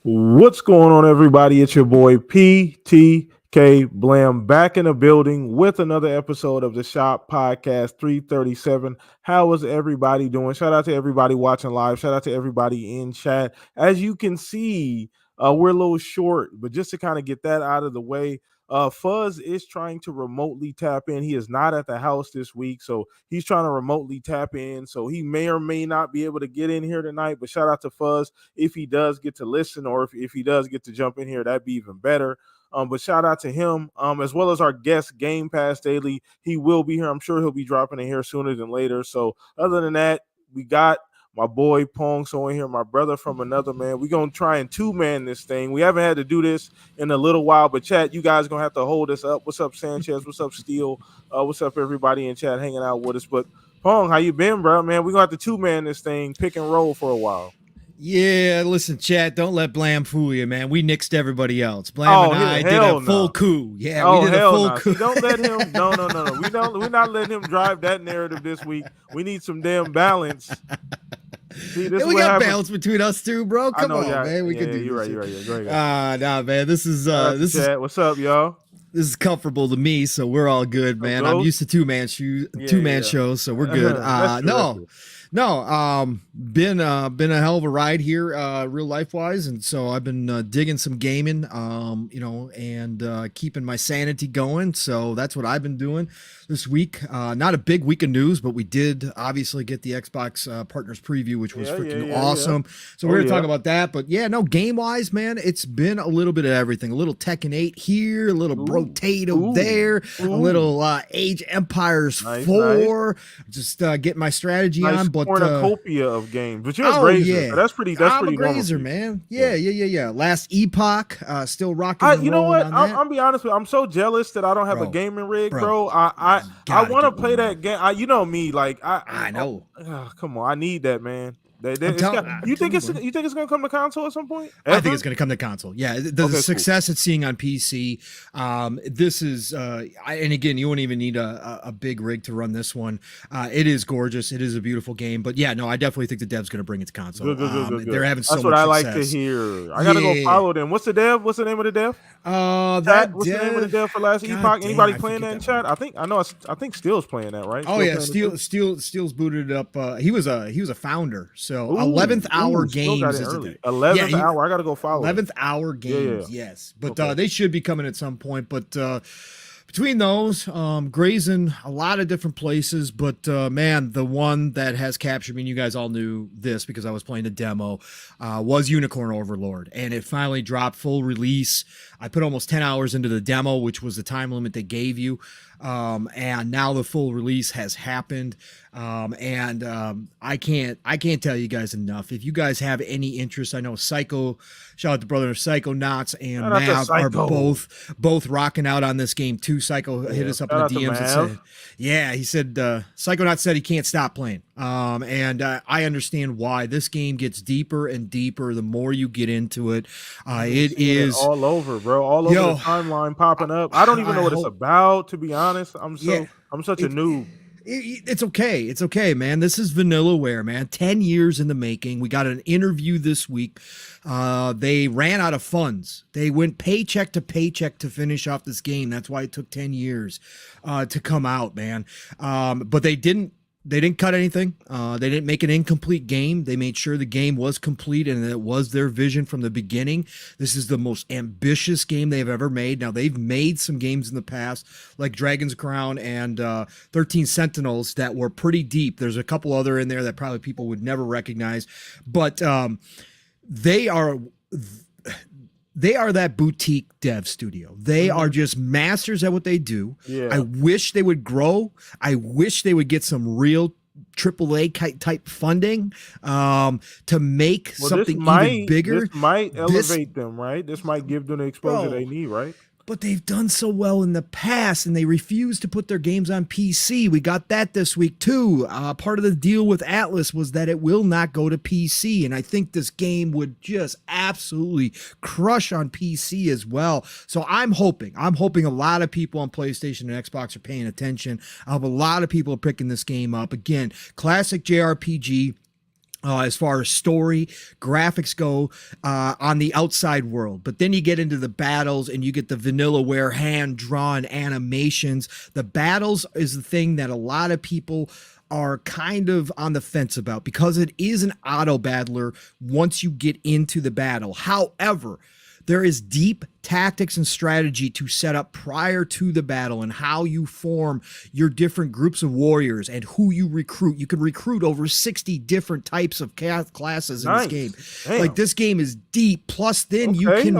What's going on, everybody? It's your boy PTK Blam back in the building with another episode of the Shop Podcast 337. How is everybody doing? Shout out to everybody watching live. Shout out to everybody in chat. As you can see, we're a little short, but just to kind of get that out of the way, Fuzz is trying to remotely tap in. He is not at the house this week, so he's trying to remotely tap in. So he may or may not be able to get in here tonight, but shout out to Fuzz if he does get to listen, or if he does get to jump in here, that'd be even better. But shout out to him, as well as our guest Gamepass Daily. He will be here. I'm sure he'll be dropping in here sooner than later. So other than that, we got my boy Pong so in here, my brother from another man. We're gonna try and two-man this thing. We haven't had to do this in a little while, but chat, you guys gonna have to hold us up. What's up, Sanchez? What's up, Steele? What's up, everybody in chat hanging out with us? But Pong, how you been, bro? Man, we're gonna have to two-man this thing, pick and roll for a while. Yeah, listen, chat, don't let Blam fool you, man. We nixed everybody else. Blam and I did a full coup. Yeah, we did a full coup. See, don't let him. No. We're not letting him drive that narrative this week. We need some damn balance. See, this we got balance between us two, bro. Come on, man. We can do you're this. You're right. Go ahead. Nah, man. This is what's up, y'all? This is comfortable to me, so we're all good, man. I'm used to two-man shows, so we're good. Been a hell of a ride here, real life wise, and so I've been digging some gaming, and keeping my sanity going. So that's what I've been doing this week. Not a big week of news, but we did obviously get the Xbox Partners preview, which was freaking awesome. Yeah. So we're gonna talk about that. But yeah, no, game wise, man, it's been a little bit of everything. A little Tekken 8 here, a little Brotato there, a little Age Empires 4. Nice. Just getting my strategy on. But cornucopia of games. But you're a grazer. Yeah. So that's pretty. That's I'm pretty a grazer, man. Yeah. Last Epoch, still rocking. You know what? I'll be honest with you. I'm so jealous that I don't have a gaming rig, bro. I want to play that game. You know me, like I know. Come on, I need that, man. You think it's gonna come to console at some point? I think it's gonna come to console. Yeah, the success it's seeing on PC. This is, and again, you won't even need a big rig to run this one. It is gorgeous. It is a beautiful game. But yeah, no, I definitely think the dev's gonna bring it to console. Good. They're having so much success. That's what I like to hear. I gotta go follow them. What's the dev? What's the name of the dev? What's the name of the dev for last Epoch? Anybody playing that in chat? I think Steele's playing that, right? Steele's booted it up. He was a founder. So 11th hour games is the 11th hour. I gotta go follow 11th hour games. Yes, but they should be coming at some point. But between those, grazing a lot of different places. But man, the one that has captured me, and you guys all knew this because I was playing the demo, was Unicorn Overlord, and it finally dropped full release. I put almost 10 hours into the demo, which was the time limit they gave you. And now the full release has happened. I can't tell you guys enough. If you guys have any interest, I know Psycho, shout out to brother Psychonauts and Mav are both rocking out on this game too. Psycho hit us up in the DMs and said, he said, Psychonauts said he can't stop playing. I understand why. This game gets deeper and deeper the more you get into it. It is all over, bro. All over the timeline popping up. I don't even know what it's about, to be honest. I'm such a noob. It's okay, man. This is vanillaware, man. 10 years in the making. We got an interview this week. They ran out of funds. They went paycheck to paycheck to finish off this game. That's why it took 10 years to come out, man. But they didn't cut anything. They didn't make an incomplete game. They made sure the game was complete and it was their vision from the beginning. This is the most ambitious game they've ever made. Now, they've made some games in the past like Dragon's Crown and 13 Sentinels that were pretty deep. There's a couple other in there that probably people would never recognize. But they are that boutique dev studio. They are just masters at what they do. Yeah. I wish they would grow. I wish they would get some real AAA type funding to make something even bigger. This might elevate them, right? This might give them the exposure they need, right? But they've done so well in the past, and they refuse to put their games on PC. We got that this week, too. Part of the deal with Atlas was that it will not go to PC, and I think this game would just absolutely crush on PC as well. So I'm hoping a lot of people on PlayStation and Xbox are paying attention. A lot of people are picking this game up. Again, classic JRPG. as far as story, graphics go on the outside world. But then you get into the battles and you get the vanillaware hand-drawn animations. The battles is the thing that a lot of people are kind of on the fence about because it is an auto battler once you get into the battle. However, there is deep tactics and strategy to set up prior to the battle and how you form your different groups of warriors and who you recruit. You can recruit over 60 different types of classes in this game. Damn. Like this game is deep. Plus, then you can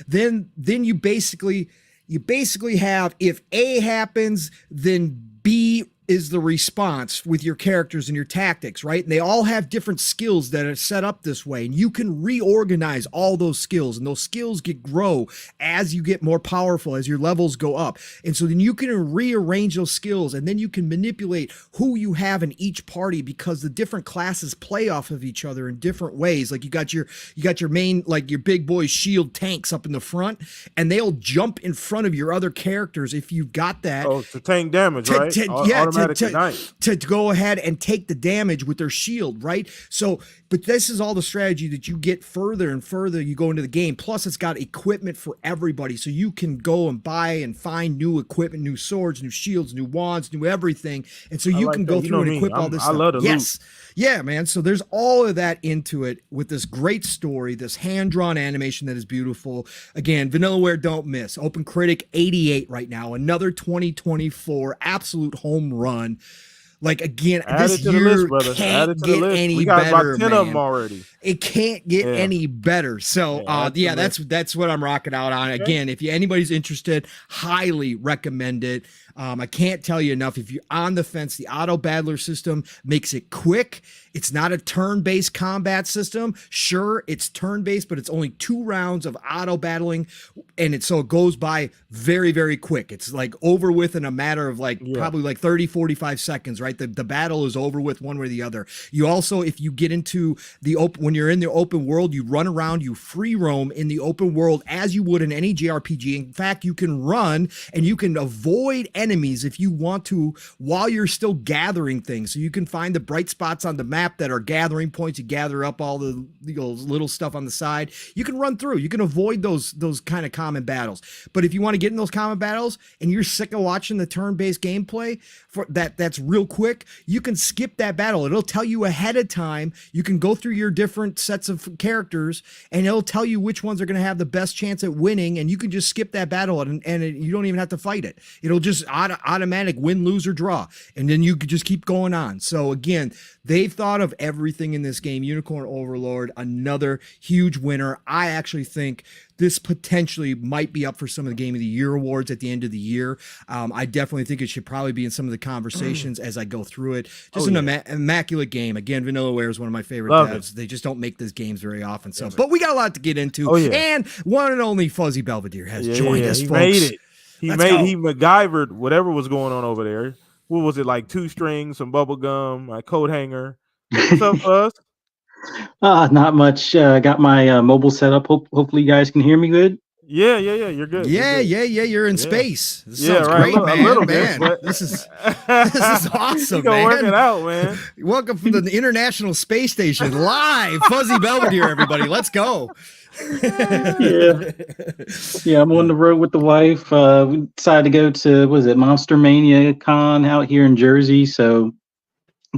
then you basically have, if A happens, then B is the response with your characters and your tactics, right? And they all have different skills that are set up this way. And you can reorganize all those skills, and those skills grow as you get more powerful, as your levels go up. And so then you can rearrange those skills, and then you can manipulate who you have in each party because the different classes play off of each other in different ways. Like you got your main, like your big boy shield tanks up in the front, and they'll jump in front of your other characters if you've got that. Oh, to tank damage, right? To go ahead and take the damage with their shield, right? So, but this is all the strategy that you get further and further you go into the game. Plus, it's got equipment for everybody. So you can go and buy and find new equipment, new swords, new shields, new wands, new everything. And so you can go through and equip all this stuff. I love the loot. Yeah, man. So there's all of that into it with this great story, this hand-drawn animation that is beautiful. Again, Vanillaware, don't miss. Open Critic 88 right now. Another 2024 absolute home run. Like, again, this year can't get any better. We got about 10 of them already. It can't get any better. So, that's what I'm rocking out on. Okay. Again, if anybody's interested, highly recommend it. I can't tell you enough. If you're on the fence, the auto battler system makes it quick. It's not a turn-based combat system. Sure, it's turn-based, but it's only 2 rounds of auto battling, and so it goes by very, very quick. It's like over with in a matter of probably like 30, 45 seconds, right? The battle is over with one way or the other. You also, if you get into the when you're in the open world, you run around, you free roam in the open world as you would in any JRPG. In fact, you can run and you can avoid enemies if you want to while you're still gathering things. So you can find the bright spots on the map that are gathering points. You gather up all the little stuff on the side. You can run through. You can avoid those kind of common battles. But if you want to get in those common battles and you're sick of watching the turn-based gameplay for that's real quick, you can skip that battle. It'll tell you ahead of time. You can go through your different sets of characters and it'll tell you which ones are going to have the best chance at winning, and you can just skip that battle and you don't even have to fight it. It'll just automatic win, lose, or draw, and then you could just keep going on. So again, they've thought of everything in this game. Unicorn Overlord, another huge winner. I actually think this potentially might be up for some of the Game of the Year awards at the end of the year. I definitely think it should probably be in some of the conversations as I go through it. Just immaculate game. Again, Vanillaware is one of my favorite devs. They just don't make these games very often. So, but we got a lot to get into. And one and only Fuzzy Belvedere has joined us, folks. Made it. He MacGyvered whatever was going on over there. What was it, like 2 strings, some bubble gum, a coat hanger? What's up, Fuzz? Not much. Got my mobile set up. Hopefully you guys can hear me good. Yeah. You're good. You're in space. This sounds great, man. This is awesome, man. Working out, man. Welcome from the International Space Station, live. Fuzzy Belvedere, everybody. Let's go. Yeah. I'm on the road with the wife. We decided to go to Monster Mania Con out here in Jersey. So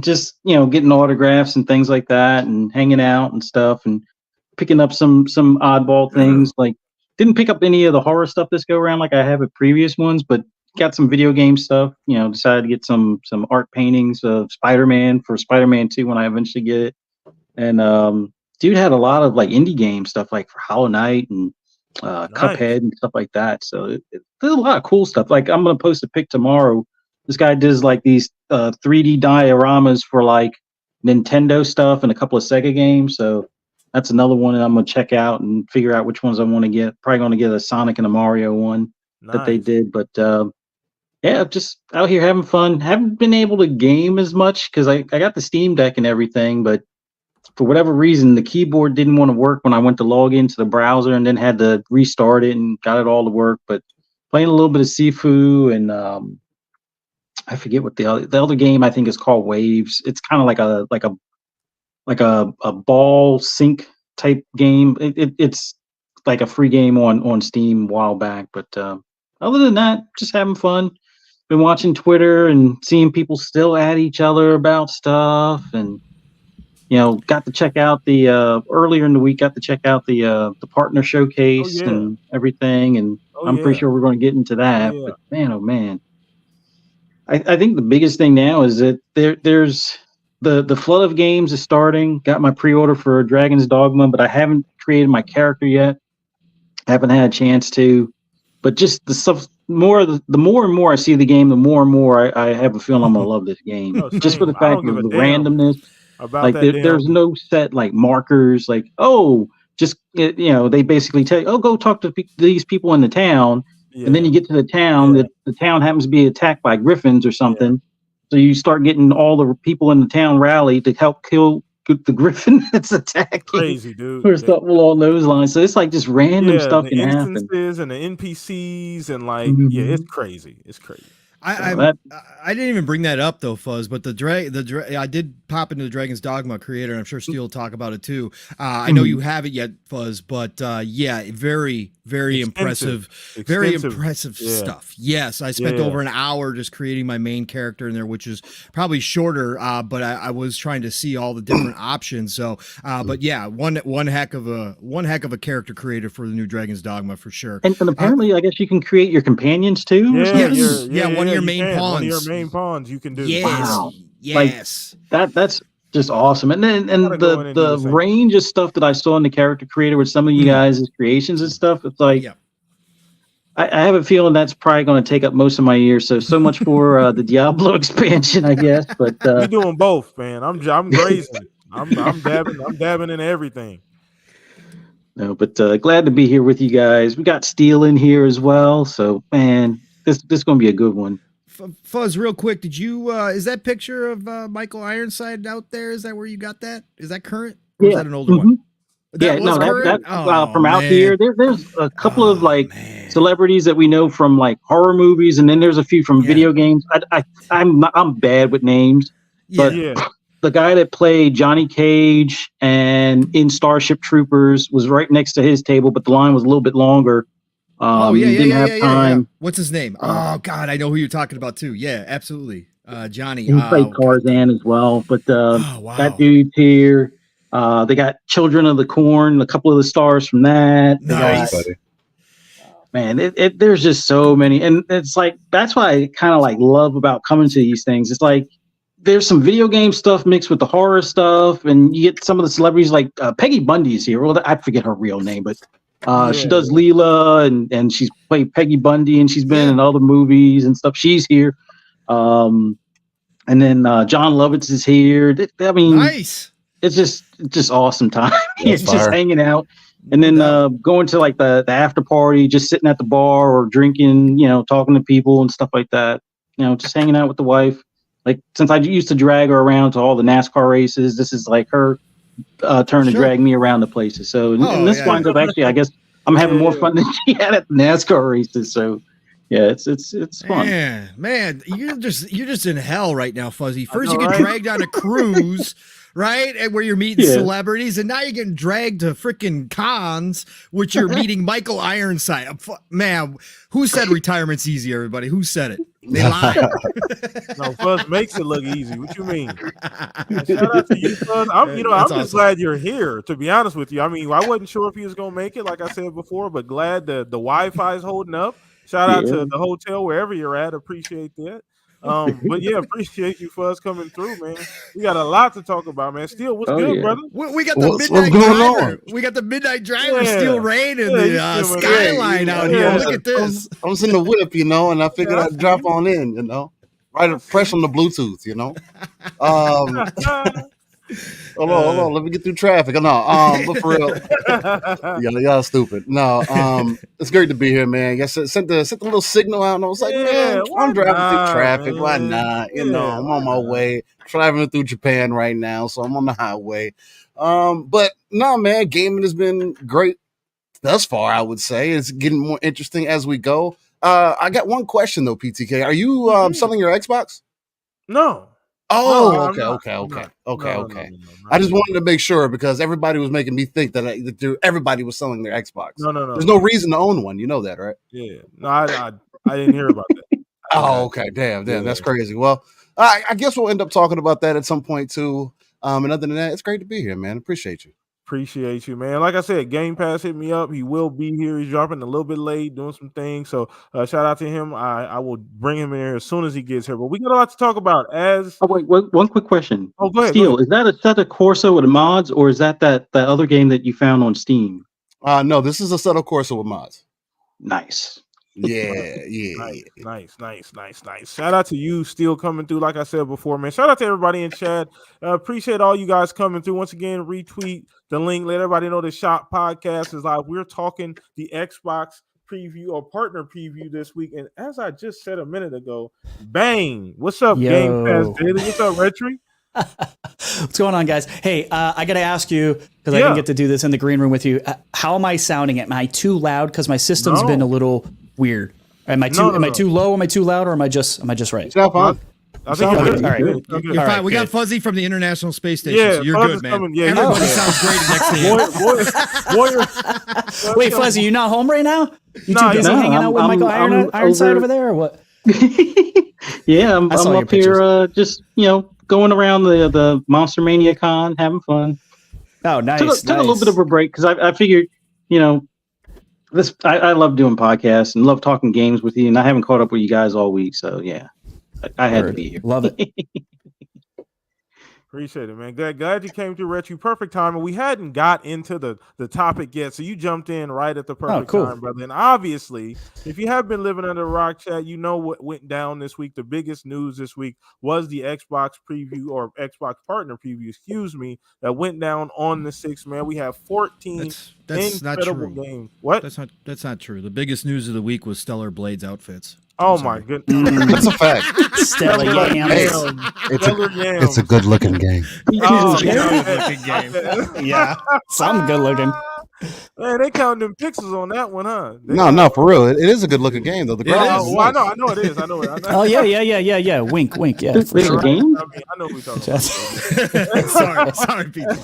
just getting autographs and things like that, and hanging out and stuff, and picking up some oddball things. Like, didn't pick up any of the horror stuff this go around like I have at previous ones, but got some video game stuff. Decided to get some art paintings of Spider-Man for Spider-Man 2 when I eventually get it. And dude had a lot of like indie game stuff, like for Hollow Knight and Cuphead and stuff like that. So there's a lot of cool stuff. Like, I'm gonna post a pic tomorrow. This guy does like these 3D dioramas for like Nintendo stuff and a couple of Sega games. So that's another one that I'm going to check out and figure out which ones I want to get. Probably going to get a Sonic and a Mario one that they did. But just out here having fun. Haven't been able to game as much because I got the Steam Deck and everything. But for whatever reason, the keyboard didn't want to work when I went to log into the browser, and then had to restart it and got it all to work. But playing a little bit of Sifu and I forget what the other game I think is called Waves. It's kind of like a like a ball sink type game. It's like a free game on Steam a while back. But other than that, just having fun. Been watching Twitter and seeing people still at each other about stuff, and got to check out the earlier in the week. Got to check out the partner Oh showcase yeah. and everything. And Oh I'm pretty yeah. sure we're going to get into Oh that. yeah. But man, oh man, I think the biggest thing now is that there's the flood of games is starting. Got my pre-order for Dragon's Dogma, but I haven't created my character yet. Haven't had a chance to. But just the stuff the more and more I see the game, the more and more I have a feeling I'm gonna love this game. Oh, Just for same. the I fact don't give of a the damn randomness. about Like that damn. there's no set like markers. Like just they basically tell you, go talk to these people in the town, and then Yeah. you get to the town. Yeah. The town happens to be attacked by griffins or Yeah. something. So you start getting all the people in the town rally to help kill the griffin that's attacking, Crazy, dude. or something along those lines. So it's like just random Yeah, stuff the can happen. instances and the NPCs and like, yeah, it's Mhm. crazy. It's crazy. I, So I'm I didn't even bring that up though, Fuzz. But I did pop into the Dragon's Dogma creator, and I'm sure Steel will talk about it too. I know you haven't yet, Fuzz, but yeah, very Extensive. very Extensive. impressive Yeah. stuff. Yes, I spent Yeah. over an hour just creating my main character in there, which is probably shorter. But I was trying to see all the different options. So, but yeah, one heck of a character creator for the new Dragon's Dogma for sure. And apparently, I guess you can create your companions too. Or Yeah, something? One of your you main can. One of your pawns. main pawns you can do. Yes. Wow. Yes. That's just awesome. And then Gotta go in and do the the same. range of stuff that I saw in the character creator with some of you guys' creations and stuff. It's like Yeah. I have a feeling that's probably going to take up most of my year. So much for the Diablo expansion, I guess. But We doing both, man. I'm grazing. I'm dabbing in everything. no, but glad to be here with you guys. We got Steel in here as well. So man, this going to be a good one. Fuzz, real quick, did you is that picture of Michael Ironside out there? Is that where you got that? Is that current? Or is that an older one? Yeah, That was current? that from out here. There's a couple of like man. celebrities that we know from like horror movies, and then there's a few from video games. I'm bad with names, but the guy that played Johnny Cage and in Starship Troopers was right next to his table, but the line was a little bit longer. Didn't have time. What's his name? Oh God, I know who you're talking about too. Yeah, absolutely. Johnny. He played Tarzan as well, but wow. that dude's here. They got Children of the Corn, a couple of the stars from that. Nice. Man, there's just so many, and it's like that's why I kind of like love about coming to these things. It's like there's some video game stuff mixed with the horror stuff, and you get some of the celebrities like Peggy Bundy's here. Well, I forget her real name, but she does Leela, and she's played Peggy Bundy, and she's been in other movies and stuff. She's here, and then John Lovitz is here. I mean, nice. It's just awesome time. It's just hanging out. And then going to like the after party, just sitting at the bar or drinking, talking to people and stuff like that. Just hanging out with the wife. Like since I used to drag her around to all the NASCAR races, this is like her turn to drag me around the places. So and this winds up actually, I guess I'm having more fun than she had at the NASCAR races. So yeah, it's fun. Man, you're just in hell right now, Fuzzy. First you get dragged on a cruise. Right? And where you're meeting celebrities, and now you're getting dragged to freaking cons, which you're meeting Michael Ironside. Man, who said retirement's easy, everybody? Who said it? They lied. No, Fuzz makes it look easy. What you mean? Shout out to you, Fuzz. I'm just glad you're here, to be honest with you. I mean, I wasn't sure if he was going to make it, like I said before, but glad the Wi-Fi is holding up. Shout out to the hotel, wherever you're at. Appreciate that. But yeah, appreciate you Fuzz coming through, man. We got a lot to talk about, man. Steel, what's good, brother? We got the midnight driver. We got the midnight driver, Steel Rain, and the skyline out here. Look at this. I was in the whip, and I figured I'd drop on in, right fresh on the Bluetooth, Hold on, let me get through traffic. No, but for real, y'all stupid. No, it's great to be here, man. Yes, sent the little signal out, and I was like, man, I'm driving through traffic. Why not? I'm on my way, traveling through Japan right now, so I'm on the highway. But no, man, gaming has been great thus far. I would say it's getting more interesting as we go. I got one question though, PTK. Are you selling your Xbox? No. Oh, I'm not. I'm okay. not. No, no, Okay. no, not I just yet. wanted to make sure because everybody was making me think that, everybody was selling their Xbox. No, no, no, There's no. no reason to own one. You know that, right? Yeah. No, I didn't hear about that. I did Oh, not. okay. Damn, Yeah. that's crazy. Well, I guess we'll end up talking about that at some point too. And other than that, it's great to be here, man. Appreciate you. Appreciate you, man. Like I said, Game Pass hit me up. He will be here. He's dropping a little bit late, doing some things. So shout out to him. I will bring him in here as soon as he gets here. But we got a lot to talk about. As Oh wait, one quick question. go ahead. Go Steel, ahead. is that a set of Corso with mods, or is that other game that you found on Steam? No, this is a Settle Corsa with mods. Nice. Yeah. Nice. Shout out to you, still coming through. Like I said before, man. Shout out to everybody in chat. Appreciate all you guys coming through. Once again, retweet the link. Let everybody know the Shop Podcast is live. We're talking the Xbox preview or partner preview this week. And as I just said a minute ago, bang! What's up, Game Pass Daily? What's up, Retry? What's going on, guys? Hey, I got to ask you, because I didn't get to do this in the green room with you. How am I sounding? Am I too loud? Because my system's been a little weird. Am I too low? Am I too loud? Or am I just right? It's not fun. I think Okay, you're all right. good. You're fine. right, We got good. Fuzzy from the International Space Station. Yeah, so you're Fuzz good, is man. coming. Yeah, Everybody okay. sounds great next to you. Warrior. Wait, Fuzzy, you not home right now? You Nah, too busy no, hanging out with I'm Michael Ironside over there, or what? Yeah, I'm saw your up here, just going around the Monster Mania Con, having fun. Oh, nice. Took a little bit of a break because I figured, this I love doing podcasts and love talking games with you, and I haven't caught up with you guys all week, so yeah, I had to be here. Love it. Appreciate it, man. Glad you came through, Retry. Perfect time. And we hadn't got into the topic yet, so you jumped in right at the perfect cool. time, brother. And obviously, if you have been living under a rock, chat, you know what went down this week. The biggest news this week was the Xbox preview or Xbox partner preview, excuse me, that went down on the 6th, man. We have 14 That's not incredible true. games. What? That's not true. The biggest news of the week was Stellar Blade's outfits. Oh my goodness. That's a fact. Stella Yams. It's a good looking game. Oh, Yeah, some good looking. Man, they counting them pixels on that one, huh? No, for real. It is a good looking game though. The Yeah, graphics. Oh, well, I know it is. I know it. I know. Oh yeah. Wink. Yeah. Wait, a game? I mean, I know what we're talking about. sorry, people.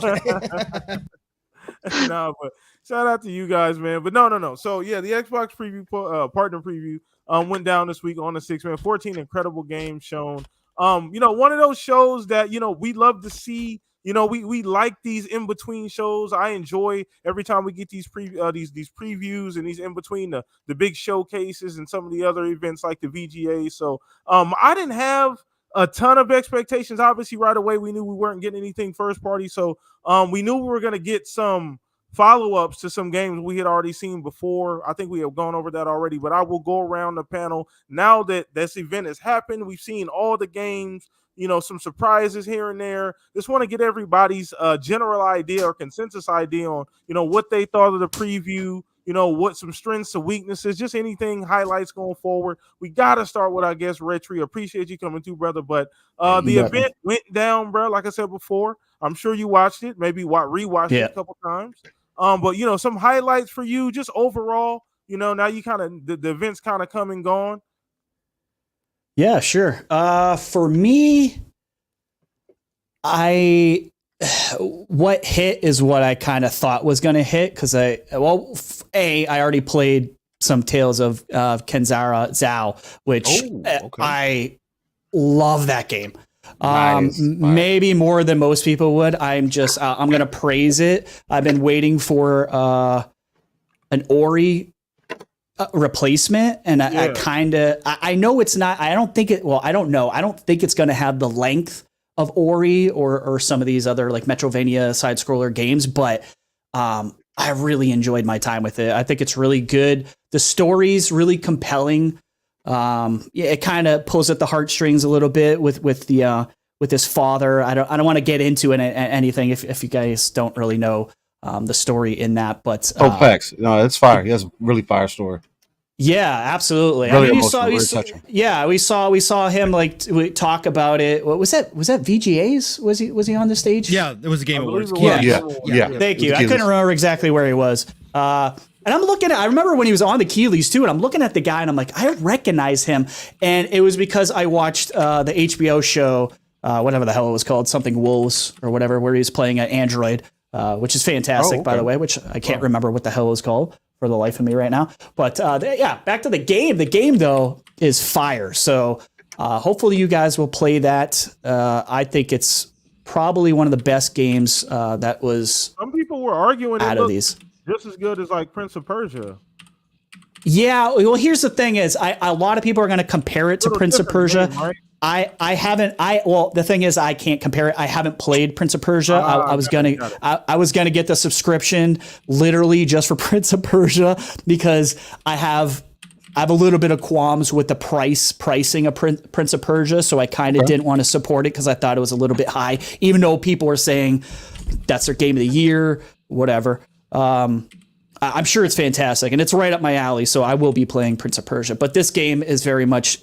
No, but shout out to you guys, man. But no. So yeah, the Xbox preview partner preview went down this week on the 6th, man. 14 incredible games shown. One of those shows that we love to see. We like these in between shows. I enjoy every time we get these these previews and these in between the big showcases and some of the other events like the VGA. So I didn't have a ton of expectations. Obviously, right away we knew we weren't getting anything first party. So we knew we were going to get some follow-ups to some games we had already seen before. I think we have gone over that already, but I will go around the panel now that this event has happened. We've seen all the games, some surprises here and there. Just want to get everybody's general idea or consensus idea on, what they thought of the preview, what some strengths and weaknesses, just anything, highlights going forward. We got to start with, I guess, Retry. Appreciate you coming through, brother. But the event went down, bro. Like I said before, I'm sure you watched it, maybe rewatched it a couple times. But some highlights for you, just overall. Now you kind of the event's kind of come and gone. Yeah, sure. For me, what hit is what I kind of thought was going to hit because I already played some Tales of Kenzara Zhao, which I love that game. Nice. Maybe more than most people would. I'm going to praise it. I've been waiting for an Ori replacement, and I know it's not. I don't think it. Well, I don't know. I don't think it's going to have the length of Ori or some of these other like Metrovania side scroller games, but I really enjoyed my time with it. I think it's really good. The story's really compelling. It kind of pulls at the heartstrings a little bit with his father. I don't want to get into anything if you guys don't really know the story in that, but facts. No, it's fire. He has a really fire story. Yeah, absolutely. Really we saw him we talk about it. What was that? Was that VGA's? Was he on the stage? Yeah, it was a Game Awards. Yeah. Thank you. I couldn't remember exactly where he was. And I'm looking at, I remember when he was on the Keeleys too, and I'm looking at the guy and I'm like, I recognize him. And it was because I watched the HBO show whatever the hell it was called, something Wolves or whatever, where he's playing an android, which is fantastic, by the way, which I can't remember what the hell it was called for the life of me right now. But back to the game. The game, though, is fire. So hopefully you guys will play that. I think it's probably one of the best games that was. Some people were arguing out of these. Just as good as like Prince of Persia. Yeah, well, here's the thing: is a lot of people are going to compare it to Prince of Persia. Game, right? I haven't. The thing is, I can't compare it. I haven't played Prince of Persia. I was gonna get the subscription literally just for Prince of Persia because I have a little bit of qualms with the pricing of Prince of Persia, so I kind of didn't want to support it because I thought it was a little bit high, even though people were saying that's their game of the year, whatever. I'm sure it's fantastic and it's right up my alley, so I will be playing Prince of Persia. But this game is very much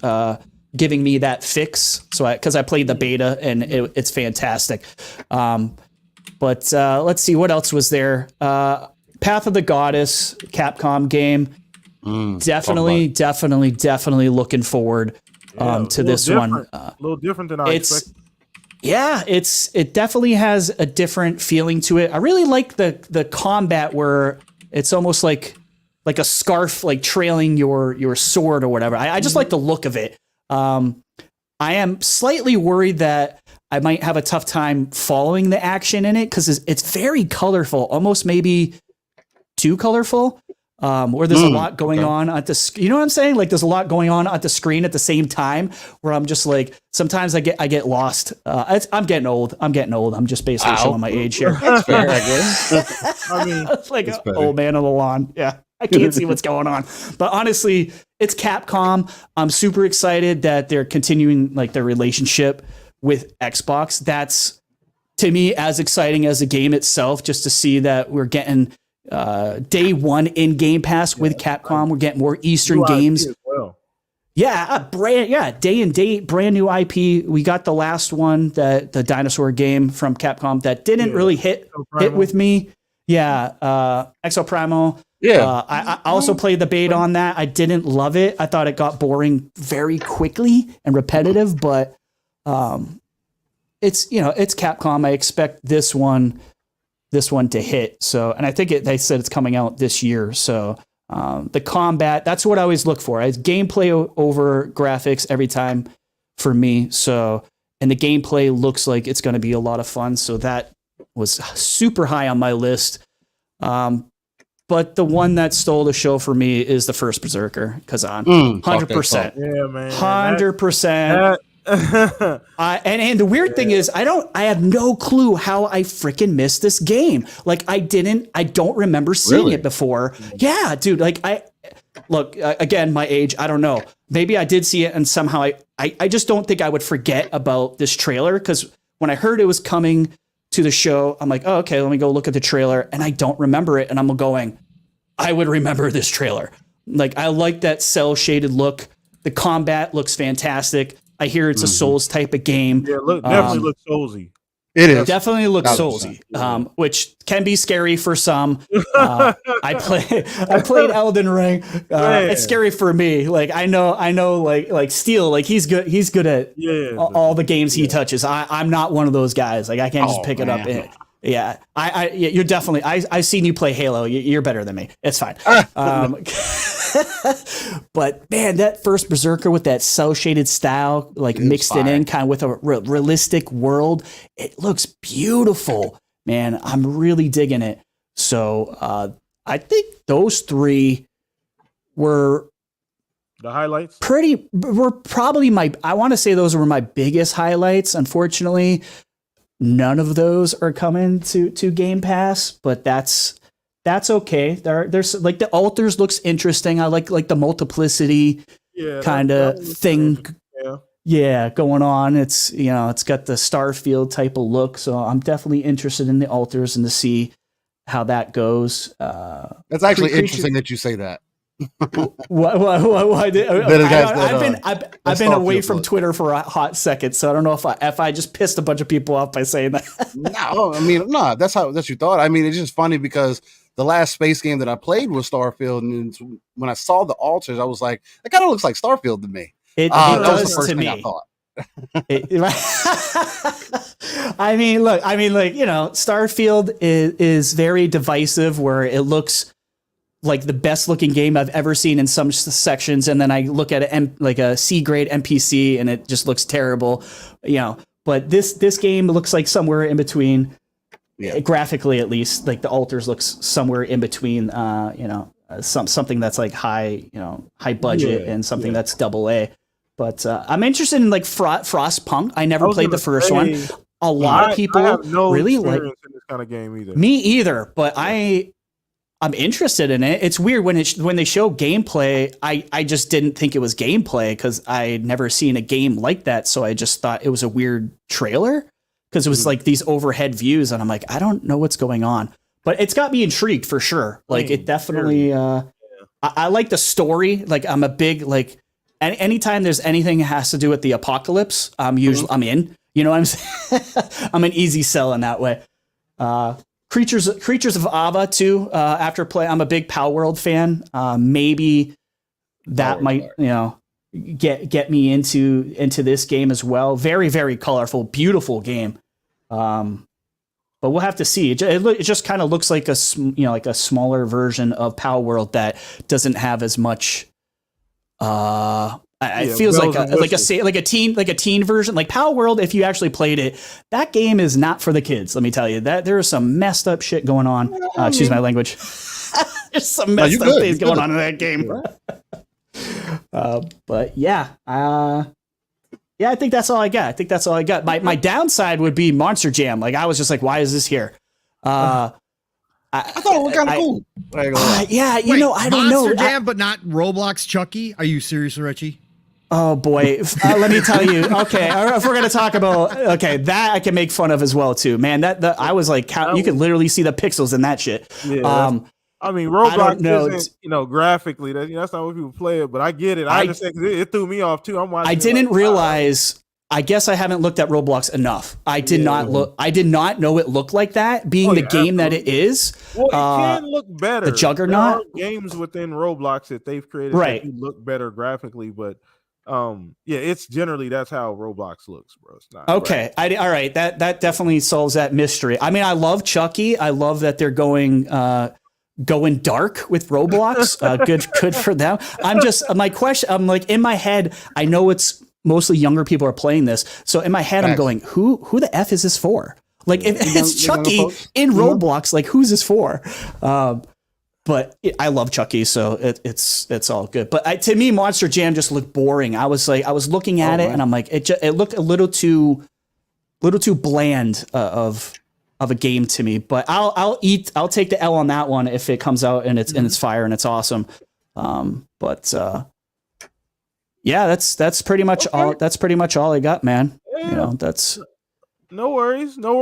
giving me that fix, because I played the beta and it's fantastic. But let's see what else was there. Path of the Goddess, Capcom game. Definitely looking forward to this one. A little different than I expected. Yeah, it definitely has a different feeling to it. I really like the combat where it's almost like a scarf, like trailing your sword or whatever. I just like the look of it. I am slightly worried that I might have a tough time following the action in it because it's very colorful, almost maybe too colorful. Where there's a lot going on at the, you know what I'm saying? Like there's a lot going on at the screen at the same time where I'm just like, sometimes I get lost. I'm getting old. I'm just basically showing my age here. That's fair, I guess. I mean, it's like an old man on the lawn. Yeah. I can't see what's going on, but honestly, it's Capcom. I'm super excited that they're continuing like their relationship with Xbox. That's to me as exciting as the game itself, just to see that we're getting day one in Game Pass with Capcom. We're getting more Eastern games. Day and date, brand new IP. We got the last one, the dinosaur game from Capcom that didn't really hit with me. Exo Primal. I also played the beta on that. I didn't love it. I thought it got boring very quickly and repetitive, but it's Capcom. I expect this one to hit. So, and I think they said it's coming out this year. So the combat, that's what I always look for. It's gameplay over graphics every time for me. So, and the gameplay looks like it's going to be a lot of fun. So that was super high on my list. But the one that stole the show for me is the first Berserker, Kazan. 100%. Yeah, man. 100%. And the weird thing is, I have no clue how I freaking missed this game. Like I don't remember seeing it before. Yeah, dude. Like look, again, my age, I don't know. Maybe I did see it and somehow I just don't think I would forget about this trailer, because when I heard it was coming to the show, I'm like, oh, okay, let me go look at the trailer, and I don't remember it, and I'm going, I would remember this trailer. Like, I like that cell shaded look. The combat looks fantastic. I hear it's a Souls type of game. Yeah, definitely looks Soulsy. It is. Definitely looks Soulsy, which can be scary for some. I played Elden Ring. It's scary for me. Like I know, like Steel, like he's good at all the games he touches. I'm not one of those guys. Like I can't just pick it up. You're definitely. I've seen you play Halo. You're better than me. It's fine. But man, that first Berserker with that cell shaded style, like mixed it in kind of with a realistic world, it looks beautiful, man. I'm really digging it. So I think those three were the highlights. Were probably I want to say those were my biggest highlights. Unfortunately, none of those are coming to Game Pass, but that's okay. There's like the altars looks interesting. I like the multiplicity kind of thing. Going on. It's it's got the Starfield type of look. So I'm definitely interested in the altars and to see how that goes. That's actually interesting that you say that. I've been away from Twitter for a hot second, so I don't know if I just pissed a bunch of people off by saying that. No, I mean, no, that's your thought. I mean, it's just funny because the last space game that I played was Starfield, and when I saw the altars, I was like, that kind of looks like Starfield to me. It does to me. I thought. I mean, look, Starfield is very divisive where it looks like the best looking game I've ever seen in some sections. And then I look at it like a C grade NPC and it just looks terrible, but this game looks like somewhere in between, graphically, at least. Like the altars looks somewhere in between, something that's like high budget and something that's AA. But I'm interested in like Frostpunk. I never played the first one. A lot of people really like in this kind of game either. Me either, but I'm interested in it. It's weird when they show gameplay. I just didn't think it was gameplay because I'd never seen a game like that. So I just thought it was a weird trailer because it was like these overhead views, and I'm like, I don't know what's going on. But it's got me intrigued for sure. Like it definitely. I like the story. Like I'm a big like. Anytime there's anything that has to do with the apocalypse, I'm in. You know what I'm saying? I'm an easy sell in that way. Creatures of Ava too. After play, I'm a big Power World fan. Maybe that might get me into this game as well. Very, very colorful, beautiful game. But we'll have to see. It just kind of looks like a smaller version of Power World that doesn't have as much. It feels like a teen version. Like Power World, if you actually played it, that game is not for the kids. Let me tell you that there is some messed up shit going on. Excuse my language. There's some messed up things going on in that game. But yeah, I think that's all I got. My downside would be Monster Jam. Like I was just like, why is this here? I thought it was kind of cool. I don't know. Monster Jam, but not Roblox Chucky. Are you serious, Richie? Oh boy, let me tell you. Okay, if we're gonna talk about that I can make fun of as well too, man. I was like, you could literally see the pixels in that shit. Yeah, I mean, Roblox isn't, graphically, that's not what people play it, but I get it. I understand because it threw me off too. I'm watching. I didn't realize. I guess I haven't looked at Roblox enough. I did not look. I did not know it looked like that. Being the game that it is. Well, it can look better. The Juggernaut. There are games within Roblox that they've created that do look better graphically, but it's generally that's how Roblox looks, bro. It's not okay. All right. That definitely solves that mystery. I mean, I love Chucky. I love that they're going dark with Roblox. Good for them. I'm just my question. I'm like in my head. I know it's mostly younger people are playing this, so in my head I'm going, who the F is this for? Like if it's Chucky in Roblox, like who's this for? But I love Chucky, so it's all good. But to me, Monster Jam just looked boring. I was looking at it and I'm like, it looked a little too bland of a game to me. But I'll take the L on that one if it comes out and it's fire and it's awesome. Yeah, that's pretty much all. That's pretty much all I got, man. Yeah. That's no worries. No,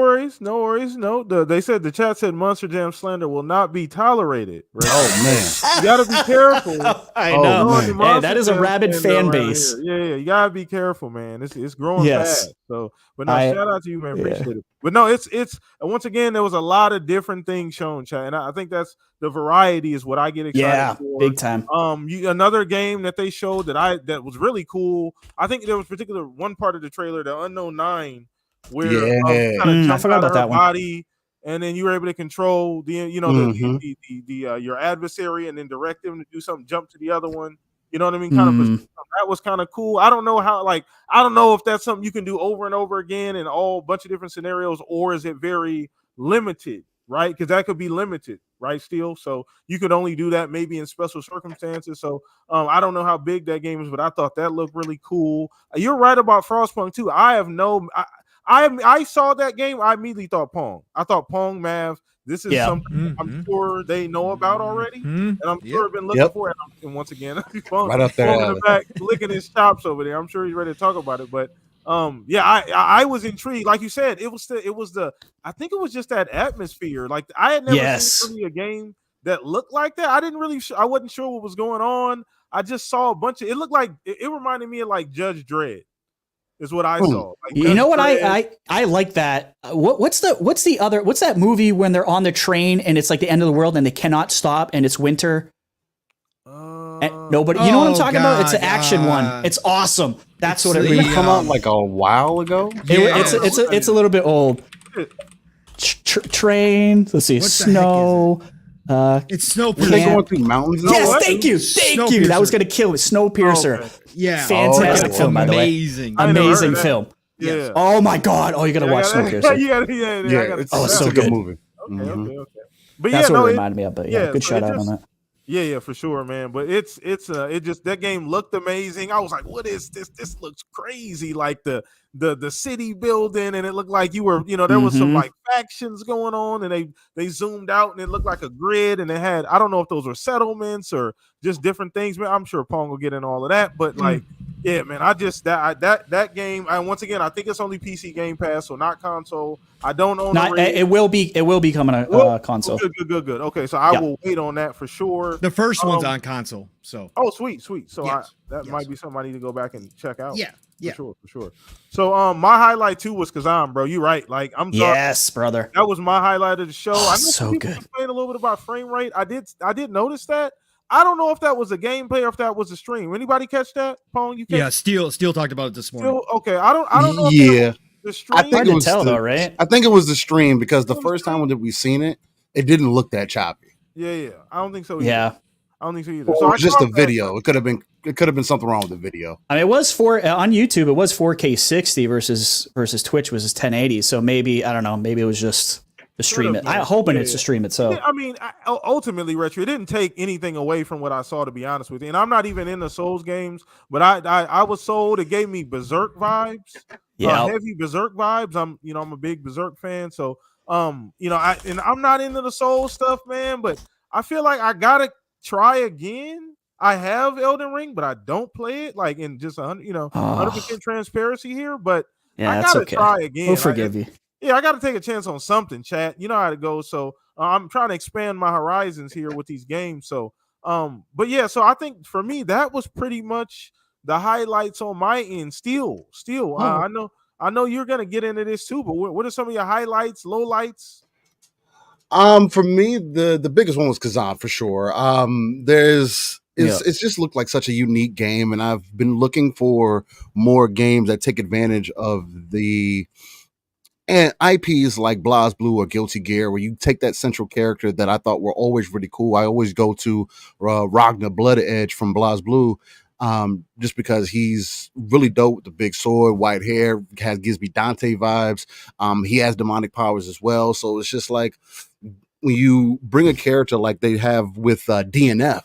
they said the chat said Monster Jam slander will not be tolerated. Right? Oh man, you gotta be careful. I know. Hey, that is a rabid fan base. Yeah, you gotta be careful, man. It's growing fast. So, but no, shout out to you, man. Appreciate it. But no, it's once again there was a lot of different things shown, chat, and I think that's the variety is what I get excited for. Big time. Another game that they showed that was really cool. I think there was particular one part of the trailer, the Unknown 9. Where I forgot about that body, and then you were able to control the your adversary, and then direct them to do something, jump to the other one. You know what I mean? That was kind of cool. I don't know I don't know if that's something you can do over and over again in all bunch of different scenarios, or is it very limited, right? Because that could be limited, right? Still, so you could only do that maybe in special circumstances. So I don't know how big that game is, but I thought that looked really cool. You're right about Frostpunk too. I saw that game. I immediately thought Pong. I thought Pong Mav. This is something I'm sure they know about already, and I'm sure I've been looking for it. And once again, Pong, right up there, Pong in the back, licking his chops over there. I'm sure he's ready to talk about it. But I was intrigued. Like you said, I think it was just that atmosphere. Like I had never seen really a game that looked like that. I wasn't sure what was going on. I just saw a bunch of. It looked like it reminded me of like Judge Dredd. Is what I saw. Like, you know what I like that. What's that movie when they're on the train and it's like the end of the world and they cannot stop and it's winter? And nobody, you know what I'm talking about? It's an action one. It's awesome. That's what it Didn't really it come out like a while ago? It's a little bit old. Train. Let's see. What the Snow. It's Snowpiercer. Were they going through mountains? Yes, thank you. That was gonna kill it. Snowpiercer. Okay. Yeah, Fantastic film, by the way. Amazing film. Yeah. Oh my god. Oh, you gotta watch Snowpiercer. It's so a good good. movie. Okay. But That's yeah, what no, it reminded me of. But yeah, good so shout out on that. Yeah, for sure, man. But it just that game looked amazing. I was like, what is this? This looks crazy. Like the city building, and it looked like you were, there was some like factions going on, and they zoomed out and it looked like a grid, and it had, I don't know if those were settlements or just different things, man. I'm sure Pong will get in all of that, but like, yeah, man, I just that game, and once again, I think it's only PC Game Pass, so not console. I don't own it will be coming a console. Good. Okay, so I will wait on that for sure. The first one's on console, so. Oh, sweet. So Yes. that might be something I need to go back and check out. Yeah. For sure. So my highlight too was Kazan, bro. You right. Like I'm sorry. Yes, brother. That was my highlight of the show. I know so people good. complain a little bit about frame rate. I did notice that. I don't know if that was a gameplay or if that was a stream. Anybody catch that? Pong, you catch? Yeah, Steel talked about it this morning. Okay. I don't know. Yeah. The stream. I think Hard it to was tell though, right? I think it was the stream because the first time that we seen it, it didn't look that choppy. Yeah. I don't think so either. Yeah. I don't think so either. Or So I just caught the video. It could have been something wrong with the video. I mean, it was on YouTube. It was 4K 60 versus Twitch was 1080. So maybe I don't know. Maybe it was just the stream. I'm hoping it's to stream it. So I mean, ultimately, Retro, it didn't take anything away from what I saw, to be honest with you. And I'm not even in the Souls games, but I was sold. It gave me Berserk vibes. Heavy Berserk vibes. I'm a big Berserk fan. So I'm not into the Souls stuff, man. But I feel like I gotta try again. I have Elden Ring, but I don't play it like in just 100% transparency here. But I gotta try again. We'll forgive you. Yeah, I got to take a chance on something, chat. You know how it goes. So I'm trying to expand my horizons here with these games. So, but yeah, so I think for me, that was pretty much the highlights on my end. Still, I know you're gonna get into this too. But what are some of your highlights, lowlights? For me, the biggest one was Kazan for sure. It's just looked like such a unique game, and I've been looking for more games that take advantage of the and IPs like BlazBlue or Guilty Gear, where you take that central character that I thought were always really cool. I always go to Ragnar Blood Edge from BlazBlue, just because he's really dope with the big sword, white hair, gives me Dante vibes. He has demonic powers as well. So it's just like when you bring a character like they have with DNF,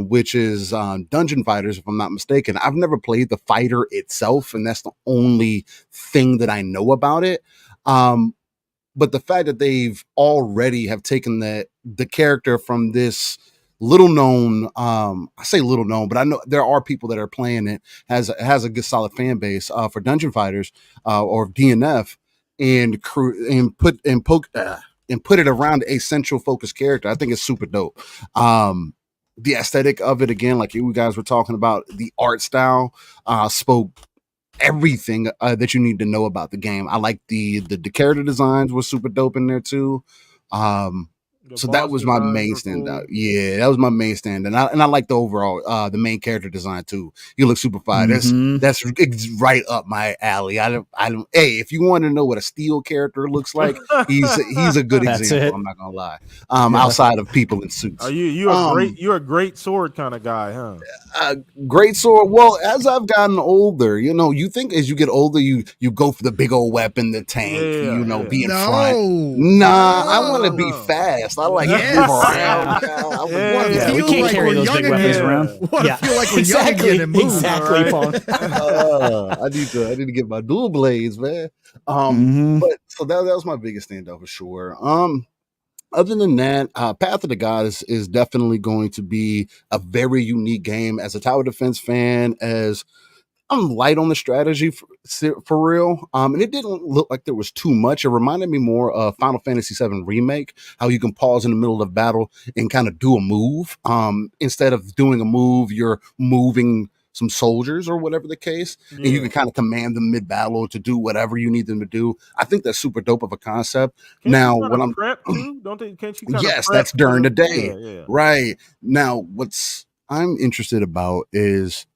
which is Dungeon Fighters, if I'm not mistaken. I've never played the fighter itself, and that's the only thing that I know about it. But the fact that they've already have taken the character from this little known, I say little known, but I know there are people that are playing it, has a good solid fan base for Dungeon Fighters or DNF, and put it around a central focus character. I think it's super dope. The aesthetic of it, again, like you guys were talking about, the art style spoke everything that you need to know about the game. I like the character designs were super dope in there too. So that was my main standout. Cool. Yeah, that was my main stand, and I like the overall the main character design too. You look super fine. That's right up my alley. I don't. Hey, if you want to know what a Steel character looks like, he's a good example. I'm not gonna lie. Outside of people in suits, you're a great sword kind of guy, huh? Great sword. Well, as I've gotten older, you think as you get older, you go for the big old weapon, the tank, be in front. Nah, I want to be fast. I like to move around. We can't carry those big weapons around. I feel like we're young and move. Exactly, Paul. I need to get my dual blades, man. But so that was my biggest standout for sure. Other than that, Path of the Gods is definitely going to be a very unique game. As a tower defense fan, as I'm light on the strategy for real. And it didn't look like there was too much. It reminded me more of Final Fantasy VII Remake, how you can pause in the middle of battle and kind of do a move. Instead of doing a move, you're moving some soldiers or whatever the case, and you can kind of command them mid-battle to do whatever you need them to do. I think that's super dope of a concept. Now, when I'm prep too, don't they? Can't you? Yes, that's during the day, right? Now, what's I'm interested about is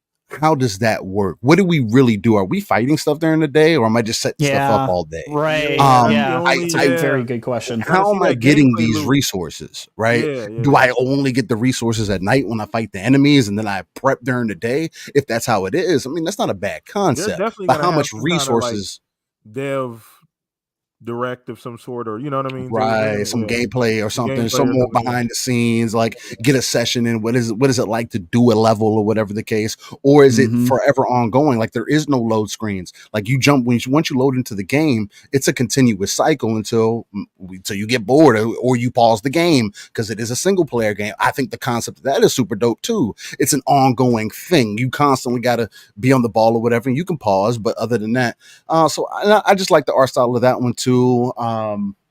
how does that work? What do we really do? Are we fighting stuff during the day, or am I just setting stuff up all day? Right. It's a very good question. How am I getting these resources, right? Do I only get the resources at night when I fight the enemies and then I prep during the day? If that's how it is, I mean, that's not a bad concept. But how much resources? Dev direct of some sort, or you know what I mean, right? Some gameplay or something, some more behind the scenes, like get a session in. What is it like to do a level or whatever the case, or is it forever ongoing? Like there is no load screens. Like you jump once you load into the game, it's a continuous cycle until you get bored or you pause the game because it is a single player game. I think the concept of that is super dope too. It's an ongoing thing. You constantly got to be on the ball or whatever, and you can pause. But other than that, so I just like the art style of that one too.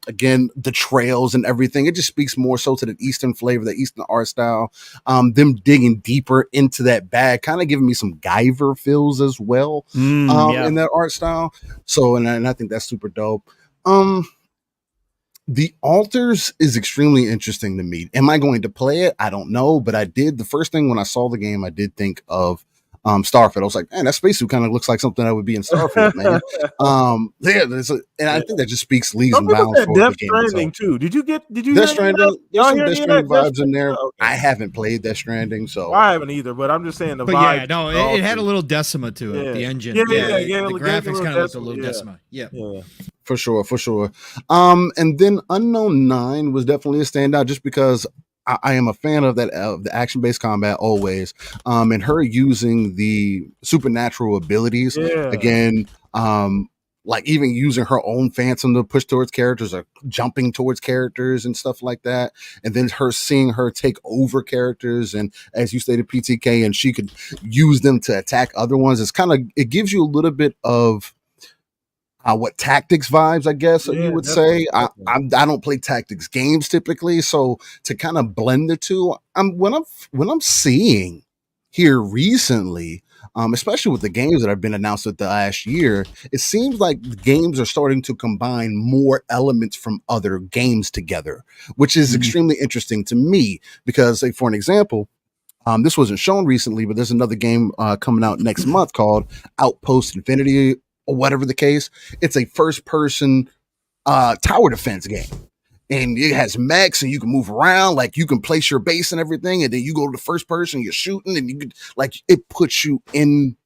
Again, the trails and everything, it just speaks more so to the Eastern flavor, the Eastern art style. Them digging deeper into that bag, kind of giving me some Guyver feels as well in that art style. So, and I think that's super dope. The altars is extremely interesting to me. Am I going to play it? I don't know, but I did. The first thing when I saw the game, I did think of Starfield. I was like, man, that spacesuit kind of looks like something that would be in Starfield, man. And I think that just speaks leaves and bounds for the game. Death Stranding too. Did you Death Stranding? There's some Death Stranding vibes in there. Okay. I haven't played Death Stranding, so I haven't either. But I'm just saying the vibe. Yeah, no, it had a little Decima to it. The engine, the graphics kind of looked a little Decima. Yeah. For sure. And then Unknown 9 was definitely a standout just because I am a fan of that, of the action-based combat always, and her using the supernatural abilities again, like even using her own phantom to push towards characters or jumping towards characters and stuff like that, and then seeing her take over characters, and as you stated, PTK, and she could use them to attack other ones. It gives you a little bit of what tactics vibes, I guess you would say. I don't play tactics games typically, so to kind of blend the two, when I'm seeing here recently, especially with the games that have been announced with the last year, it seems like the games are starting to combine more elements from other games together, which is extremely interesting to me because, like, for an example, this wasn't shown recently, but there's another game coming out next month called Outpost Infinity, or whatever the case. It's a first-person tower defense game, and it has mechs, and you can move around, like you can place your base and everything, and then you go to the first person, you're shooting, and you can, like, it puts you in.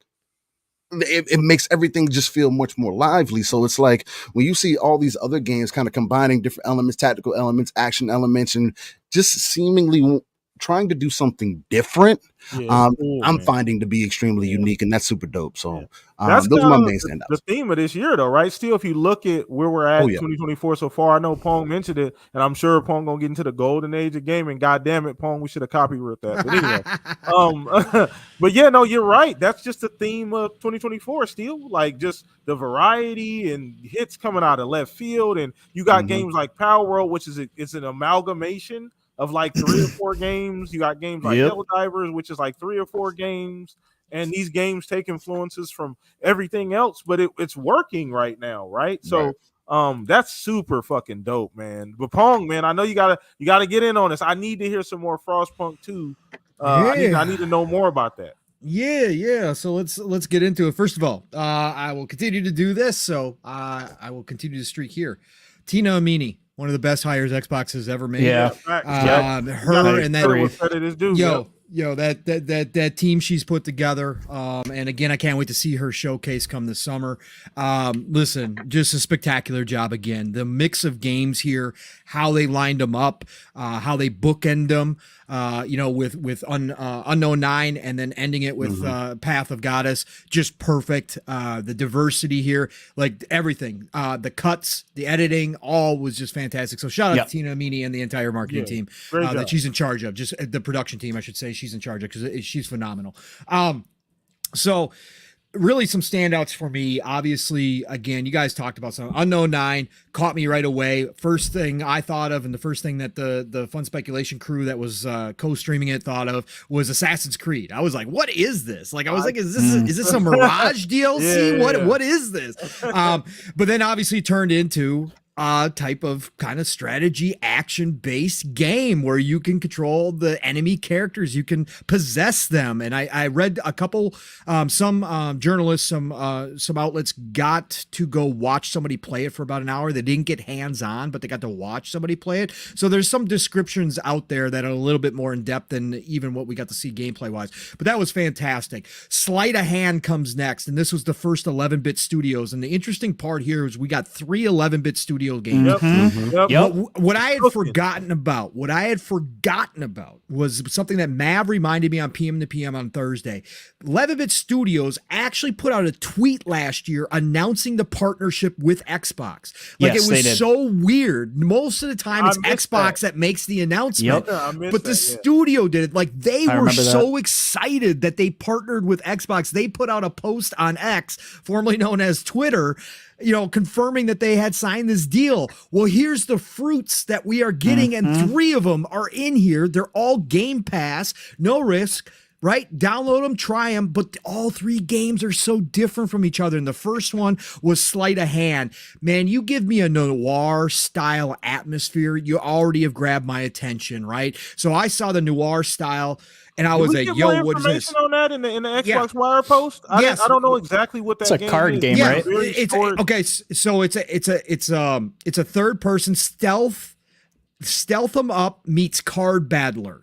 It makes everything just feel much more lively. So it's like when you see all these other games kind of combining different elements, tactical elements, action elements, and just seemingly trying to do something different, I'm finding to be extremely unique, and that's super dope. So that's those are my main standouts. The theme of this year, though, right? Still, if you look at where we're at, 2024 so far, I know Pong mentioned it, and I'm sure Pong gonna get into the golden age of gaming. God damn it, Pong, we should have copyrighted that. But anyway, but yeah, no, you're right. That's just the theme of 2024. Still, like just the variety and hits coming out of left field, and you got games like Power World, which is an amalgamation of like 3 or 4 games. You got games like Helldivers, which is like 3 or 4 games, and these games take influences from everything else, but it's working right now, right? So that's super fucking dope, man. But Pong, man, I know you gotta get in on this. I need to hear some more Frostpunk 2. I need to know more about that. Yeah. So let's get into it. First of all, I will continue to do this, so I will continue to streak here. Tina Amini, one of the best hires Xbox has ever made. Her and that that team she's put together. And again, I can't wait to see her showcase come this summer. Listen, just a spectacular job again. The mix of games here, how they lined them up, how they bookend them. With Unknown 9 and then ending it with Path of Goddess, just perfect. The diversity here, like everything, the cuts, the editing, all was just fantastic. So shout out to Tina Amini and the entire marketing team that she's in charge of, just the production team, I should say, she's in charge of, because she's phenomenal. So really some standouts for me. Obviously, again, you guys talked about some. Unknown 9 caught me right away. First thing I thought of, and the first thing that the Fun Speculation crew that was co-streaming it thought of, was Assassin's Creed. I was like, what is this? Like, I was like, is this a Mirage DLC? What is this? But then obviously turned into type of kind of strategy action based game where you can control the enemy characters, you can possess them. And I read a couple, some journalists, some outlets got to go watch somebody play it for about an hour. They didn't get hands on, but they got to watch somebody play it. So there's some descriptions out there that are a little bit more in depth than even what we got to see gameplay wise, but that was fantastic. Sleight of Hand comes next, and this was the first 11-bit studios. And the interesting part here is we got 3 11-bit studio games. What I had forgotten about, was something that Mav reminded me on PM to PM on Thursday. 11-bit studios actually put out a tweet last year announcing the partnership with Xbox. Like, it was so weird. Most of the time it's Xbox that makes the announcement, but the studio did it. Like, they were so excited that they partnered with Xbox. They put out a post on X, formerly known as Twitter, confirming that they had signed this deal. Well, here's the fruits that we are getting, and 3 of them are in here. They're all Game Pass, no risk, right? Download them, try them, but all 3 games are so different from each other. And the first one was Sleight of Hand. Man, you give me a noir style atmosphere, you already have grabbed my attention, right? So I saw the noir style, and I was like, yo, what is this? On that in the Xbox Wire post? I don't know exactly what that game is. It's a card game, right? Okay, so it's a third person stealth 'em up meets card battler.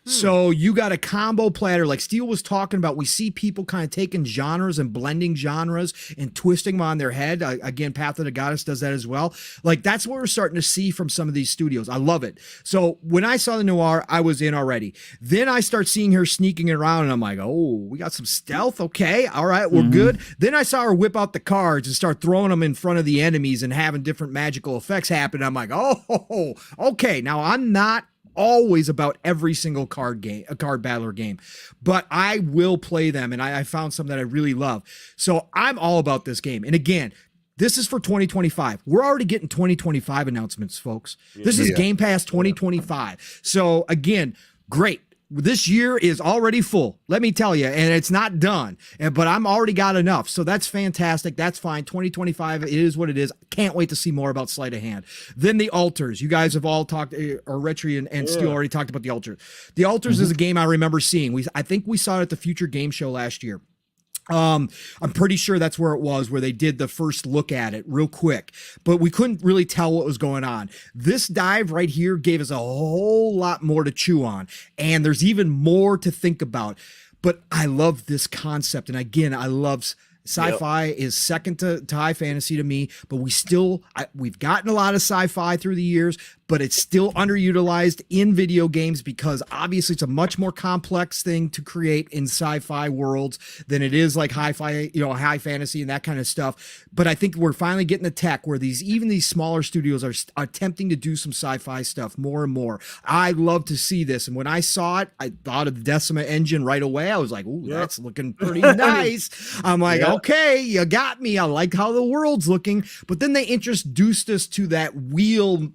So you got a combo platter like Steele was talking about. We see people kind of taking genres and blending genres and twisting them on their head. Again, Path of the Goddess does that as well. Like, that's what we're starting to see from some of these studios. I love it. So when I saw the noir, I was in already. Then I start seeing her sneaking around, and I'm like, oh, we got some stealth. Okay, all right, we're good. Then I saw her whip out the cards and start throwing them in front of the enemies and having different magical effects happen. I'm like, oh, okay. Now, I'm not always about every single card battler game, but I will play them, and I found some that I really love. So I'm all about this game. And again, this is for 2025. We're already getting 2025 announcements, folks. This is Game Pass 2025. So again, great. This year is already full, let me tell you, and it's not done, but I'm already got enough. So that's fantastic. That's fine. 2025, it is what it is. Can't wait to see more about Sleight of Hand. Then the Altars. You guys have all talked, or Retri and Steele already talked about the Altars. The Altars is a game I remember seeing. I think we saw it at the Future Game Show last year. I'm pretty sure that's where it was, where they did the first look at it real quick, but we couldn't really tell what was going on. This dive right here gave us a whole lot more to chew on, and there's even more to think about. But I love this concept, and again, I love sci-fi is second to high fantasy to me, but we've gotten a lot of sci-fi through the years, but it's still underutilized in video games because obviously it's a much more complex thing to create in sci-fi worlds than it is like high fantasy and that kind of stuff. But I think we're finally getting the tech where even these smaller studios are attempting to do some sci-fi stuff more and more. I love to see this. And when I saw it, I thought of the Decima engine right away. I was like, ooh, that's looking pretty nice. I'm like, okay, you got me. I like how the world's looking. But then they introduced us to that wheel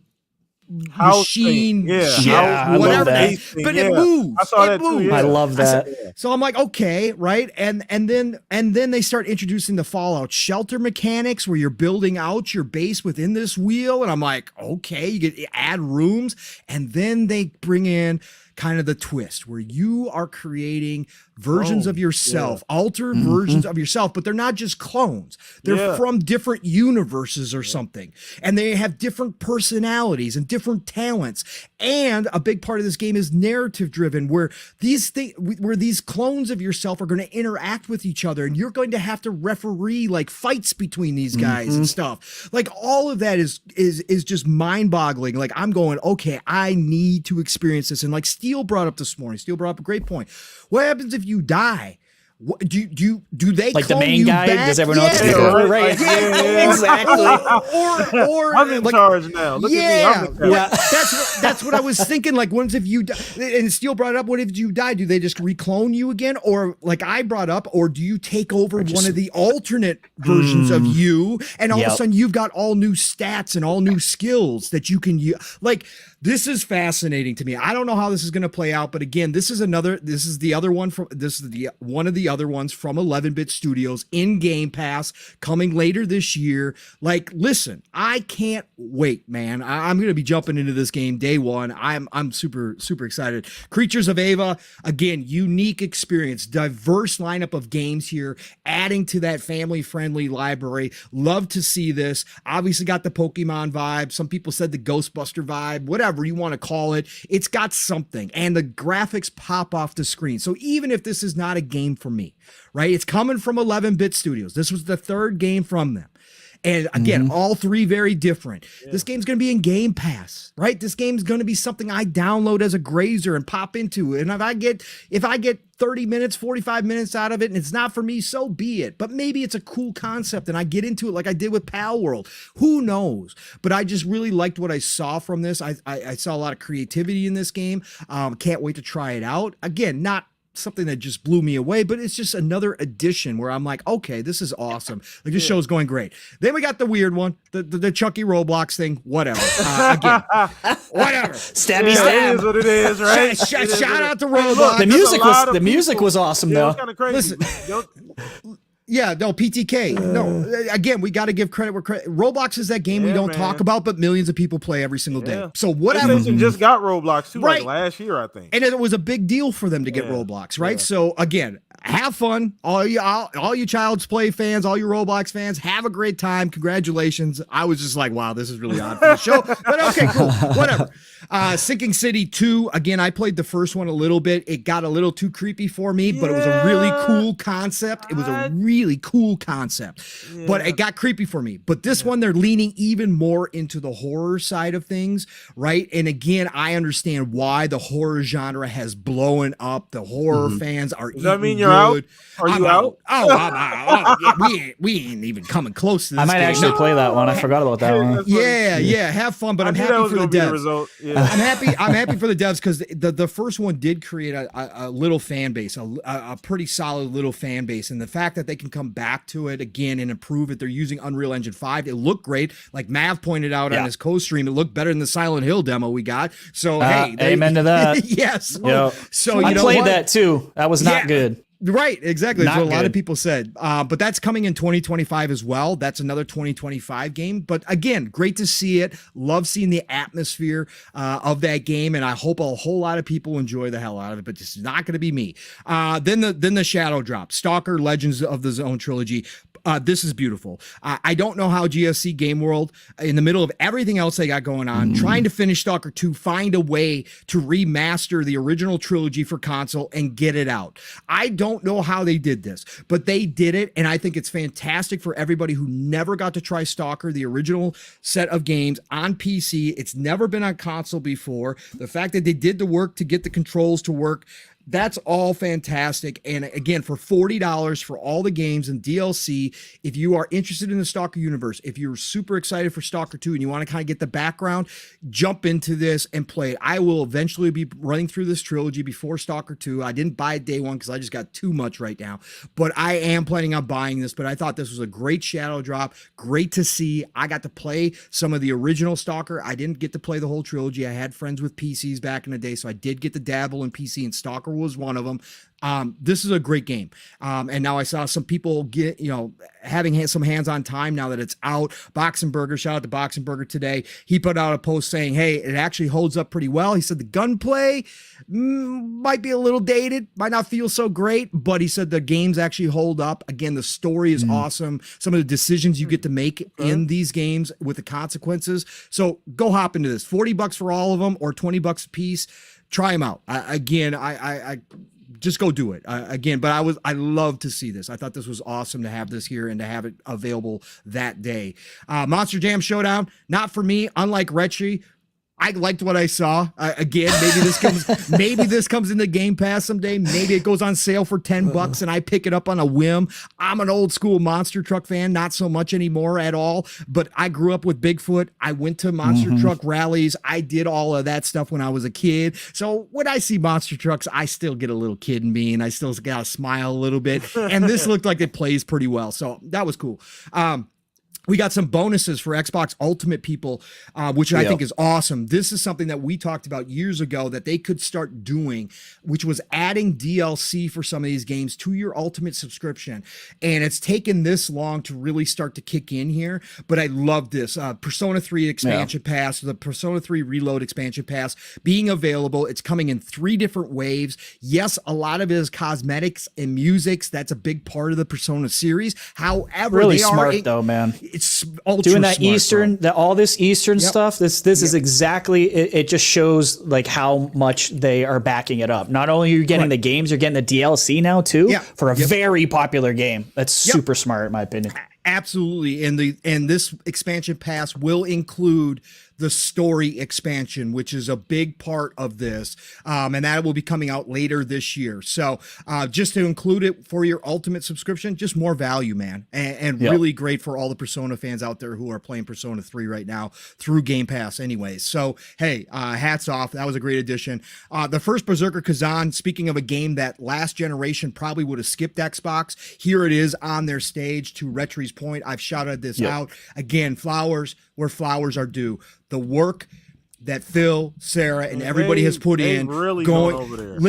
machine shit, whatever that is. But it moves. I saw that too. I love that. So I'm like, okay, right? And then they start introducing the Fallout shelter mechanics where you're building out your base within this wheel. And I'm like, okay, you add rooms. And then they bring in kind of the twist where you are creating versions of yourself, altered versions of yourself, but they're not just clones. They're from different universes or something. And they have different personalities and different talents. And a big part of this game is narrative driven, where these clones of yourself are going to interact with each other, and you're going to have to referee like fights between these guys and stuff. Like, all of that is just mind boggling. Like, I'm going, okay, I need to experience this. And like Steele brought up this morning, Steele brought up a great point. What happens if you die? Do they like the clone main you guy? back? Does everyone else take over? Right. Exactly. Or I'm in charge now. Look at me. That's what I was thinking. Like, what if you die? And Steele brought up, what if you die? Do they just reclone you again? Or like I brought up, or do you take over one of the alternate versions of you? And all of a sudden you've got all new stats and all new skills that you can use. Like, This is fascinating to me. I don't know how this is going to play out, but again, this is the other one from one of the other ones from 11-Bit Studios in Game Pass coming later this year. Like, listen, I can't wait, man. I'm going to be jumping into this game day one. I'm super, super excited. Creatures of Ava, again, unique experience, diverse lineup of games here, adding to that family-friendly library. Love to see this. Obviously got the Pokemon vibe. Some people said the Ghostbuster vibe, whatever you want to call it. It's got something, and the graphics pop off the screen. So even if this is not a game for me, right? It's coming from 11-Bit Studios. This was the third game from them. And again, all three very different. Yeah. This game's going to be in Game Pass, right? This game's going to be something I download as a grazer and pop into. And if I get 30 minutes, 45 minutes out of it, and it's not for me, so be it. But maybe it's a cool concept and I get into it like I did with Pal World. Who knows? But I just really liked what I saw from this. I saw a lot of creativity in this game. Can't wait to try it out. Again, not something that just blew me away, but it's just another addition where I'm like, okay, this is awesome. Like, this show's going great. Then we got the weird one, the Chucky Roblox thing, whatever. Again, whatever. Stabby stab. It is what it is, right? Shout out to Roblox. The music was awesome, though. It was kind of crazy. Listen, yeah, no, PTK. No, again, we got to give credit where credit. Roblox is that game we don't talk about, but millions of people play every single day. So whatever. PlayStation just got Roblox too, like last year, I think. And it was a big deal for them to get Roblox, right? Yeah. So again, have fun, all you Child's Play fans, all you Roblox fans, have a great time. Congratulations. I was just like, wow, this is really odd for the show, but okay, cool, whatever. Sinking City 2. Again, I played the first one a little bit. It got a little too creepy for me, but it was a really cool concept. It was a really cool concept, but it got creepy for me. But this one, they're leaning even more into the horror side of things, right? And again, I understand why the horror genre has blown up. The horror fans are. Does that mean you're out? Are you out? Oh, I'm out. Yeah, we ain't even coming close to this. I might actually play that one. I forgot about that one. Yeah, have fun. But I'm happy for the devs. Yeah. I'm happy for the devs because the first one did create a little fan base, a pretty solid little fan base, and the fact that they can come back to it again and improve it. They're using Unreal Engine 5. It looked great. Like Mav pointed out on his co-stream, it looked better than the Silent Hill demo we got. So hey, amen to that. Yes. So I played that too. That was not good. Right, exactly. That's what a lot of people said. But that's coming in 2025 as well. That's another 2025 game. But again, great to see it. Love seeing the atmosphere of that game, and I hope a whole lot of people enjoy the hell out of it. But this is not going to be me. Then the Shadow Drop, Stalker: Legends of the Zone trilogy. This is beautiful. I don't know how GSC Game World, in the middle of everything else they got going on, trying to finish Stalker 2, find a way to remaster the original trilogy for console and get it out. I don't know how they did this, but they did it, and I think it's fantastic for everybody who never got to try Stalker, the original set of games, on PC. It's never been on console before. The fact that they did the work to get the controls to work, that's all fantastic. And again, for $40 for all the games and DLC, if you are interested in the Stalker universe, if you're super excited for Stalker 2 and you want to kind of get the background, jump into this and play it. I will eventually be running through this trilogy before Stalker 2. I didn't buy it day one because I just got too much right now, but I am planning on buying this. But I thought this was a great shadow drop. Great to see. I got to play some of the original Stalker. I didn't get to play the whole trilogy. I had friends with PCs back in the day, so I did get to dabble in PC, and Stalker was one of them. This is a great game. And now I saw some people having some hands-on time now that it's out. Boxenberger, shout out to Boxenberger today. He put out a post saying, hey, it actually holds up pretty well. He said the gunplay might be a little dated, might not feel so great, but he said the games actually hold up. Again, the story is awesome. Some of the decisions you get to make in these games with the consequences. So go hop into this. $40 for all of them or $20 a piece. Try them out. I just go do it again. But I love to see this. I thought this was awesome to have this here and to have it available that day. Monster Jam Showdown, not for me. Unlike Retri, I liked what I saw. Again, maybe this comes into Game Pass someday. Maybe it goes on sale for $10 and I pick it up on a whim. I'm an old school monster truck fan, not so much anymore at all, but I grew up with Bigfoot. I went to monster truck rallies. I did all of that stuff when I was a kid. So when I see monster trucks, I still get a little kid in me and I still got to smile a little bit. And this looked like it plays pretty well. So that was cool. We got some bonuses for Xbox Ultimate people, which I think is awesome. This is something that we talked about years ago that they could start doing, which was adding DLC for some of these games to your Ultimate subscription. And it's taken this long to really start to kick in here, but I love this. Persona 3 expansion pass, the Persona 3 Reload expansion pass being available. It's coming in 3 different waves. Yes, a lot of it is cosmetics and musics. That's a big part of the Persona series. However, really they smart though, man. It's ultra doing that smart, Eastern, all this Eastern stuff. This is exactly. It just shows like how much they are backing it up. Not only are you getting the games, you're getting the DLC now too for a very popular game. That's super smart, in my opinion. Absolutely, and this expansion pass will include the story expansion, which is a big part of this, and that will be coming out later this year. So just to include it for your Ultimate subscription, just more value, man, and really great for all the Persona fans out there who are playing Persona 3 right now through Game Pass anyways. So, hey, hats off. That was a great addition. The first Berserker Kazan, speaking of a game that last generation probably would have skipped Xbox, here it is on their stage. To Retri's point, I've shouted this out. Again, flowers where flowers are due. The work that Phil, Sarah, and everybody has put in really going over there.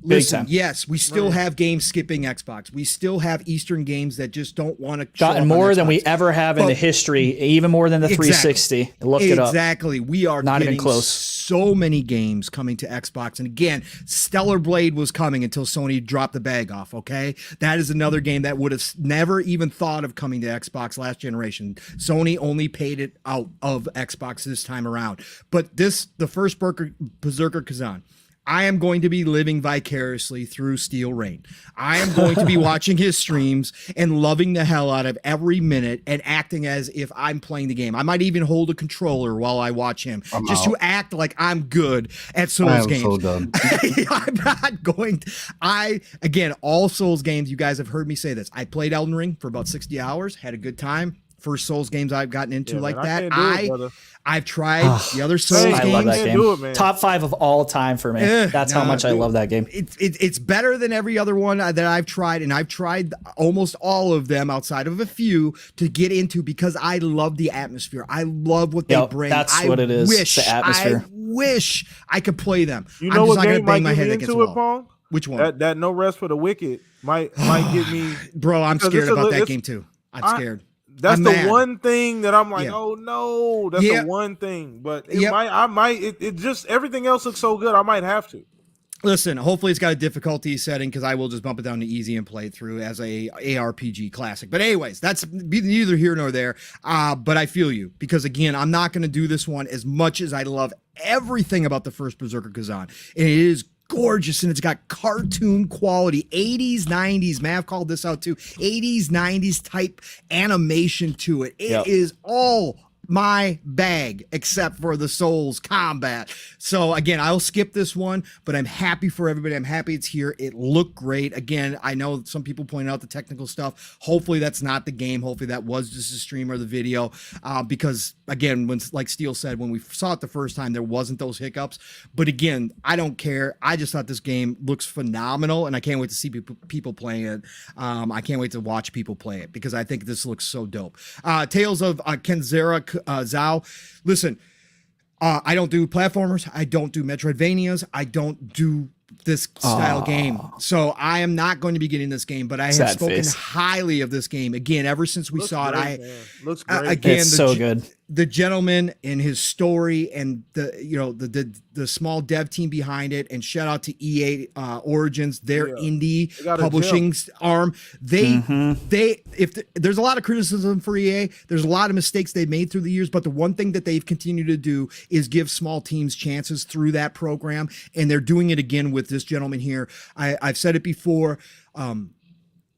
Listen, yes, we still have game skipping Xbox. We still have Eastern games that just don't want to gotten more than we ever have in the history, even more than the 360. Look it up. Exactly. We are not even close. So many games coming to Xbox. And again, Stellar Blade was coming until Sony dropped the bag off, okay? That is another game that would have never even thought of coming to Xbox last generation. Sony only paid it out of Xbox this time around. But the first Berserker Kazan, I am going to be living vicariously through Steel Rain. I am going to be watching his streams and loving the hell out of every minute and acting as if I'm playing the game. I might even hold a controller while I watch him to act like I'm good at Souls games. So done. I'm not going to. Again, all Souls games, you guys have heard me say this. I played Elden Ring for about 60 hours, had a good time. First Souls games I've gotten into like that. I've tried the other Souls games. I love that game. Top 5 of all time for me. That's how much I love that game. It's better than every other one that I've tried, and I've tried almost all of them outside of a few to get into because I love the atmosphere. I love what they bring. That's what it is. The atmosphere. I wish I could play them. You know what game might get me into it, wall. Pong? Which one? That No Rest for the Wicked might get me. Bro, I'm scared about that game too. I'm scared. That's the one thing that I'm like, oh no, that's the one thing. But it just everything else looks so good. I might have to. Listen, hopefully it's got a difficulty setting because I will just bump it down to easy and play it through as a ARPG classic. But anyways, that's neither here nor there. But I feel you because again, I'm not going to do this one as much as I love everything about the first Berserker Kazan. And it is gorgeous and it's got cartoon quality 80s 90s. Mav called this out too. 80s 90s type animation to it. It is all my bag except for the Souls combat. So again, I'll skip this one, but I'm happy for everybody. I'm happy it's here. It looked great. Again, I know some people pointed out the technical stuff. Hopefully that's not the game. Hopefully that was just a stream or the video because again, when like Steele said, when we saw it the first time, there wasn't those hiccups. But again, I don't care. I just thought this game looks phenomenal and I can't wait to see people playing it. I can't wait to watch people play it because I think this looks so dope. Tales of Kenzera Zhao. Listen, I don't do platformers. I don't do Metroidvanias. I don't do this style game. So I am not going to be getting this game, but I have spoken highly of this game. Again, ever since we saw it, looks great. Again, it's so good. The gentleman and his story and the small dev team behind it, and shout out to EA Origins, their indie publishing arm. There's a lot of criticism for EA. There's a lot of mistakes they've made through the years, but the one thing that they've continued to do is give small teams chances through that program, and they're doing it again with this gentleman here. I've said it before.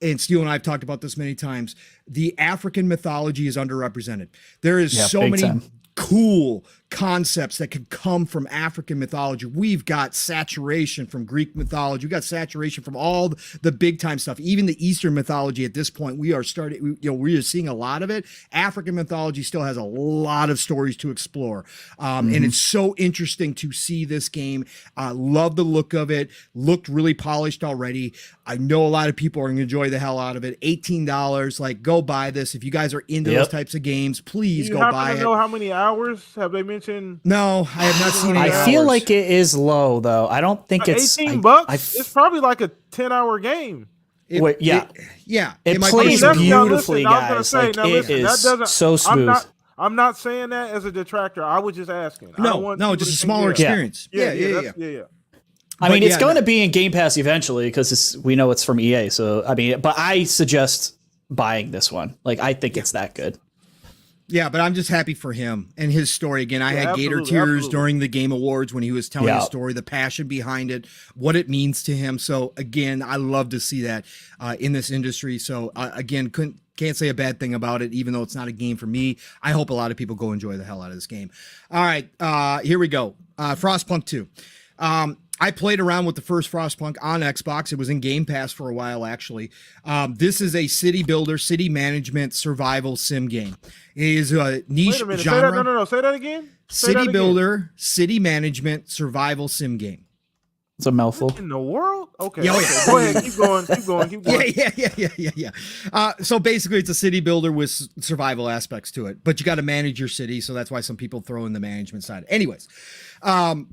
And Steele and I have talked about this many times. The African mythology is underrepresented. There is so many cool concepts that could come from African mythology. We've got saturation from Greek mythology. We've got saturation from all the big time stuff. Even the Eastern mythology at this point, we are seeing a lot of it. African mythology still has a lot of stories to explore. And it's so interesting to see this game. Love the look of it. Looked really polished already. I know a lot of people are going to enjoy the hell out of it. $18, like, go buy this. If you guys are into those types of games, please go buy it. Do you know how many hours have they mentioned? No, I have not seen it. I feel like it is low though. I don't think it's $18. It's probably like a 10-hour game. It It plays beautifully, guys. Like, it is so smooth. I'm not saying that as a detractor. I was just asking. No, just a smaller experience. Yeah. I mean, it's going to be in Game Pass eventually because we know it's from EA. So, I mean, but I suggest buying this one. Like, I think it's that good. Yeah, but I'm just happy for him and his story. Again, I had Gator Tears during the Game Awards when he was telling his story, the passion behind it, what it means to him. So, again, I love to see that in this industry. So, again, can't say a bad thing about it, even though it's not a game for me. I hope a lot of people go enjoy the hell out of this game. All right, here we go. Frostpunk 2. I played around with the first Frostpunk on Xbox. It was in Game Pass for a while, actually. This is a city builder, city management, survival sim game. It is a niche genre. Say that, no. Say that again. City builder, city management, survival sim game. It's a mouthful. What in the world? Okay. Yeah, okay. Go ahead. Keep going. Yeah. So basically, it's a city builder with survival aspects to it, but you got to manage your city. So that's why some people throw in the management side. Anyways, I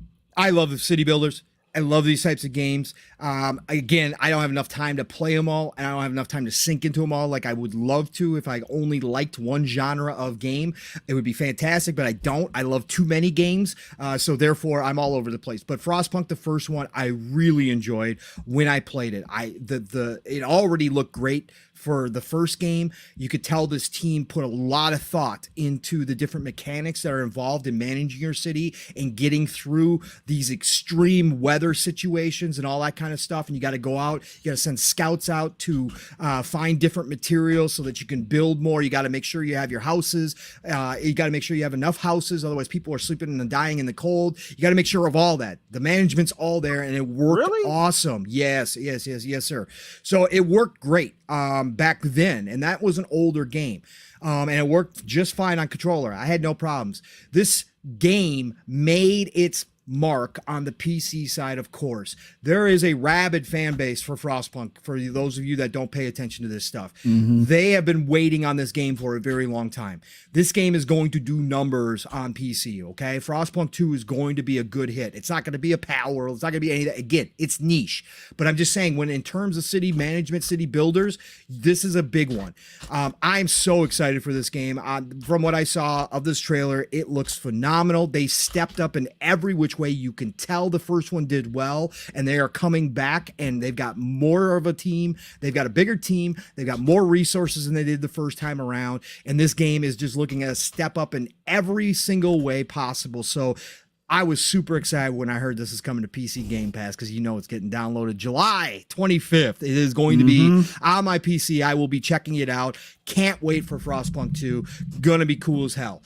love the city builders. I love these types of games. Again, I don't have enough time to play them all, and I don't have enough time to sink into them all like I would love to. If I only liked one genre of game, it would be fantastic, but I don't. I love too many games, so therefore I'm all over the place. But Frostpunk, the first one, I really enjoyed when I played it. It already looked great for the first game. You could tell this team put a lot of thought into the different mechanics that are involved in managing your city and getting through these extreme weather situations and all that kind of stuff. And you got to go out, you got to send scouts out to find different materials so that you can build more. You got to make sure you have your houses. You got to make sure you have enough houses. Otherwise people are sleeping and dying in the cold. You got to make sure of all that. The management's all there, and it worked awesome. Yes, sir. So it worked great. Back then, and that was an older game, and it worked just fine on controller. I had no problems. This game made its mark on the PC side, of course. There is a rabid fan base for Frostpunk, for those of you that don't pay attention to this stuff. They have been waiting on this game for a very long time. This game is going to do numbers on PC, okay? Frostpunk 2 is going to be a good hit. It's not going to be a power. It's not going to be any of that. Again, it's niche. But I'm just saying, when in terms of city management, city builders, this is a big one. I'm so excited for this game. From what I saw of this trailer, it looks phenomenal. They stepped up in every which way. You can tell the first one did well, and they are coming back, and they've got more of a team. They've got a bigger team. They've got more resources than they did the first time around. And this game is just looking at a step up in every single way possible. So I was super excited when I heard this is coming to PC Game Pass, because you know it's getting downloaded July 25th. It is going to be on my PC. I will be checking it out. Can't wait for Frostpunk 2. Gonna be cool as hell.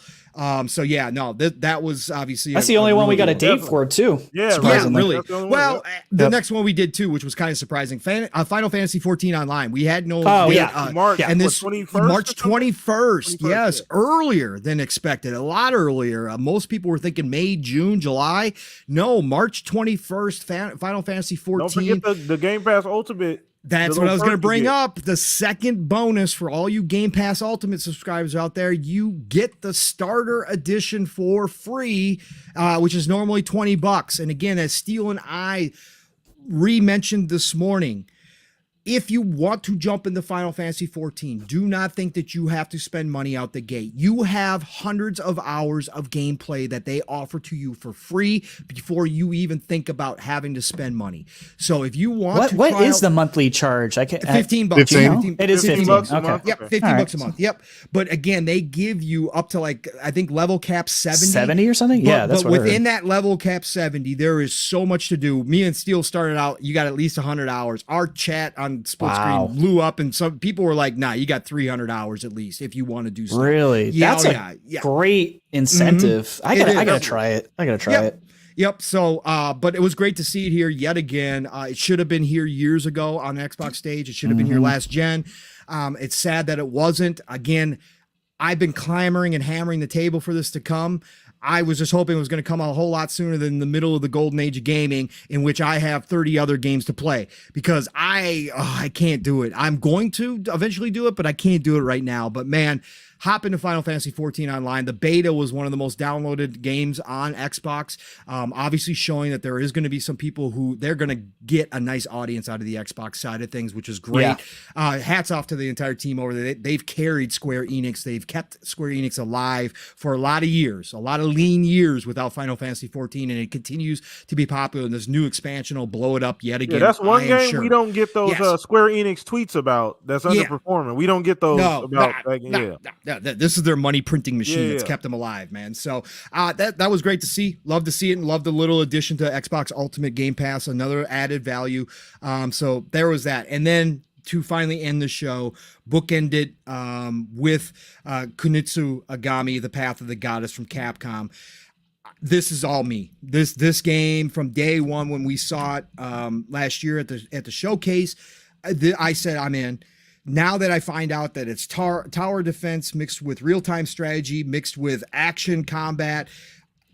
So yeah, no, that was obviously that's the only one we got a date for too. Yeah, really. Well, the next one we did too, which was kind of surprising. Final Fantasy 14 Online. We had no March, and this 21st, March 21st. Yes, earlier than expected. A lot earlier. Most people were thinking May, June, July. No, March 21st. Final Fantasy 14. Don't forget the Game Pass Ultimate. That's what I was going to bring up. The second bonus for all you Game Pass Ultimate subscribers out there, you get the starter edition for free, which is normally $20. And again, as Steele and I re-mentioned this morning, if you want to jump into Final Fantasy 14, do not think that you have to spend money out the gate. You have hundreds of hours of gameplay that they offer to you for free before you even think about having to spend money. So if you want what is the monthly charge? I can't. $15. 15? It is 15 bucks a okay. month. Yep, $15 a month. Yep. But again, they give you up to I think level cap 70. 70 or something? Yeah, that's but what within that level cap 70, there is so much to do. Me and Steele started out, you got at least 100 hours. Our chat on on split screen blew up, and some people were like, "Nah, you got 300 hours at least if you want to do stuff." Really? Yeah, that's a great incentive. I gotta try it. I gotta try it. Yep. So, but it was great to see it here yet again. It should have been here years ago on the Xbox stage. It should have been here last gen. It's sad that it wasn't. Again, I've been clamoring and hammering the table for this to come. I was just hoping it was going to come a whole lot sooner than the middle of the golden age of gaming, in which I have 30 other games to play, because I can't do it. I'm going to eventually do it, but I can't do it right now. But man, hop into Final Fantasy 14 Online. The beta was one of the most downloaded games on Xbox, obviously showing that there is going to be some people who they're going to get a nice audience out of the Xbox side of things, which is great. Yeah. Hats off to the entire team over there. They've carried Square Enix. They've kept Square Enix alive for a lot of years, a lot of lean years without Final Fantasy 14, and it continues to be popular. And this new expansion will blow it up yet again. Yeah, that's one game we don't get those Square Enix tweets about that's underperforming. We don't get those about that game. This is their money printing machine that's kept them alive, man. So that was great to see. Love to see it, and love the little addition to Xbox Ultimate Game Pass, another added value. So there was that. And then to finally end the show, bookended with Kunitsu Agami, The Path of the Goddess from Capcom. This is all me. This game from day one when we saw it last year at the showcase, I said I'm in. Now that I find out that it's tower defense mixed with real-time strategy, mixed with action combat,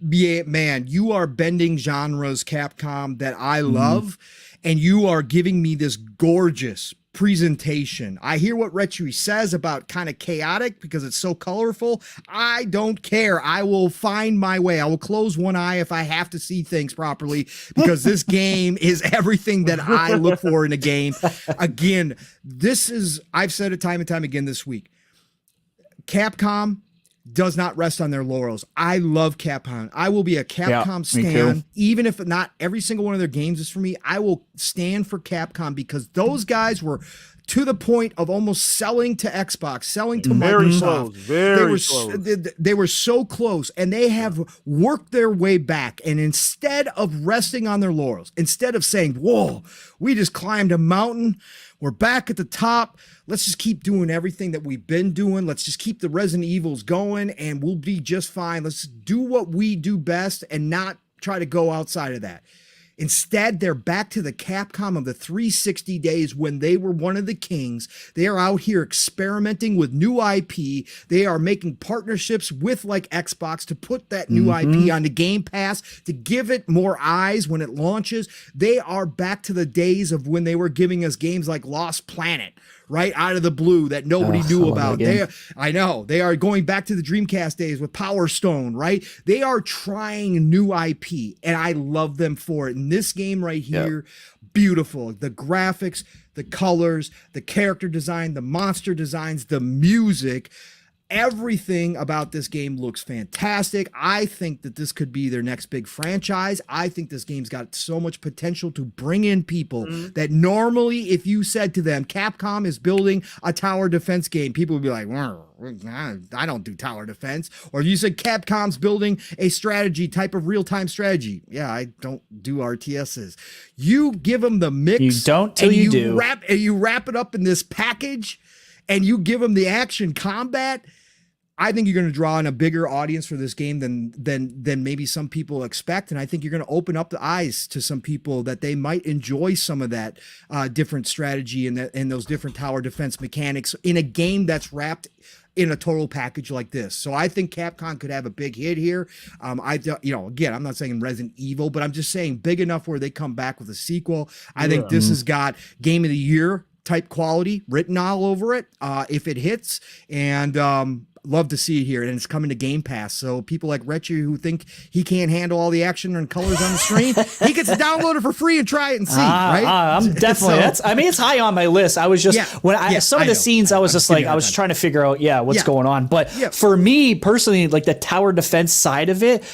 yeah, man, you are bending genres, Capcom, that I love, and you are giving me this gorgeous presentation. I hear what Retri says about kind of chaotic because it's so colorful. I don't care. I will find my way. I will close one eye if I have to see things properly, because this game is everything that I look for in a game. Again, I've said it time and time again this week. Capcom does not rest on their laurels. I love Capcom. I will be a Capcom stan, even if not every single one of their games is for me. I will stand for Capcom because those guys were to the point of almost selling to Xbox, selling to Microsoft. Very close. They were so close, and they have worked their way back. And instead of resting on their laurels, instead of saying, "Whoa, we just climbed a mountain, we're back at the top. Let's just keep doing everything that we've been doing. Let's just keep the Resident Evils going and we'll be just fine. Let's do what we do best and not try to go outside of that." Instead, they're back to the Capcom of the 360 days when they were one of the kings. They are out here experimenting with new IP. They are making partnerships with like Xbox to put that new IP on the Game Pass, to give it more eyes when it launches. They are back to the days of when they were giving us games like Lost Planet, right out of the blue, that nobody knew about. I know they are going back to the Dreamcast days with Power Stone, right? They are trying new IP, and I love them for it. And this game right here, beautiful. The graphics, the colors, the character design, the monster designs, the music. Everything about this game looks fantastic. I think that this could be their next big franchise. I think this game's got so much potential to bring in people that normally, if you said to them, Capcom is building a tower defense game, people would be like, I don't do tower defense. Or if you said Capcom's building a strategy type of real-time strategy. Yeah, I don't do RTSs. You give them the mix. You don't till you do. You wrap it up in this package and you give them the action combat. I think you're going to draw in a bigger audience for this game than maybe some people expect. And I think you're going to open up the eyes to some people that they might enjoy some of that different strategy and those different tower defense mechanics in a game that's wrapped in a total package like this. So I think Capcom could have a big hit here. Again, I'm not saying Resident Evil, but I'm just saying big enough where they come back with a sequel. I think this has got Game of the Year type quality written all over it if it hits. And love to see it here, and it's coming to Game Pass. So people like Retchy who think he can't handle all the action and colors on the screen, he gets to download it for free and try it and see. Right? I'm definitely. It's high on my list. I was just some of the scenes I was just like I was trying to figure out what's going on. But for me personally, like the tower defense side of it,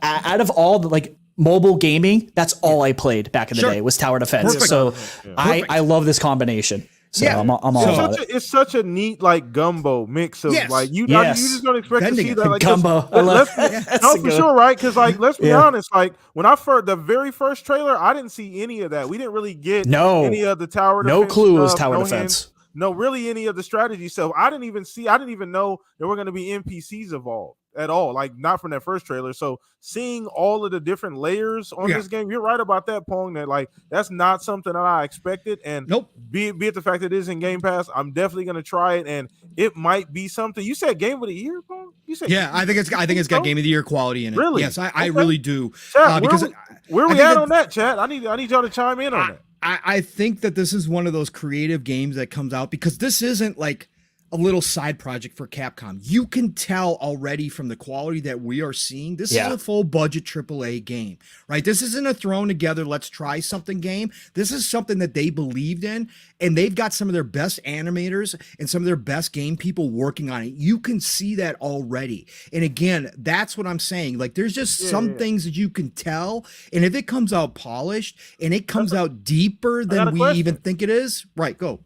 out of all the like mobile gaming, that's all I played back in the day was tower defense. Perfect. So I love this combination. So I'm all about it. It's such a neat like gumbo mix of like you just don't expect to see that like gumbo. I love no, for sure, right? Because like let's be honest, like when I the very first trailer, I didn't see any of that. We didn't really get any of the tower defense. No clue it was stuff, tower no defense. Hands, no, really any of the strategy stuff. I didn't even know there were going to be NPCs involved at all, like not from that first trailer. So seeing all of the different layers on this game, you're right about that, Pong, that like that's not something that I expected. And be it the fact that it is in Game Pass, I'm definitely going to try it, and it might be something. You said Game of the Year, Pong? You said I think it's got Game of the Year quality in it. Really? Yes, I really do. Chat, because where we at on that, chat? I need y'all to chime in on that. I think that this is one of those creative games that comes out because this isn't like a little side project for Capcom. You can tell already from the quality that we are seeing, this is a full budget AAA game, right? This isn't a thrown together, let's try something game. This is something that they believed in, and they've got some of their best animators and some of their best game people working on it. You can see that already. And again, that's what I'm saying. Like there's just some things that you can tell. And if it comes out polished and it comes out deeper than we even think it is, right, go.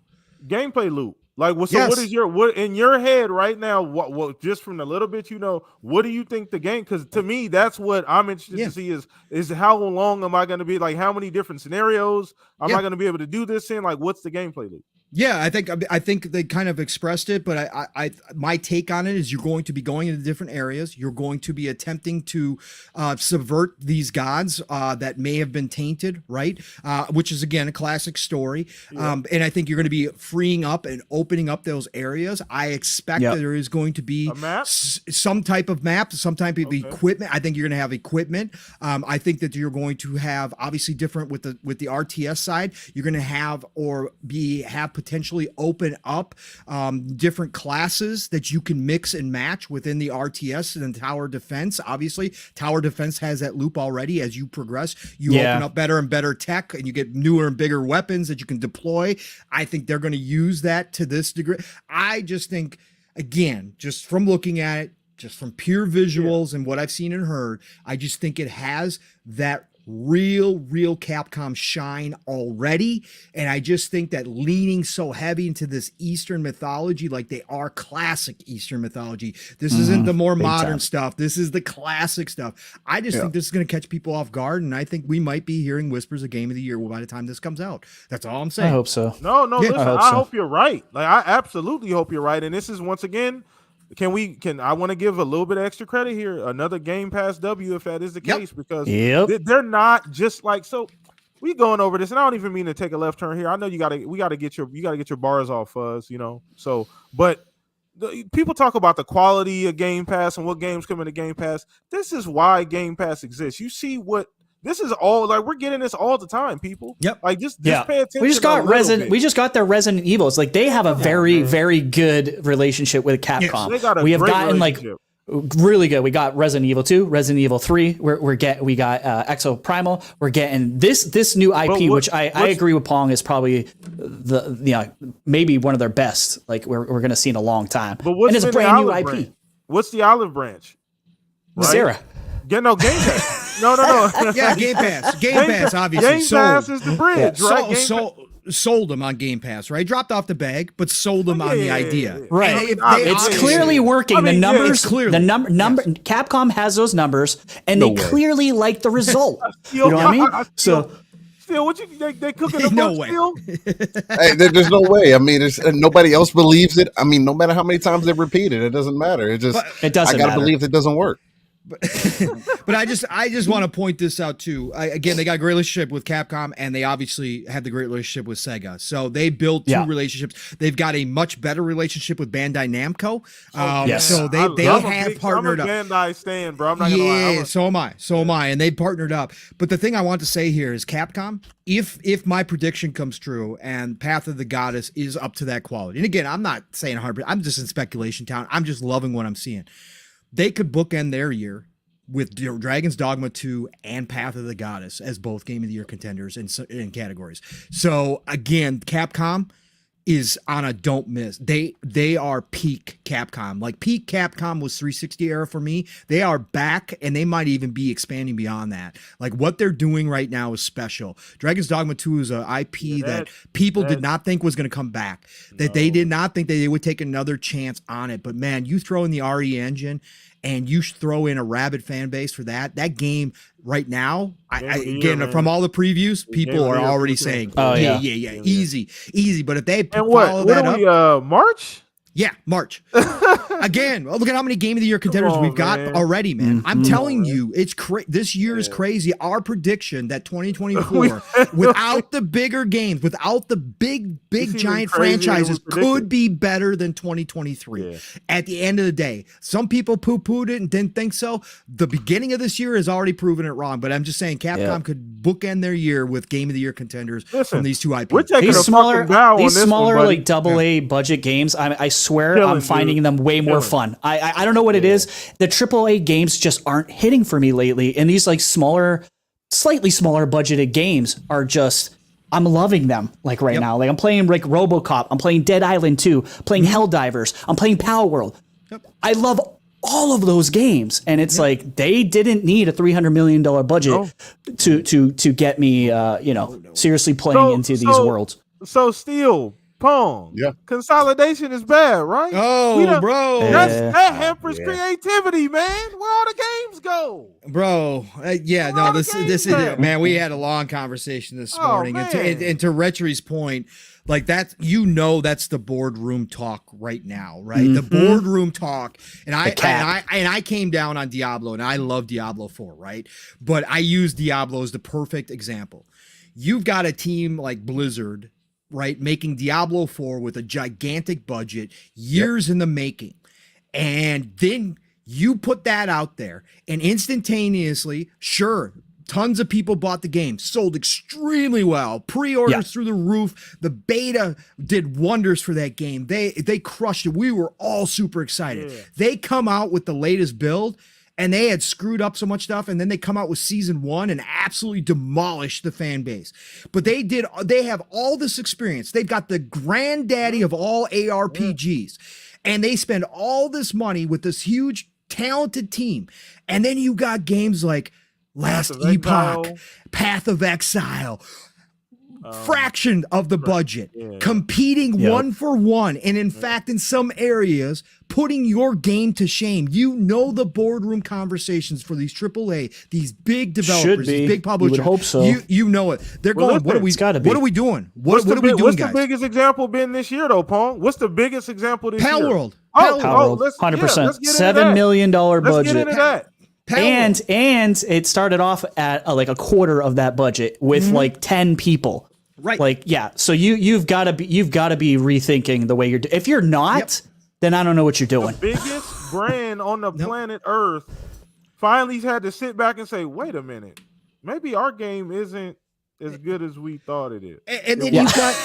Gameplay loop. Like, what is what in your head right now? What just from the little bit what do you think the game? Because to me, that's what I'm interested to see is how long am I going to be? Like, how many different scenarios am I going to be able to do this in? Like, what's the gameplay loop? Yeah, I think they kind of expressed it, but I my take on it is you're going to be going into different areas. You're going to be attempting to subvert these gods that may have been tainted, right? Which is again a classic story. And I think you're going to be freeing up and opening up those areas. I expect that there is going to be some type of map, some type of equipment. I think you're going to have equipment. I think that you're going to have obviously different with the RTS side. You're going to have potentially open up different classes that you can mix and match within the RTS and tower defense. Obviously, tower defense has that loop already. As you progress, you open up better and better tech, and you get newer and bigger weapons that you can deploy. I think they're going to use that to this degree. I just think, again, just from looking at it, just from pure visuals and what I've seen and heard, I just think it has that real Capcom shine already. And I just think that leaning so heavy into this Eastern mythology, like they are classic Eastern mythology. This isn't the more modern stuff. This is the classic stuff. I just think this is going to catch people off guard. And I think we might be hearing whispers of Game of the Year by the time this comes out. That's all I'm saying. I hope so. No, listen, I hope you're right. Like I absolutely hope you're right. And this is once again, I want to give a little bit of extra credit here. Another Game Pass W, if that is the case, because they're not just like, so we going over this, and I don't even mean to take a left turn here. I know we gotta get your bars off, Fuzz, So, but people talk about the quality of Game Pass and what games come into Game Pass. This is why Game Pass exists. You see what. This is all like we're getting this all the time, people. Yep. Like just pay attention. We just got their Resident Evils. Like they have a very good relationship with Capcom. Yes, we have gotten like really good. We got Resident Evil 2, Resident Evil 3. We got Exo Primal. We're getting this new IP, which I agree with Pong is probably maybe one of their best. Like we're going to see in a long time. But what's and it's a brand new IP. Branch? What's the olive branch? Right? Sarah. Game Pass. No. Yeah, Game Pass. Game Pass, obviously. Game Pass is the bridge, right? Sold them on Game Pass, right? Dropped off the bag, but sold them on the idea. Right. It's clearly working. The numbers, the number, Capcom has those numbers, and they clearly like the result. You know what I mean? So. Still, they cooking the no book way. still? Hey, there's no way. I mean, nobody else believes it. I mean, no matter how many times they repeat it, it doesn't matter. It doesn't. I gotta believe it doesn't work. But I just want to point this out too. Again, they got a great relationship with Capcom, and they obviously had the great relationship with Sega. So they built two relationships. They've got a much better relationship with Bandai Namco. So they have partnered up. I'm a Bandai stan, bro. I'm not gonna lie. So am I. And they partnered up. But the thing I want to say here is Capcom, if my prediction comes true and Path of the Goddess is up to that quality, and again, I'm not saying 100%, I'm just in speculation town. I'm just loving what I'm seeing. They could bookend their year with Dragon's Dogma 2 and Path of the Goddess as both Game of the Year contenders in categories. So again, Capcom, is on a don't miss. They are peak Capcom. Like peak Capcom was 360 era for me. They are back, and they might even be expanding beyond that. Like what they're doing right now is special. Dragon's Dogma 2 is an IP that people did not think was going to come back. That they did not think that they would take another chance on it. But man, you throw in the RE engine and you throw in a rabid fan base for that game right now. Again, from all the previews, people are already saying, yeah, easy. But if they follow that up, March? Yeah, March. Again, look at how many Game of the Year contenders we've got already, man. I'm telling you, it's this year is crazy. Our prediction that 2024, without the bigger games, without the big giant franchises, could be better than 2023. Yeah. At the end of the day, some people poo-pooed it and didn't think so. The beginning of this year has already proven it wrong. But I'm just saying, Capcom could bookend their year with Game of the Year contenders from these two IPs. These smaller like AA budget games, I swear I'm finding them way more fun. I don't know what it is. The AAA games just aren't hitting for me lately. And these like slightly smaller budgeted games are just, I'm loving them like right now. Like I'm playing like RoboCop. I'm playing Dead Island 2, playing Helldivers. I'm playing Power World. I love all of those games. And it's like, they didn't need a $300 million budget to get me, seriously playing into these worlds. So still, Pong. Consolidation is bad, right? Oh, bro. That hampers creativity, man. Where all the games go? Bro, this is it, man. We had a long conversation this morning. And to Retri's point, like that's the boardroom talk right now, right? The boardroom talk. And I came down on Diablo, and I love Diablo 4, right? But I use Diablo as the perfect example. You've got a team like Blizzard, right, making Diablo 4 with a gigantic budget, years in the making. And then you put that out there, and instantaneously, tons of people bought the game, sold extremely well, pre-orders through the roof. The beta did wonders for that game. They crushed it. We were all super excited. They come out with the latest build, and they had screwed up so much stuff, and then they come out with season 1 and absolutely demolish the fan base. But they have all this experience. They've got the granddaddy of all ARPGs, and they spend all this money with this huge, talented team. And then you got games like Last Epoch, Path of Exile, fraction of the budget, competing 1-for-1, and in fact, in some areas, putting your game to shame. The boardroom conversations for these AAA, these big developers, these big publishers. You would hope so. You know it. They're going, what are we doing? What are we doing, what's guys? the biggest example been this year, though, Pong? What's the biggest example this year? Power World. 100%. $7 million budget. Let's get into that. And it started off at like a quarter of that budget with like 10 people. Right. Like, so you've got to be rethinking the way you're doing. If you're not, then I don't know what you're doing. The biggest brand on the planet Earth finally had to sit back and say, wait a minute, maybe our game isn't as good as we thought it is. And then you've got,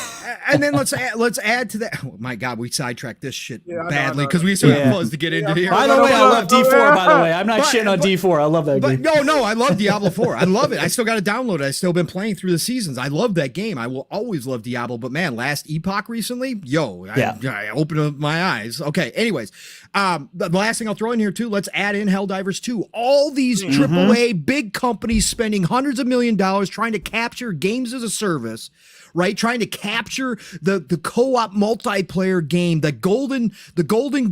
and then let's add to that. Oh my God, we sidetracked this shit badly because we still have fuzz to get into here. By the way, I love D4. By the way, I'm not shitting on D4. I love that game. No, I love Diablo 4. I love it. I still got to download it. I've still been playing through the seasons. I love that game. I will always love Diablo. But man, Last Epoch recently, I opened up my eyes. Okay, anyways, the last thing I'll throw in here too. Let's add in Helldivers 2. All these AAA big companies spending hundreds of $millions trying to capture games as a service, right? Trying to capture the co-op multiplayer game, the golden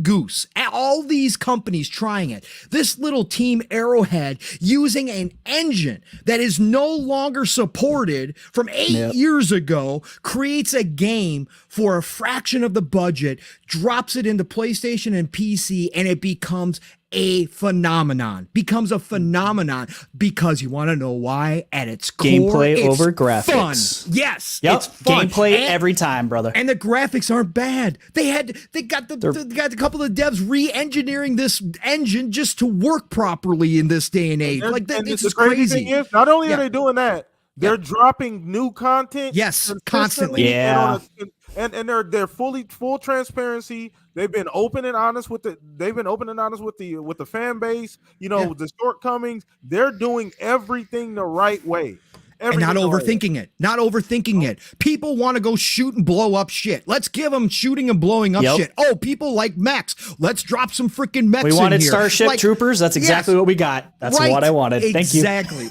goose. All these companies trying it. This little team Arrowhead using an engine that is no longer supported from 8 years ago, creates a game for a fraction of the budget, drops it into PlayStation and PC, and it becomes a phenomenon. Because you want to know why? At its core, gameplay over graphics. Fun. Yes, it's fun. Gameplay every time, brother. And the graphics aren't bad. They got a couple of devs re-engineering this engine just to work properly in this day and age. It's the crazy thing is, not only are they doing that, they're dropping new content. Yes, constantly. Yeah. And they're full transparency. They've been open and honest with the fan base. The shortcomings. They're doing everything the right way. And not overthinking it. Not overthinking it. People want to go shoot and blow up shit. Let's give them shooting and blowing up shit. Oh, people like mechs. Let's drop some freaking mechs in here. We wanted Starship Troopers. That's exactly what we got. That's what I wanted. Thank you.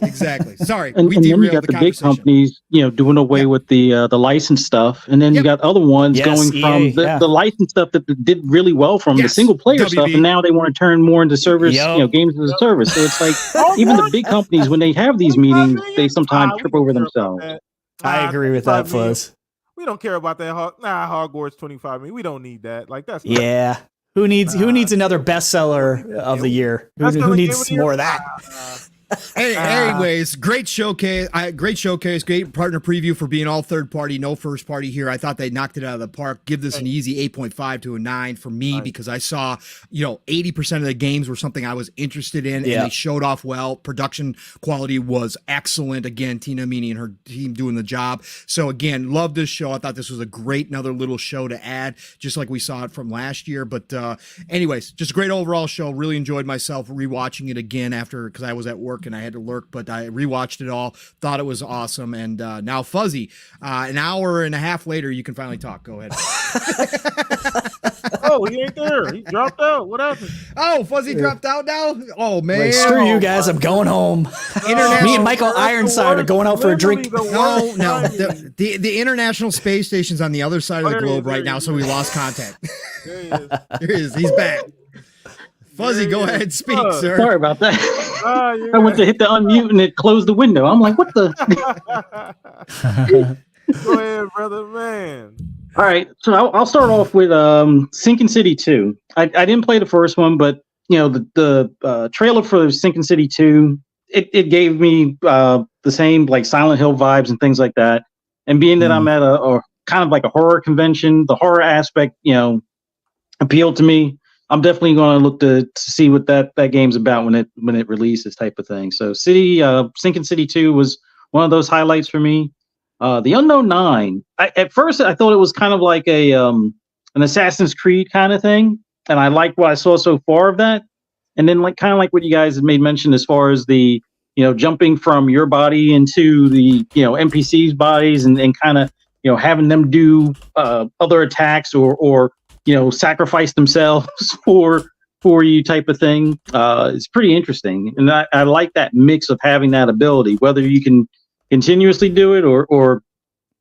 Exactly. Sorry. And then you got the big companies, doing away with the licensed stuff. And then you got other ones going from the licensed stuff that did really well from the single player stuff. And now they want to turn more into service, games as a service. So it's like, even the big companies, when they have these meetings, they sometimes trip over themselves. I agree with that, Fuzz. We don't care about that. Hogwarts 25 million. We don't need that. Like that's Who needs another bestseller of the year? Who needs more of that? Anyways, great showcase. Great partner preview for being all third party, no first party here. I thought they knocked it out of the park. Give this an easy 8.5 to a 9 for me because I saw 80% of the games were something I was interested in, and they showed off well. Production quality was excellent. Again, Tina Meany and her team doing the job. So again, love this show. I thought this was a great another little show to add, just like we saw it from last year. But anyways, just a great overall show. Really enjoyed myself rewatching it again because I was at work and I had to lurk, but I rewatched it all, thought it was awesome. And now Fuzzy, an hour and a half later, you can finally talk. Go ahead. Oh, he ain't there. He dropped out. What happened? Oh, Fuzzy dropped out now? Oh, man. Like, screw you guys. I'm going home. Me and Michael Ironside are going out for a drink. No. The International Space Station's on the other side of the globe right now, so we lost contact. There he is. He's back. Fuzzy, go ahead, speak, sir. Sorry about that. I went to hit the unmute and it closed the window. I'm like, what the? Go ahead, brother, man. All right, so I'll start off with Sinking City 2. I didn't play the first one, but the trailer for Sinking City 2, it gave me the same like Silent Hill vibes and things like that. And being that I'm at a kind of like a horror convention, the horror aspect, appealed to me. I'm definitely going to look to see what that game's about when it releases, type of thing. So Sinking City 2 was one of those highlights for me. The Unknown 9. At first I thought it was kind of like an Assassin's Creed kind of thing, and I liked what I saw so far of that. And then kind of like what you guys have made mention as far as the jumping from your body into the NPCs' bodies and kind of having them do other attacks or sacrifice themselves for you type of thing. It's pretty interesting. And I like that mix of having that ability, whether you can continuously do it or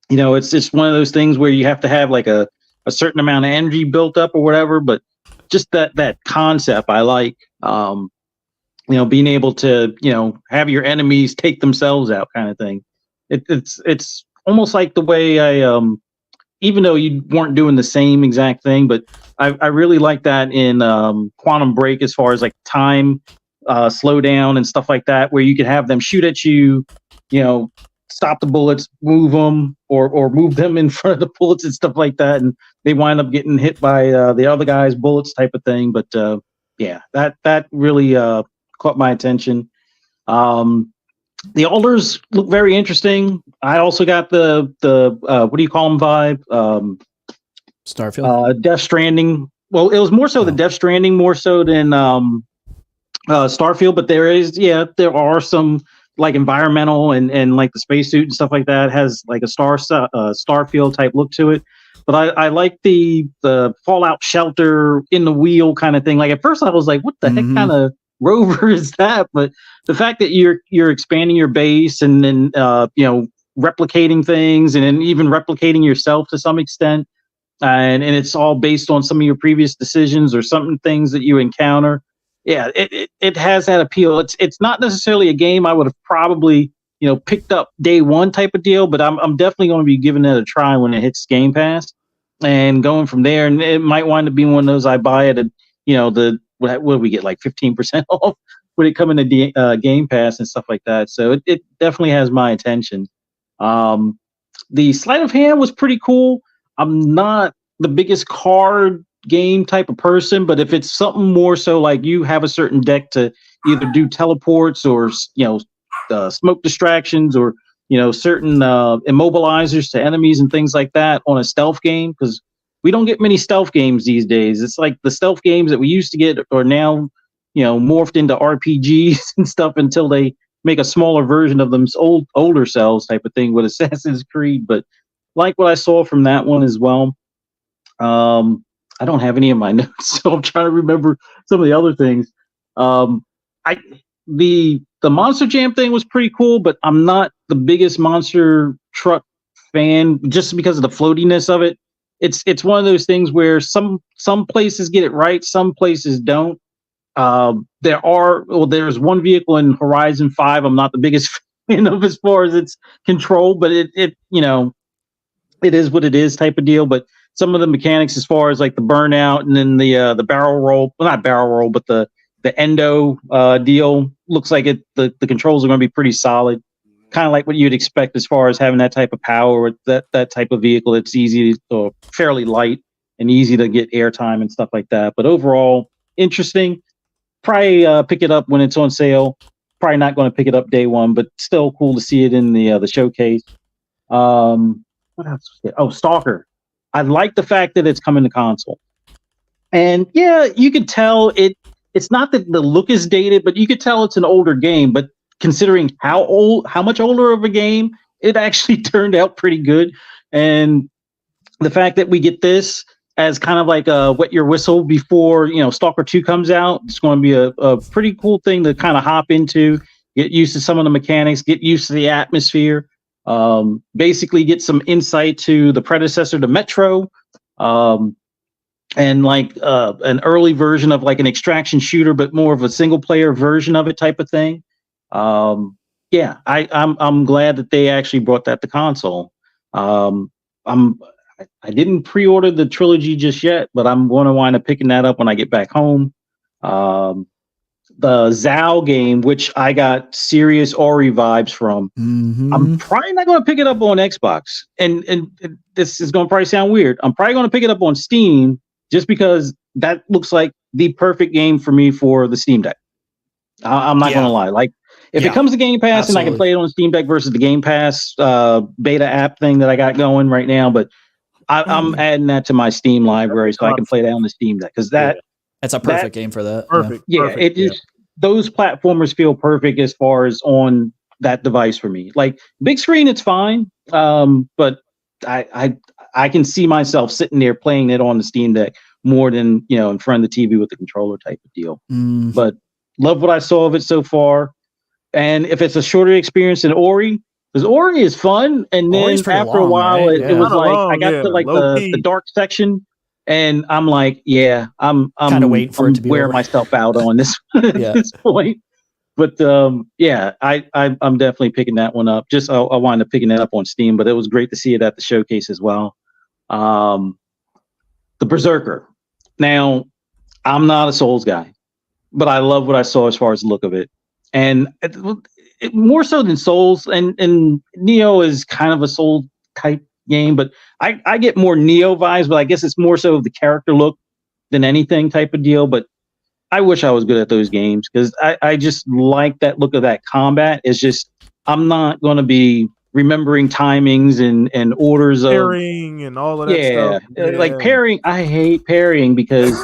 it's just one of those things where you have to have like a certain amount of energy built up or whatever. But just that concept, I like, being able to, have your enemies take themselves out kind of thing. It's almost like the way even though you weren't doing the same exact thing, but I really like that in Quantum Break as far as like time slow down and stuff like that, where you could have them shoot at you, stop the bullets, move them, or move them in front of the bullets and stuff like that, and they wind up getting hit by the other guy's bullets type of thing. But that really caught my attention. The Alders look very interesting. I also got the what do you call them vibe? Starfield? Death Stranding. Well, it was more so the Death Stranding more so than Starfield, but there are some like environmental and like the spacesuit and stuff like that has like a Starfield type look to it. But I like the Fallout shelter in the wheel kind of thing. Like at first I was like, what the heck kind of rover is that? But the fact that you're expanding your base and then replicating things and then even replicating yourself to some extent, and it's all based on some of your previous decisions or some things that you encounter. Yeah, it has that appeal. It's not necessarily a game I would have probably picked up day one type of deal, but I'm definitely going to be giving it a try when it hits Game Pass and going from there. And it might wind up being one of those I buy it at what do we get, like 15% off when it coming to Game Pass and stuff like that. So it definitely has my attention. The sleight of hand was pretty cool. I'm not the biggest card game type of person, but if it's something more so like you have a certain deck to either do teleports or smoke distractions or certain immobilizers to enemies and things like that on a stealth game, because we don't get many stealth games these days. It's like the stealth games that we used to get are now morphed into RPGs and stuff until they make a smaller version of them, older cells type of thing with Assassin's Creed. But like what I saw from that one as well. I don't have any of my notes, so I'm trying to remember some of the other things. The Monster Jam thing was pretty cool, but I'm not the biggest monster truck fan just because of the floatiness of it. It's one of those things where some places get it right, some places don't. There's one vehicle in Horizon 5 I'm not the biggest fan of as far as its control, but it is what it is type of deal. But some of the mechanics as far as like the burnout and then the barrel roll, well, not barrel roll, but the endo deal looks like the controls are going to be pretty solid. Kind of like what you'd expect as far as having that type of power with that type of vehicle. It's easy or fairly light and easy to get airtime and stuff like that. But overall, interesting. Probably pick it up when it's on sale. Probably not going to pick it up day one, but still cool to see it in the showcase. What else? Oh, Stalker. I like the fact that it's coming to console. And yeah, you could tell it's not that the look is dated, but you could tell it's an older game. But considering how much older of a game, it actually turned out pretty good. And the fact that we get this as kind of like a wet your whistle before, Stalker 2 comes out, it's going to be a pretty cool thing to kind of hop into, get used to some of the mechanics, get used to the atmosphere. Basically get some insight to the predecessor to Metro, and like an early version of like an extraction shooter, but more of a single player version of it type of thing. I'm glad that they actually brought that to console. I didn't pre-order the trilogy just yet, but I'm going to wind up picking that up when I get back home. The Zao game, which I got serious Ori vibes from. Mm-hmm. I'm probably not going to pick it up on Xbox. And this is going to probably sound weird. I'm probably going to pick it up on Steam just because that looks like the perfect game for me for the Steam Deck. I'm not going to lie. Like, if it comes to Game Pass and I can play it on Steam Deck versus the Game Pass beta app thing that I got going right now, but I'm adding that to my Steam library so I can play that on the Steam Deck because that's a perfect game for that. Perfect. Yeah, it is. Those platformers feel perfect as far as on that device for me. Like big screen, it's fine, but I can see myself sitting there playing it on the Steam Deck more than in front of the TV with the controller type of deal. But love what I saw of it so far. And if it's a shorter experience than Ori, because Ori is fun, and then after a while, right? it was like I got to like the dark section. And I'm like, I'm kind of waiting for it to be wearing myself out on this at this point. But I'm definitely picking that one up. Just I'll wind up picking it up on Steam. But it was great to see it at the showcase as well. The Berserker. Now, I'm not a Souls guy, but I love what I saw as far as the look of it, and it more so than Souls. And Neo is kind of a Soul type game, but I get more Neo vibes, but I guess it's more so of the character look than anything type of deal. But I wish I was good at those games because I just like that look of that combat. It's just I'm not going to be remembering timings and orders of parrying and all of that stuff. Like parrying. I hate parrying because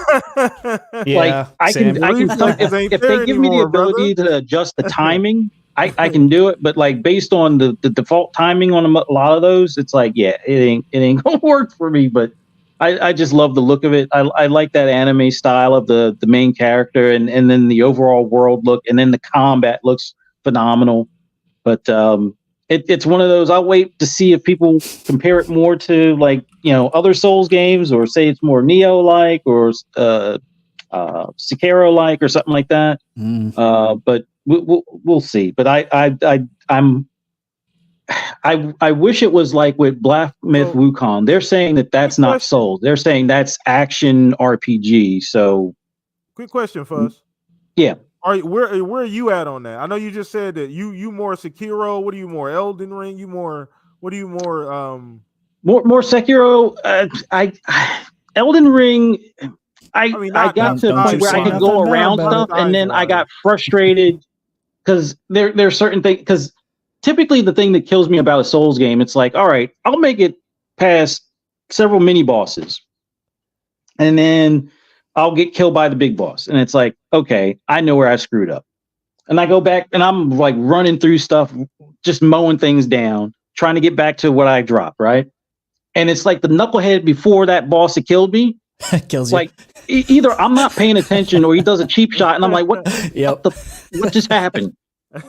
like I can if they give me the ability to adjust the timing. I can do it, but like based on the default timing on a lot of those, it's like, it ain't gonna work for me. But I just love the look of it. I like that anime style of the main character and then the overall world look, and then the combat looks phenomenal. But it's one of those. I'll wait to see if people compare it more to like other Souls games, or say it's more Neo like or Sekiro like or something like that. But we'll see. But I wish it was like with Black Myth Wukong. They're saying that's not Souls. They're saying that's action RPG. So, quick question, Fuzz. Yeah. Where are you at on that? I know you just said that you more Sekiro. What are you more, Elden Ring? What are you more? More Sekiro. Elden Ring. I got to the point where I could go around stuff, and then I got frustrated because there are certain things. Because typically the thing that kills me about a Souls game, it's like, all right, I'll make it past several mini bosses, and then I'll get killed by the big boss, and it's like, okay, I know where I screwed up. and I go back and I'm like running through stuff, just mowing things down, trying to get back to what I dropped, right? And it's like the knucklehead before that boss that killed me kills you. like either I'm not paying attention or he does a cheap shot and I'm like, what just happened?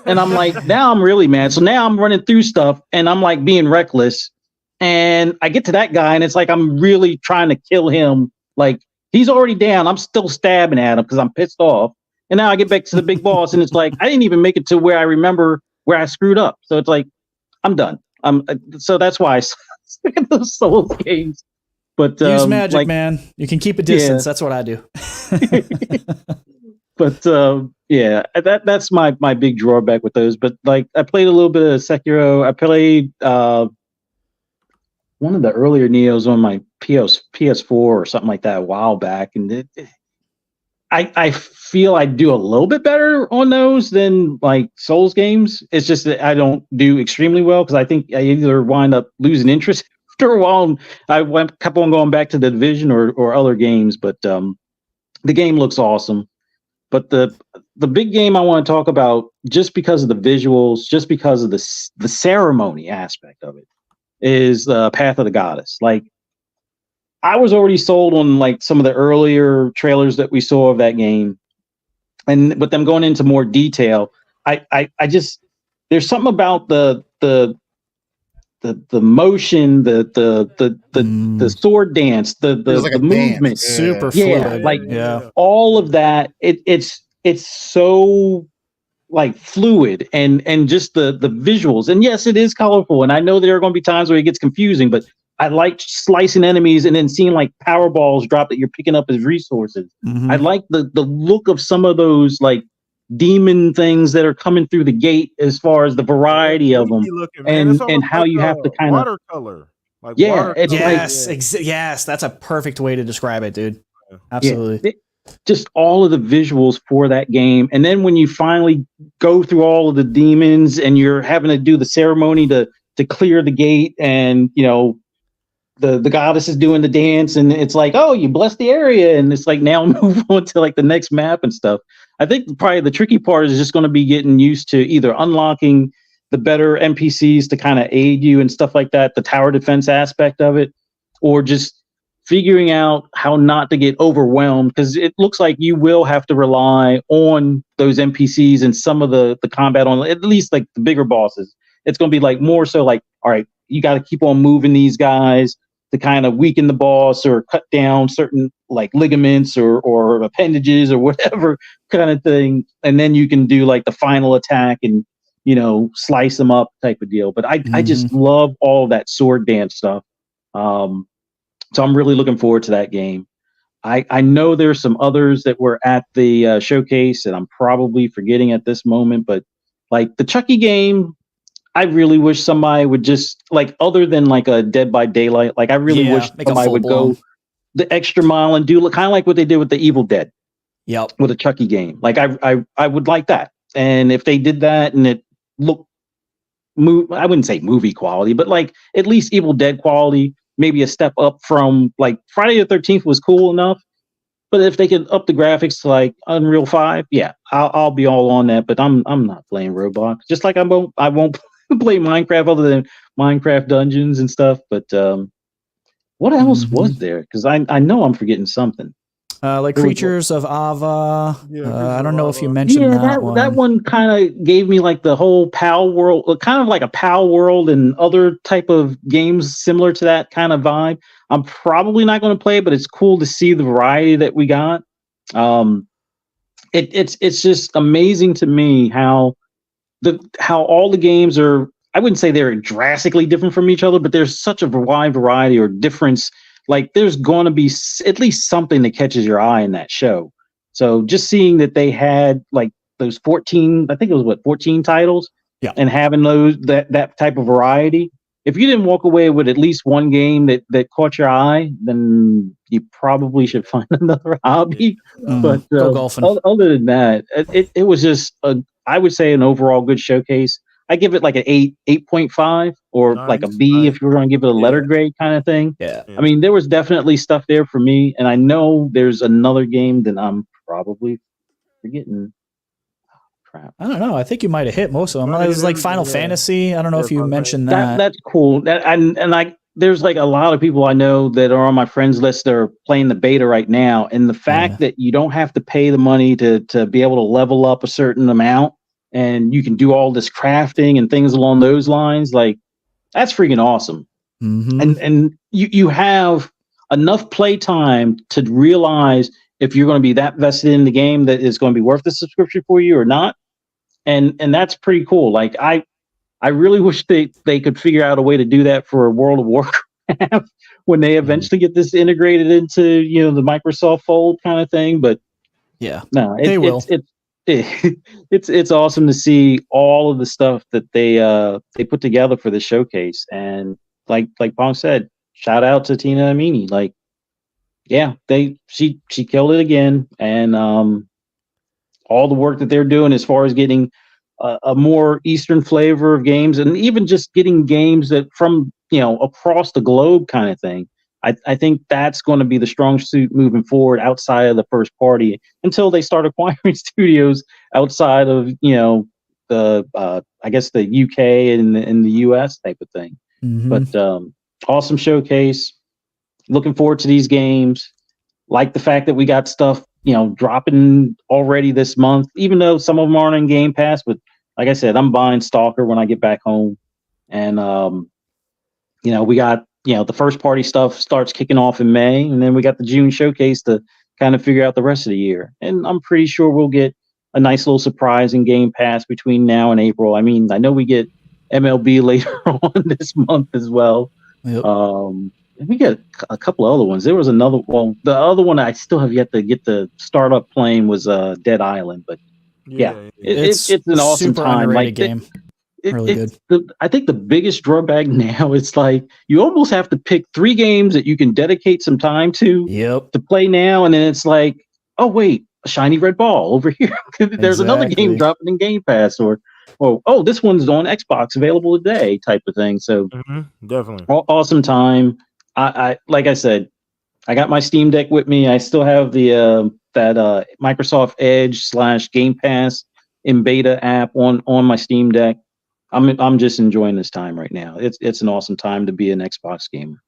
And I'm like, now I'm really mad. So now I'm running through stuff and I'm like being reckless. And I get to that guy and it's like I'm really trying to kill him. Like he's already down. I'm still stabbing at him because I'm pissed off. And now I get back to the big boss and it's like I didn't even make it to where I remember where I screwed up. So it's like I'm done. So that's why I stick at those Souls games. But use magic, man. You can keep a distance. Yeah. That's what I do. But yeah, that's my big drawback with those. But like, I played a little bit of Sekiro. I played one of the earlier Neos on my PS4 or something like that a while back, and I feel I do a little bit better on those than like Souls games. It's just that I don't do extremely well because I think I either wind up losing interest after a while. I kept on going back to the Division or other games, but the game looks awesome. But the big game I want to talk about, just because of the visuals, just because of the ceremony aspect of it, is Path of the Goddess. Like, I was already sold on like some of the earlier trailers that we saw of that game, and with them going into more detail, I just, there's something about the motion, the sword dance, the movement, super fluid. Like all of that. It's so like fluid and just the visuals. And yes, it is colorful. And I know there are going to be times where it gets confusing, but I like slicing enemies and then seeing like power balls drop that you're picking up as resources. Mm-hmm. I like the look of some of those like demon things that are coming through the gate, as far as the variety of them and how you have to kind of watercolor. Like yes, that's a perfect way to describe it, dude. Absolutely. Just all of the visuals for that game. And then when you finally go through all of the demons and you're having to do the ceremony to clear the gate, and you know the goddess is doing the dance, and it's like, oh, you bless the area, and it's like now move on to like the next map and stuff. I think probably the tricky part is just going to be getting used to either unlocking the better NPCs to kind of aid you and stuff like that, the tower defense aspect of it, or just figuring out how not to get overwhelmed, because it looks like you will have to rely on those NPCs and some of the combat on at least like the bigger bosses. It's going to be like more so like, all right, you got to keep on moving these guys to kind of weaken the boss or cut down certain like ligaments or appendages or whatever kind of thing. And then you can do like the final attack and, you know, slice them up type of deal. But I just love all that sword dance stuff. So I'm really looking forward to that game. I know there's some others that were at the showcase and I'm probably forgetting at this moment, but like the Chucky game, I really wish somebody would just like, other than like a Dead by Daylight, like I really wish somebody would go the extra mile and do kind of like what they did with the Evil Dead. Yep. With a Chucky game. Like I would like that. And if they did that and it looked, I wouldn't say movie quality, but like at least Evil Dead quality, maybe a step up from like Friday the 13th was cool enough. But if they could up the graphics to like Unreal 5, yeah, I'll be all on that. But I'm not playing Roblox. Just like I won't play Minecraft other than Minecraft Dungeons and stuff. But what else was there? Because I know I'm forgetting something. Like Creatures of Ava. I don't know if you mentioned that one. That one kind of gave me like the whole PAL world, kind of like a PAL world and other type of games similar to that kind of vibe. I'm probably not going to play it, but it's cool to see the variety that we got. It's just amazing to me how all the games are. I wouldn't say they're drastically different from each other, but there's such a wide variety or difference. Like there's going to be at least something that catches your eye in that show. So just seeing that they had like those 14, I think it was 14 titles, and having that type of variety. If you didn't walk away with at least one game that caught your eye, then you probably should find another hobby. But go golfing. Other than that, it was just I would say an overall good showcase. I give it like an 8.5 or like a B if you were going to give it a letter grade kind of thing. Yeah. I mean, there was definitely stuff there for me. And I know there's another game that I'm probably forgetting. crap. I don't know. I think you might have hit most of them. It was like Final Fantasy. I don't know if you mentioned that. That's cool. There's like a lot of people I know that are on my friends list that are playing the beta right now. And the fact that you don't have to pay the money to be able to level up a certain amount and you can do all this crafting and things along those lines, like that's freaking awesome. Mm-hmm. And you have enough play time to realize if you're going to be that vested in the game that is going to be worth the subscription for you or not. And that's pretty cool. Like I really wish they could figure out a way to do that for World of Warcraft when they eventually get this integrated into, you know, the Microsoft fold kind of thing. But yeah, no, they will. It's awesome to see all of the stuff that they put together for the showcase. And like Pong said, shout out to Tina Amini. Like, yeah, she killed it again. And all the work that they're doing as far as getting a more Eastern flavor of games, and even just getting games that from, you know, across the globe kind of thing. I think that's going to be the strong suit moving forward outside of the first party until they start acquiring studios outside of, you know, the I guess the UK and the US type of thing. Mm-hmm. But awesome showcase. Looking forward to these games. Like the fact that we got stuff, you know, dropping already this month, even though some of them aren't in Game Pass. But like I said, I'm buying Stalker when I get back home. And, you know, we got, you know, the first party stuff starts kicking off in May. And then we got the June showcase to kind of figure out the rest of the year. And I'm pretty sure we'll get a nice little surprise in Game Pass between now and April. I mean, I know we get MLB later on this month as well. Yep. We get a couple of other ones. There was another. Well, the other one I still have yet to get the startup playing was Dead Island. But yeah. It's an awesome super time. Underrated game. Really good. I think the biggest drawback now it's like you almost have to pick 3 games that you can dedicate some time to. Yep. To play now, and then it's like, oh wait, a shiny red ball over here. There's another game dropping in Game Pass, or oh, this one's on Xbox available today, type of thing. So definitely awesome time. I like I said, I got my Steam Deck with me. I still have the that Microsoft Edge / Game Pass in beta app on my Steam Deck. I'm just enjoying this time right now. It's an awesome time to be an Xbox gamer.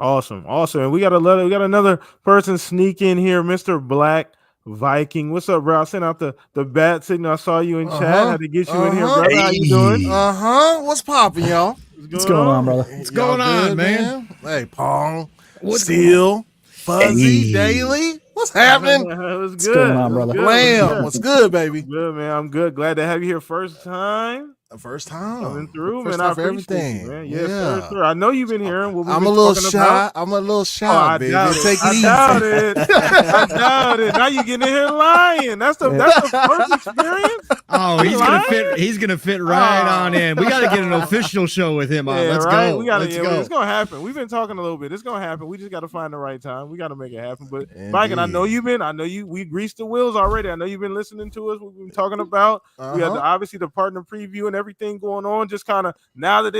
Awesome. And we got another person sneak in here, Mr. Black Viking. What's up, bro? I sent out the bat signal. I saw you in chat. Had to get you in here, brother. How you doing? What's popping, y'all? What's going on, brother? What's going on, man? Hey, Pong, Steel, Fuzzy, Daily. What's happening? What's going on, brother? Blam. What's good, baby? Good, man. I'm good. Glad to have you here first time. First time coming through, first man. time for everything, you, man. Yes, sir. I know you've been hearing what we've I'm been a little talking shy. about. I'm a little shy, baby. Take it easy. I doubt it. Now you getting in here lying. That's the first experience. Oh, he's gonna fit right on in. We got to get an official show with him on. Let's go. We gotta. It's gonna happen. We've been talking a little bit. It's gonna happen. We just got to find the right time. We got to make it happen. But Viking, I know you've been. We greased the wheels already. I know you've been listening to us. We've been talking about. We had obviously the partner preview and everything going on. Just kind of now that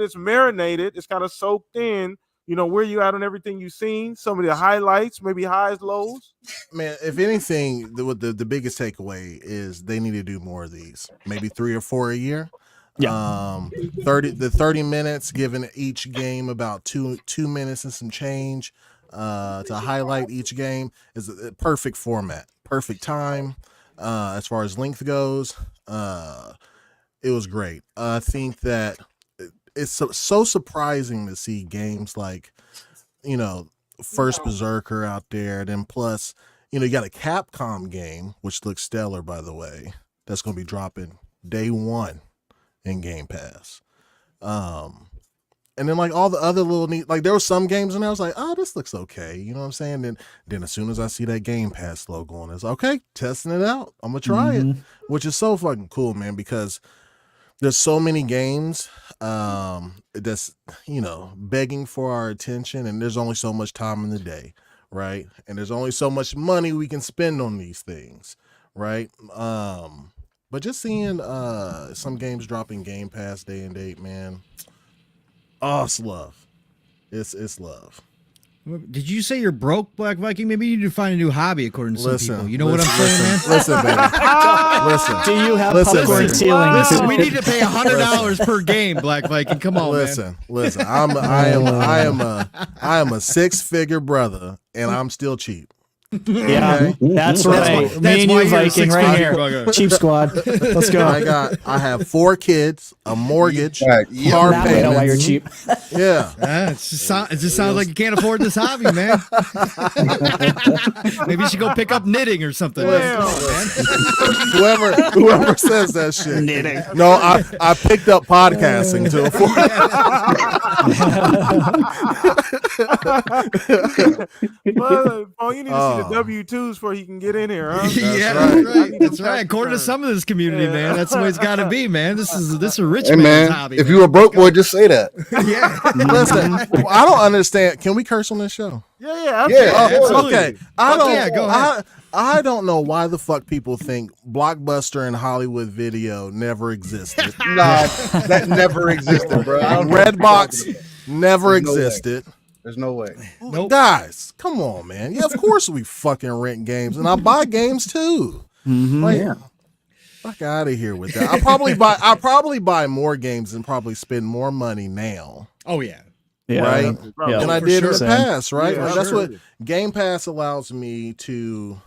it's marinated, it's kind of soaked in. You know, where you at on everything you've seen, some of the highlights, maybe highs, lows. Man, if anything, the biggest takeaway is they need to do more of these. Maybe 3 or 4 a year. Yeah. 30 minutes, giving each game about two minutes and some change to highlight each game is a perfect format, perfect time as far as length goes. It was great. I think that it's so surprising to see games like, you know, First Berserker out there. Then plus, you know, you got a Capcom game, which looks stellar, by the way, that's going to be dropping day 1 in Game Pass. And then like all the other little neat, like there were some games and I was like, oh, this looks okay. You know what I'm saying? Then as soon as I see that Game Pass logo on, it's okay, testing it out. I'm going to try it, which is so fucking cool, man, because there's so many games that's, you know, begging for our attention, and there's only so much time in the day, right? And there's only so much money we can spend on these things, right? But just seeing some games dropping Game Pass day and date, man, oh, it's love. It's love. Did you say you're broke, Black Viking? Maybe you need to find a new hobby, according to some people. You know what I'm saying, man? Listen, baby. Listen. Do you have Listen, popcorn baby. ceilings? Listen, we need to pay $100 per game, Black Viking. Come on, man. Listen. I am a 6-figure brother, and I'm still cheap. Yeah, that's right. Me and you, Viking, right here. Cheap squad. Let's go. I have 4 kids, a mortgage, car Now I know why you're payments. cheap. Yeah. It just sounds like you can't afford this hobby, man. Maybe you should go pick up knitting or something. Whoever says that shit. Knitting. No, I picked up podcasting to afford Well, you need to see the W-2s before he can get in here, huh? That's right. According to some of this community, man, that's the way it's got to be, man. This is a rich Hey, man's man, hobby. if you a broke boy, just say that. Yeah. Listen, I don't understand. Can we curse on this show? Yeah, absolutely. Okay. Go ahead. I don't know why the fuck people think Blockbuster and Hollywood Video never existed. Nah, that never existed, bro. Redbox never existed. There's no way. Nope. Guys, come on, man. Yeah, of course we fucking rent games, and I buy games too. Like, fuck out of here with that. I probably buy more games and probably spend more money now. Oh, yeah. Right? Yeah. Than I For did sure. in the past, right? Yeah, Like, that's sure. what Game Pass allows me to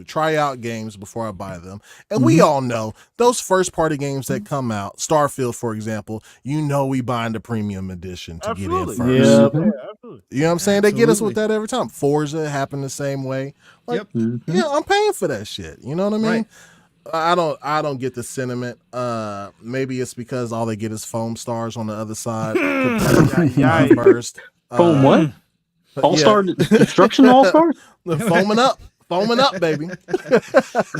try out games before I buy them. And we all know those first party games that come out, Starfield, for example, we buying the premium edition to get in first. Yeah, absolutely. You know what I'm saying? They get us with that every time. Forza happened the same way. Like, yeah, I'm paying for that shit. You know what I mean? Right. I don't get the sentiment. Maybe it's because all they get is foam stars on the other side. First. Foam what? All Star Destruction All Stars? Foaming up, baby. Is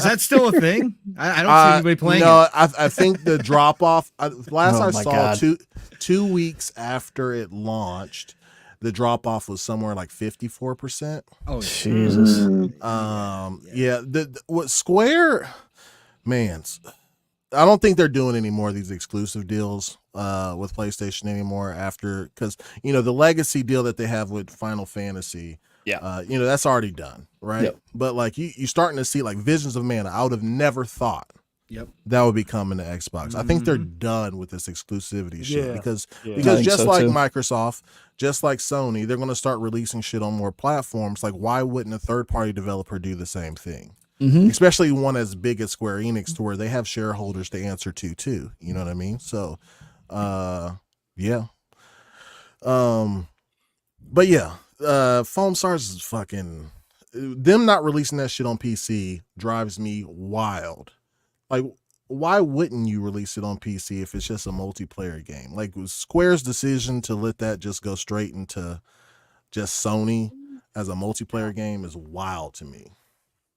that still a thing? I don't see anybody playing no, it. I think the drop off. Last I my saw, God. 2 weeks after it launched, the drop off was somewhere like 54%. Oh, Jesus. What Square, man, I don't think they're doing any more of these exclusive deals with PlayStation anymore because the legacy deal that they have with Final Fantasy. Yeah. That's already done, right? Yep. But like you're starting to see like Visions of Mana. I would have never thought that would be coming to Xbox. I think they're done with this exclusivity shit because just like Microsoft, just like Sony, they're going to start releasing shit on more platforms. Like, why wouldn't a third-party developer do the same thing? Especially one as big as Square Enix, to where they have shareholders to answer to too. You know what I mean? So, yeah. But yeah. Foam Stars is fucking, them not releasing that shit on PC drives me wild. Like, why wouldn't you release it on PC if it's just a multiplayer game? Like, Square's decision to let that just go straight into just Sony as a multiplayer game is wild to me.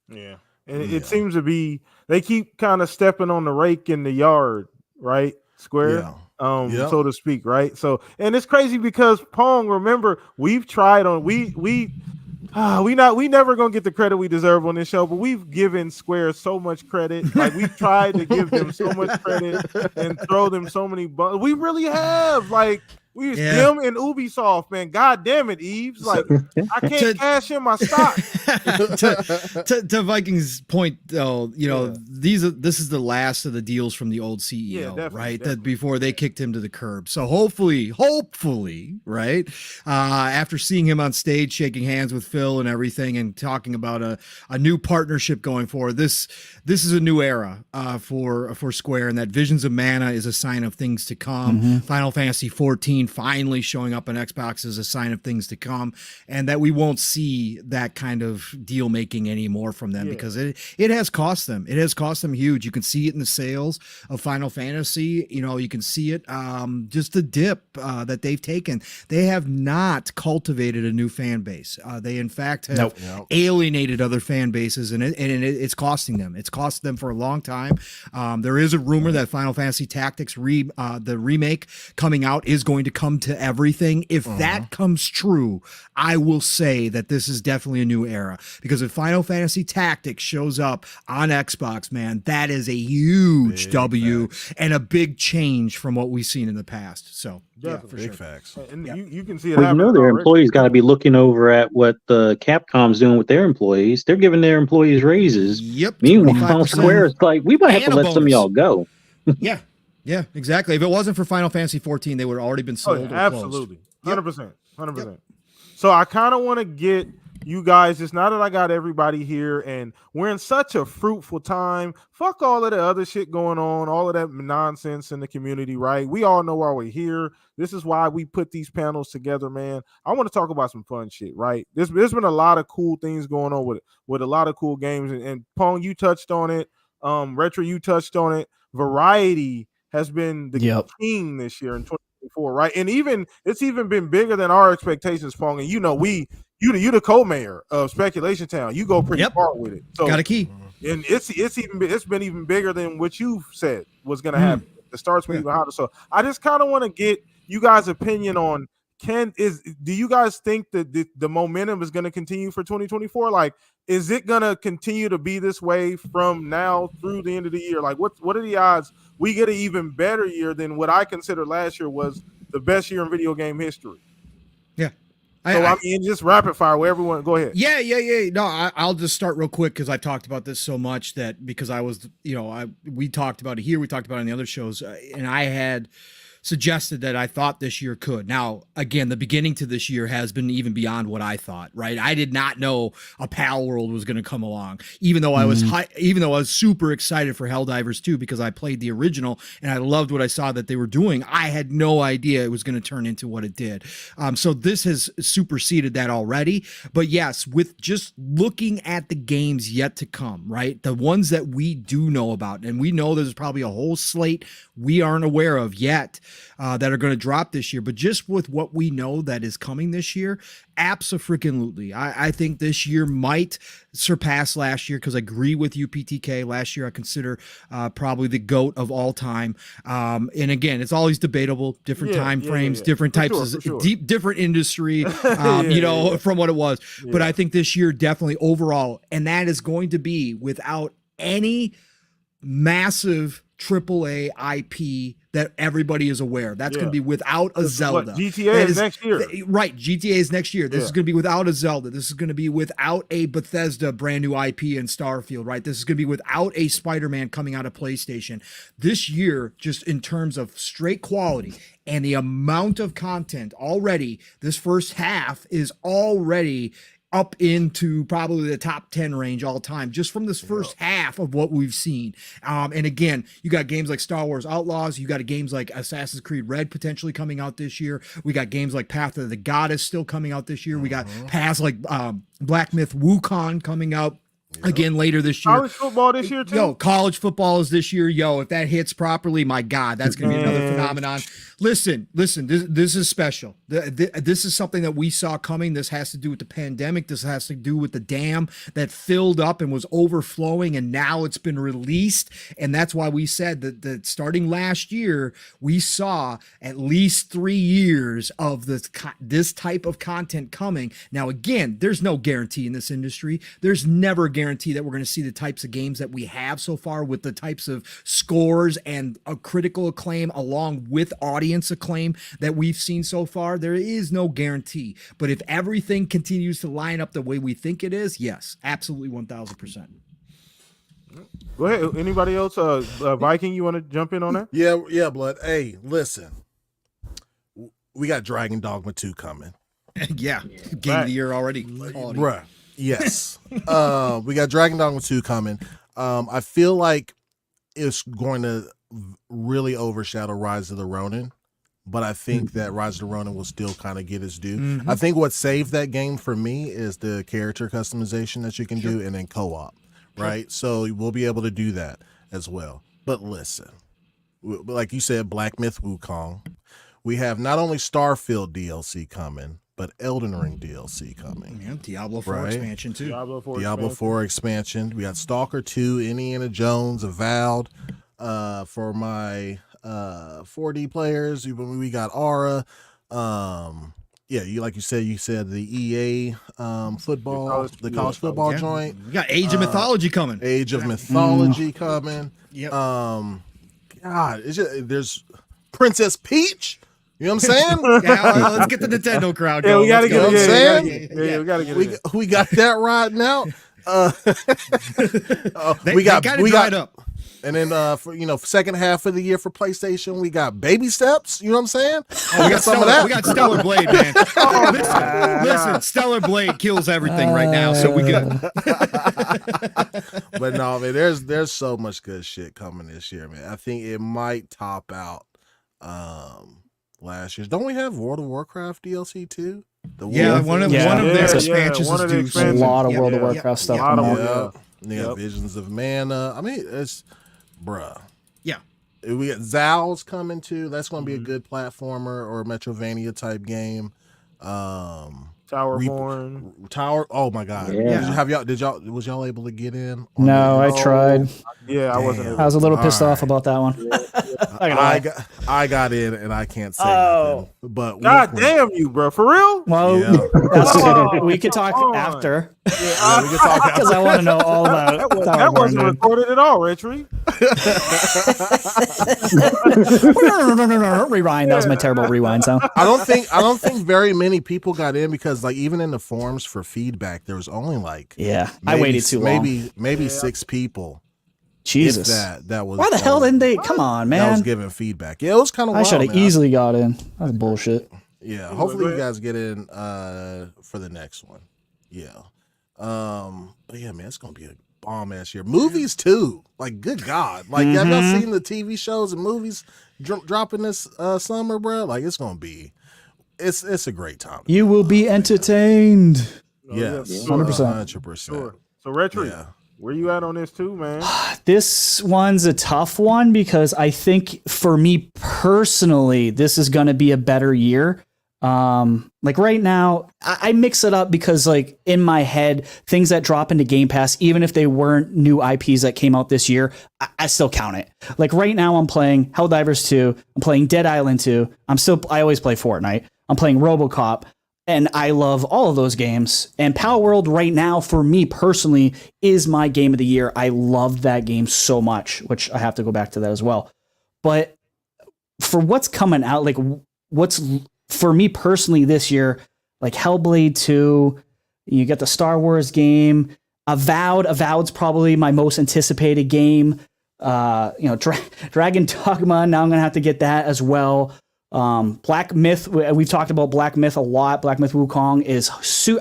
Yeah. And it seems to be, they keep kind of stepping on the rake in the yard, right? Square. So to speak, right? So, and it's crazy because Pong, remember, we've tried on we never gonna get the credit we deserve on this show, but we've given Square so much credit. Like, we've tried to give them so much credit and throw them so many we really have. Like, them and Ubisoft, man. God damn it, Eves. Like, I can't cash in my stock. to Vikings' point, though, this is the last of the deals from the old CEO, right? Definitely. That before they kicked him to the curb. So hopefully, right? After seeing him on stage shaking hands with Phil and everything, and talking about a new partnership going forward, this is a new era for Square, and that Visions of Mana is a sign of things to come. Final Fantasy 14 finally showing up on Xbox is a sign of things to come, and that we won't see that kind of deal making anymore from them because it has cost them. It has cost them huge. You can see it in the sales of Final Fantasy. You can see it just the dip that they've taken. They have not cultivated a new fan base. They in fact have alienated other fan bases, and it's costing them. It's cost them for a long time. There is a rumor that Final Fantasy Tactics the remake coming out is going to come to everything. If that comes true, I will say that this is definitely a new era, because if Final Fantasy Tactics shows up on Xbox, man, that is a huge W and a big change from what we've seen in the past. So Definitely. yeah, Big for sure. facts. And Yeah. you can see it Well, you happening know, their already. employees got to be looking over at what Capcom's doing with their employees. They're giving their employees raises. Yep. Meanwhile, 25%. Square is like, we might have to And a let some of bonus. y'all go. Yeah. Yeah, exactly. If it wasn't for Final Fantasy 14, they would have already been Oh, sold yeah, or closed. absolutely. 100%. 100%. So I kind of want to get you guys, just now that I got everybody here and we're in such a fruitful time, fuck all of the other shit going on, all of that nonsense in the community, right? We all know why we're here. This is why we put these panels together, man. I want to talk about some fun shit, right? There's been a lot of cool things going on with a lot of cool games. And Pong, you touched on it. Retro, you touched on it. Variety has been the king this year in 2024, right? And it's even been bigger than our expectations, Pong. And you know, you the co-mayor of Speculation Town. You go pretty far with it. So got a key. And it's been even bigger than what you said was gonna happen. The starts been even hotter. So I just kind of want to get you guys' opinion on do you guys think that the momentum is going to continue for 2024? Like, is it going to continue to be this way from now through the end of the year? Like, what are the odds we get an even better year than what I consider last year was the best year in video game history? Yeah. So I mean, just rapid fire where everyone go ahead. Yeah. No, I'll just start real quick because I talked about this so much that because I was, we talked about it here, we talked about it in the other shows, and I had suggested that I thought this year could. Now, again, the beginning to this year has been even beyond what I thought, right? I did not know a Pal World was going to come along, even though I was super excited for Helldivers 2 because I played the original and I loved what I saw that they were doing. I had no idea it was going to turn into what it did. So this has superseded that already. But yes, with just looking at the games yet to come, right? The ones that we do know about, and we know there's probably a whole slate we aren't aware of yet that are going to drop this year. But just with what we know that is coming this year, abso-freaking-lutely. I think this year might surpass last year because I agree with you, PTK. Last year I consider probably the GOAT of all time. And again, it's always debatable, different time frames, different types of different industry, from what it was. Yeah. But I think this year definitely overall, and that is going to be without any massive AAA IP that everybody is aware. That's going to be without a Zelda. GTA is next year. Right. GTA is next year. This is going to be without a Zelda. This is going to be without a Bethesda brand new IP in Starfield, right? This is going to be without a Spider-Man coming out of PlayStation. This year, just in terms of straight quality and the amount of content already, this first half is already up into probably the top 10 range all time, just from this first half of what we've seen. And again, you got games like Star Wars Outlaws, you got games like Assassin's Creed Red potentially coming out this year. We got games like Path of the Goddess still coming out this year. We got paths like Black Myth Wukong coming out again later this year. College football this year too. College football is this year. If that hits properly, my God, that's going to be another phenomenon. Listen, this is special. This is something that we saw coming. This has to do with the pandemic. This has to do with the dam that filled up and was overflowing, and now it's been released. And that's why we said that starting last year, we saw at least 3 years of this type of content coming. Now, again, there's no guarantee in this industry. There's never a guarantee that we're going to see the types of games that we have so far with the types of scores and a critical acclaim along with audience acclaim that we've seen so far. There is no guarantee, but if everything continues to line up the way we think it is, yes, absolutely 1000%. Go ahead. Anybody else? Viking, you want to jump in on that? Yeah, Blood. Hey, listen, we got Dragon Dogma 2 coming. Game of the year already. Bruh. Yes. We got Dragon Dogma 2 coming. I feel like it's going to really overshadow Rise of the Ronin, but I think that Rise of the Ronin will still kind of get its due. I think what saved that game for me is the character customization that you can do and then co-op, right? So we'll be able to do that as well. But listen, like you said, Black Myth Wukong. We have not only Starfield DLC coming, but Elden Ring DLC coming. Yeah, Diablo 4 expansion too. Diablo 4 expansion. We got Stalker 2, Indiana Jones, Avowed. For my 4D players. We got Aura. Yeah, you said the EA football, the college football joint. We got Age of Mythology coming. Age of Mythology coming. Yep. God, there's Princess Peach. You know what I'm saying? Yeah, let's get the Nintendo crowd Yeah, going. we gotta get it. Yeah, we gotta get it. We got that riding out. We got dried up. And then for second half of the year for PlayStation, we got Baby Steps. You know what I'm saying? We got some of that. We got Stellar Blade, man. Listen, Stellar Blade kills everything right now, so we good. But no, man, there's so much good shit coming this year, man. I think it might top out last year's. Don't we have World of Warcraft DLC too? One of their expansions is due. A lot of World of Warcraft stuff. Yeah, Visions of Mana. I mean, it's bruh. Yeah. We got Zal's coming too. That's going to be a good platformer or Metrovania type game. Towerborn. Oh my god. Yeah. Was y'all able to get in? No, I tried. Yeah, I wasn't able. I was a little pissed off about that one. I got in and I can't say nothing. But God damn you, bro. For real? Well, we could talk after. Yeah, we can talk Because I want to know all about that wasn't recorded at all, Retry. Rewind. That was my terrible rewind sound. I don't think very many people got in because like even in the forums for feedback, there was only like I waited too long. Maybe 6 people. Jesus, that was why the hell didn't they? Come on, man. That was giving feedback. Yeah, it was kind of. I should have easily got in. That's bullshit. Yeah, hopefully you guys get in for the next one. Yeah, but yeah, man, it's gonna be a bomb ass year. Movies too. Like, good God, like have y'all seen the TV shows and movies dropping this summer, bro? Like, it's gonna be, it's a great time. You will be entertained. Yes, 100%. 100%. Sure. So, Retry, where you at on this too, man? This one's a tough one because I think for me personally, this is going to be a better year. Like right now, I mix it up because like in my head, things that drop into Game Pass, even if they weren't new IPs that came out this year, I still count it. Like right now I'm playing Helldivers 2, I'm playing Dead Island 2, I always play Fortnite, I'm playing RoboCop, and I love all of those games. And Power World right now, for me personally, is my game of the year. I love that game so much, which I have to go back to that as well. But for what's coming out, like what's for me personally this year, like Hellblade 2, you get the Star Wars game, Avowed's probably my most anticipated game. Dragon Dogma, now I'm gonna have to get that as well. Black Myth, we've talked about Black Myth a lot. Black Myth Wukong is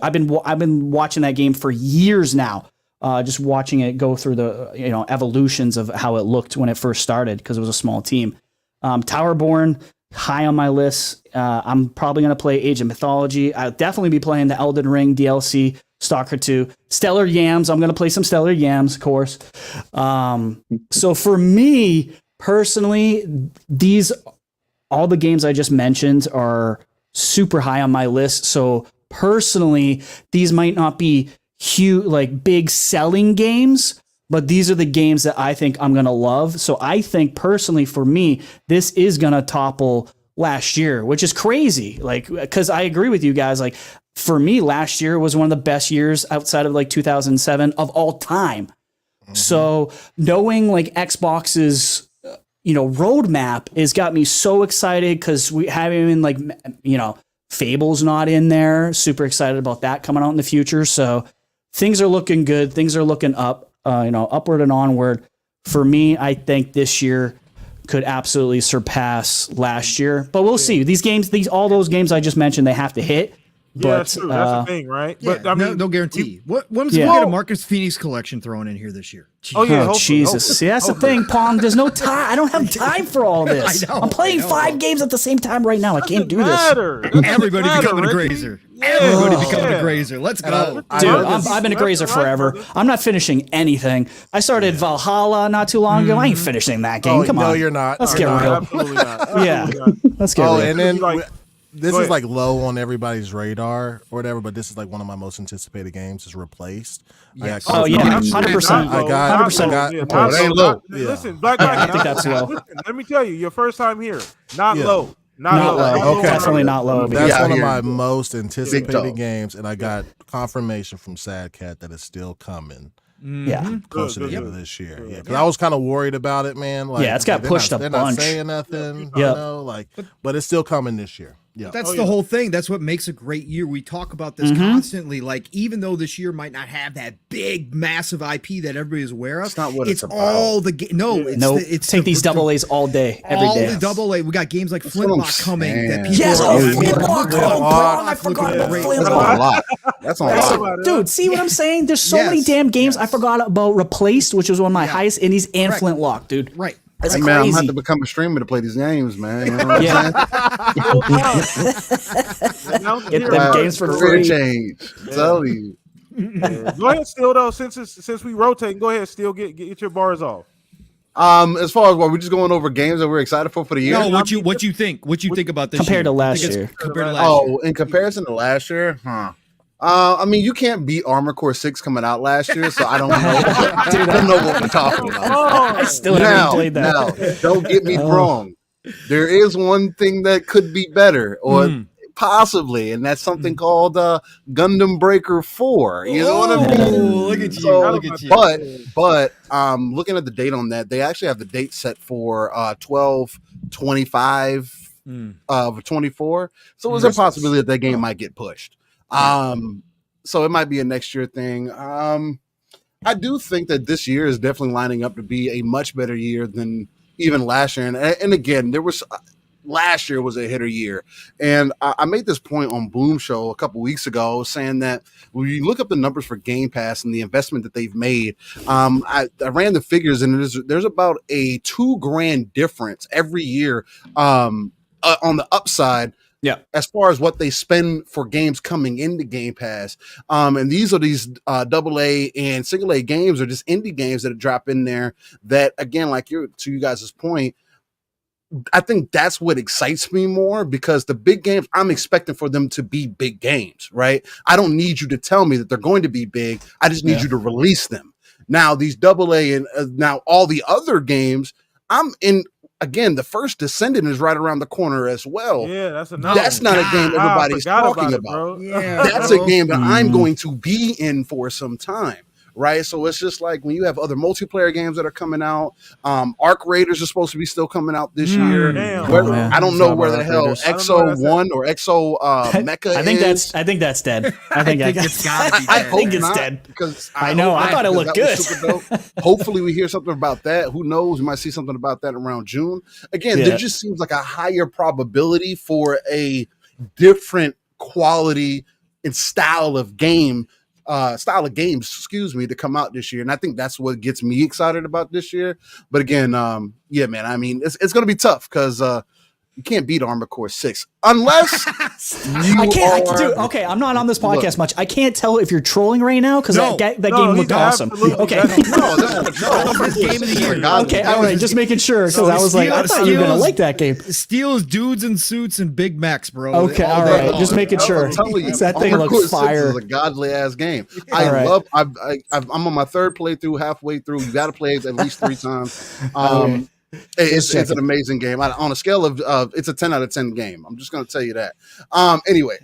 I've been watching that game for years now. Just watching it go through the evolutions of how it looked when it first started because it was a small team. Towerborn, high on my list. I'm probably going to play Age of Mythology. I'll definitely be playing the Elden Ring DLC, Stalker 2. Stellar Yams, I'm going to play some Stellar Yams, of course. So for me, personally, all the games I just mentioned are super high on my list. So personally, these might not be huge, like big selling games, but these are the games that I think I'm going to love. So I think personally for me, this is going to topple last year, which is crazy. Like, cause I agree with you guys. Like for me, last year was one of the best years outside of like 2007 of all time. So knowing like Xbox's, roadmap has got me so excited because we have even like, Fable's not in there. Super excited about that coming out in the future. So things are looking good. Things are looking up, upward and onward. For me, I think this year could absolutely surpass last year, but we'll see. These games, all those games I just mentioned, they have to hit. Yeah, that's true. That's the thing, right? Yeah, but I mean, no guarantee. When's we get a Marcus Phoenix collection thrown in here this year? Oh yeah, Jesus! See, that's the thing, Pong. There's no time. I don't have time for all this. I'm playing 5 games at the same time right now. I can't do this. Everybody becoming a grazer. Everybody becoming a grazer. Let's go, dude. I've been a grazer forever. I'm not finishing anything. I started Valhalla not too long ago. I ain't finishing that game. Come on. No, you're not. Let's get real. Absolutely not. Yeah, let's get real. And then this is like low on everybody's radar or whatever, but this is like one of my most anticipated games. Is Replaced. Yes. Oh yeah, 100%. I got 100%. it ain't low. Listen, Black, I think that's low. Listen, let me tell you, your first time here, not Yeah. low. Not low. Okay. Definitely not low. That's Yeah, one of here. my most anticipated dog. games, and I got confirmation from Sad Cat that it's still coming Yeah. closer to Good, the end good. of this year. Yeah, because I was kind of worried about it, man. Like, Yeah, it's got they're pushed not, a they're bunch. not saying nothing. Yeah. You know, like, but it's still coming this year. Yeah. That's Oh, the yeah. whole thing. That's what makes a great year. We talk about this constantly. Like, even though this year might not have that big, massive IP that everybody is aware of, It's not what it's about. all the no. It's Nope. it's Take the- these double A's all day, every all day. the double A. We got games like what I'm Flintlock coming that saying. people Yes, are Flintlock. Oh, bro, I forgot about That's Flintlock. a lot. That's a lot. Dude, see what I'm saying? There's so many Yes, damn games. yes. I forgot about Replaced, which was one of my highest indies, and Correct. Flintlock, dude. Right. That's Hey, man, I'm gonna crazy. have to become a streamer to play these games, man. You know what Yeah. I'm saying? Get them games for Career free. change. I'm telling you. Go ahead, Steel, though. Since we rotate, go ahead, Steel, get your bars off. As far as what we're just going over games that we're excited for the year. No, what you think? What you think about this Compared year? to last You think it's year. Compared to last year. Oh, in comparison to last year, I mean, you can't beat Armored Core 6 coming out last year, so I don't know. I don't know what we're talking about. I still haven't played that. Now, don't get me wrong. There is one thing that could be better, or possibly, and that's something called Gundam Breaker 4. You know what I mean? Oh, look at you! So, Look at you! but looking at the date on that, they actually have the date set for 12/25 of 24. So there's a possibility that game might get pushed. So it might be a next year thing. I do think that this year is definitely lining up to be a much better year than even last year. And again, there was last year was a hitter year. And I made this point on Boom Show a couple weeks ago, saying that when you look up the numbers for Game Pass and the investment that they've made, I ran the figures, and there's about a $2,000 difference every year on the upside. Yeah. As far as what they spend for games coming into Game Pass. And these AA and single A games, or just indie games that drop in there that, again, like to you guys' point, I think that's what excites me more, because the big games, I'm expecting for them to be big games, right? I don't need you to tell me that they're going to be big. I just need you to release them. Now, these AA and now all the other games, I'm in. Again, the first Descendant is right around the corner as well. Yeah, that's not God, a game everybody's talking about. bro. Yeah, That's a game that I'm going to be in for some time, right? So it's just like when you have other multiplayer games that are coming out. Arc Raiders are supposed to be still coming out this year. Damn. I don't know where the hell Raiders. Exo 1 or Exo Mecha I think is. that's dead. I think it's gotta be I dead. think it's not, dead. because I know. hope I not, thought it because looked that good. was super dope. Hopefully, we hear something about that. Who knows? We might see something about that around June. Again, there just seems like a higher probability for a different quality and style of games, to come out this year. And I think that's what gets me excited about this year. But again, yeah, man, I mean, it's going to be tough, because you can't beat Armored Core 6 unless Okay, I'm not on this podcast much. I can't tell if you're trolling right now, because that game looked awesome. Okay. First game of the year. Okay, all right, just making sure, because I was like, I thought you were gonna like that game. Steals dudes in suits and Big Macs, bro. Okay, all right, just making sure. I'm telling you, That thing Armored Core looks 6 fire. is a godly ass game. All right. I'm on my third playthrough, halfway through. You got to play it at least 3 times. It's an amazing game. On a scale of it's a 10 out of 10 game. I'm just going to tell you that. Anyway,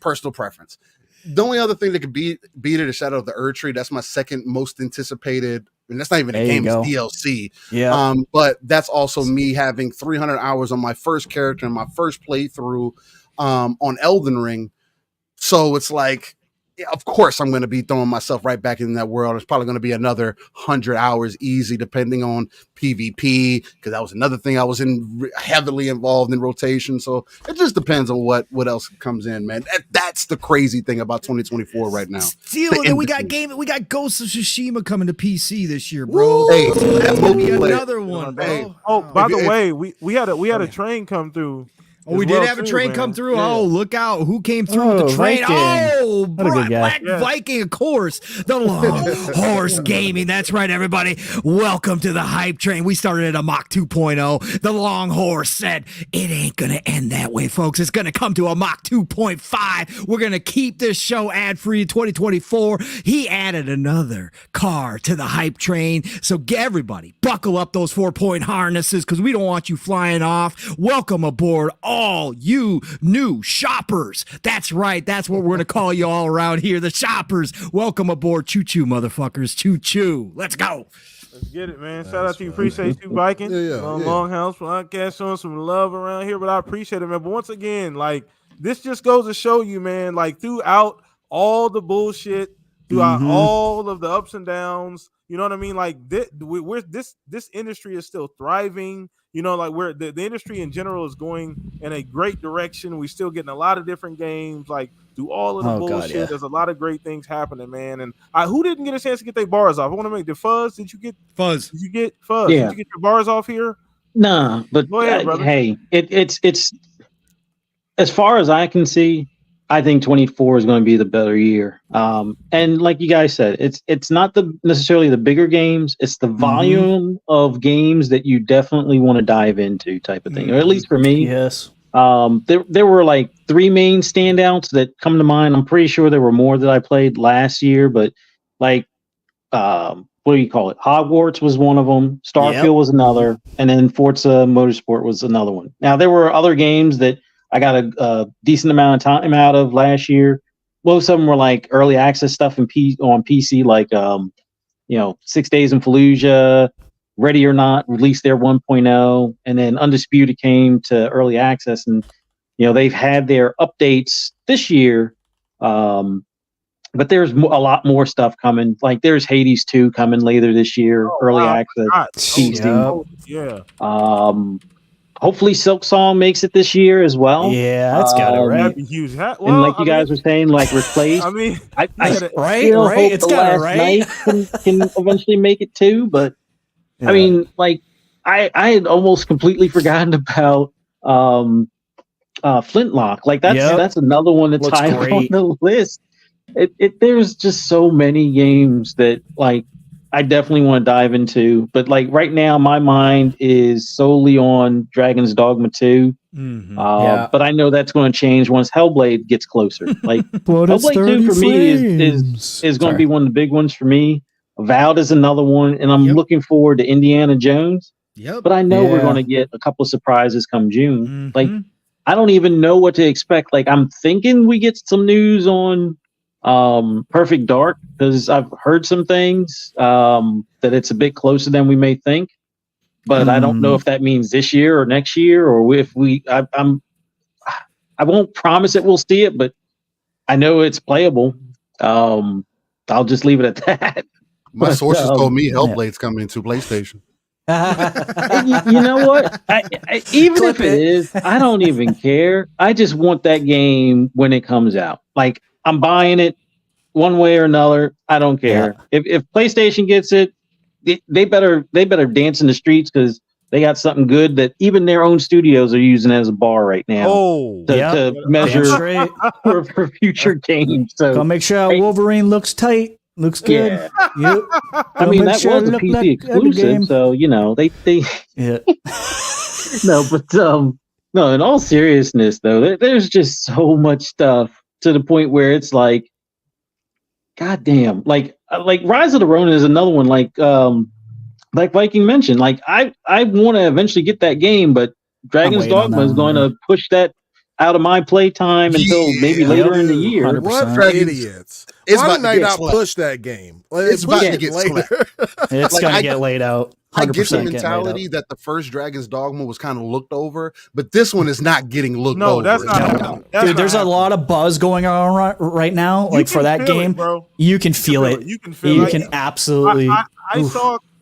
personal preference. The only other thing that could beat it is Shadow of the Erdtree. That's my second most anticipated, and that's not even a game, it's DLC. Yeah. But that's also me having 300 hours on my first character in my first playthrough on Elden Ring. So it's like, yeah, of course, I'm going to be throwing myself right back in that world. It's probably going to be another 100 hours easy, depending on PvP, because that was another thing I was heavily involved in rotation. So it just depends on what else comes in, man. That's the crazy thing about 2024 right now. Still, and then we got Ghost of Tsushima coming to PC this year, bro. Hey, that's gonna be multiplayer. another one, bro. Hey. Oh, by the way, we had a train come through. Oh, we did have a train come through. Yeah. Oh, look out. Who came through with the train? Viking. Oh, Black Viking, of course. The Long Horse Gaming. That's right, everybody. Welcome to the hype train. We started at a Mach 2.0. The Long Horse said, it ain't going to end that way, folks. It's going to come to a Mach 2.5. We're going to keep this show ad-free in 2024. He added another car to the hype train. So everybody, buckle up those 4-point harnesses because we don't want you flying off. Welcome aboard all you new shoppers. That's right. That's what we're going to call you all around here. The shoppers. Welcome aboard. Choo-choo, motherfuckers. Choo-choo. Let's go. Let's get it, man. Shout out to you. Appreciate you, Viking. Longhouse Podcast showing some love around here, but I appreciate it, man. But once again, like, this just goes to show you, man, like, throughout all the bullshit, throughout all of the ups and downs, you know what I mean? Like, this industry is still thriving. You know, like the industry in general is going in a great direction. We're still getting a lot of different games. Like, through all of the bullshit, there's a lot of great things happening, man. And who didn't get a chance to get their bars off? I want to make the Fuzz. Did you get Fuzz? Did you get Fuzz? Yeah. Did you get your bars off here? Nah, but go ahead, brother. Hey, it's as far as I can see, I think 24 is going to be the better year. And like you guys said, it's not necessarily the bigger games. It's the volume of games that you definitely want to dive into type of thing, or at least for me. Yes. There were like 3 main standouts that come to mind. I'm pretty sure there were more that I played last year, but like, what do you call it? Hogwarts was one of them. Starfield was another. And then Forza Motorsport was another one. Now, there were other games that I got a decent amount of time out of last year. Most of them were like early access stuff on PC, like 6 Days in Fallujah, Ready or Not released their 1.0, and then Undisputed came to early access, and they've had their updates this year. But there's a lot more stuff coming. Like there's Hades 2 coming later this year, early access. PC. Yeah. Hopefully Silk Song makes it this year as well. Yeah, that's got it, right? That'd be huge. And like you guys were saying, like replace. I mean, I right? still hope it's the last night can eventually make it too. But I mean, like I had almost completely forgotten about Flintlock. Like that's another one that's high on the list. There's just so many games that like I definitely want to dive into, but like right now, my mind is solely on Dragon's Dogma 2. But I know that's going to change once Hellblade gets closer. Like Hellblade 2 for me is going to be one of the big ones for me. Avowed is another one, and I'm looking forward to Indiana Jones. But I know we're going to get a couple of surprises come June. Like I don't even know what to expect. Like I'm thinking we get some news on Perfect Dark, because I've heard some things that it's a bit closer than we may think, but I don't know if that means this year or next year, or if I won't promise that we'll see it, but I know it's playable. I'll just leave it at that. My sources told me Hellblade's coming to PlayStation. You know what? Even if it is, I don't even care. I just want that game when it comes out. Like I'm buying it one way or another. I don't care. If PlayStation gets it, they better dance in the streets, because they got something good that even their own studios are using as a bar right now to measure for future games. So go make sure Wolverine looks tight. Looks good. Yeah. I mean, that was a PC exclusive, so they no, but no. In all seriousness, though, there's just so much stuff to the point where it's like, goddamn, like Rise of the Ronin is another one. Like Viking mentioned, like I want to eventually get that game, but Dragon's Dogma is going to push that out of my playtime until maybe later in the year. What idiots! Why did I not push that game? It's about to get later. It's going to get laid out. I get the mentality that the first Dragon's Dogma was kind of looked over, but this one is not getting looked over. No, that's not. Dude, there's a lot of buzz going on right now. Like for that game, bro. You can feel it. You can absolutely.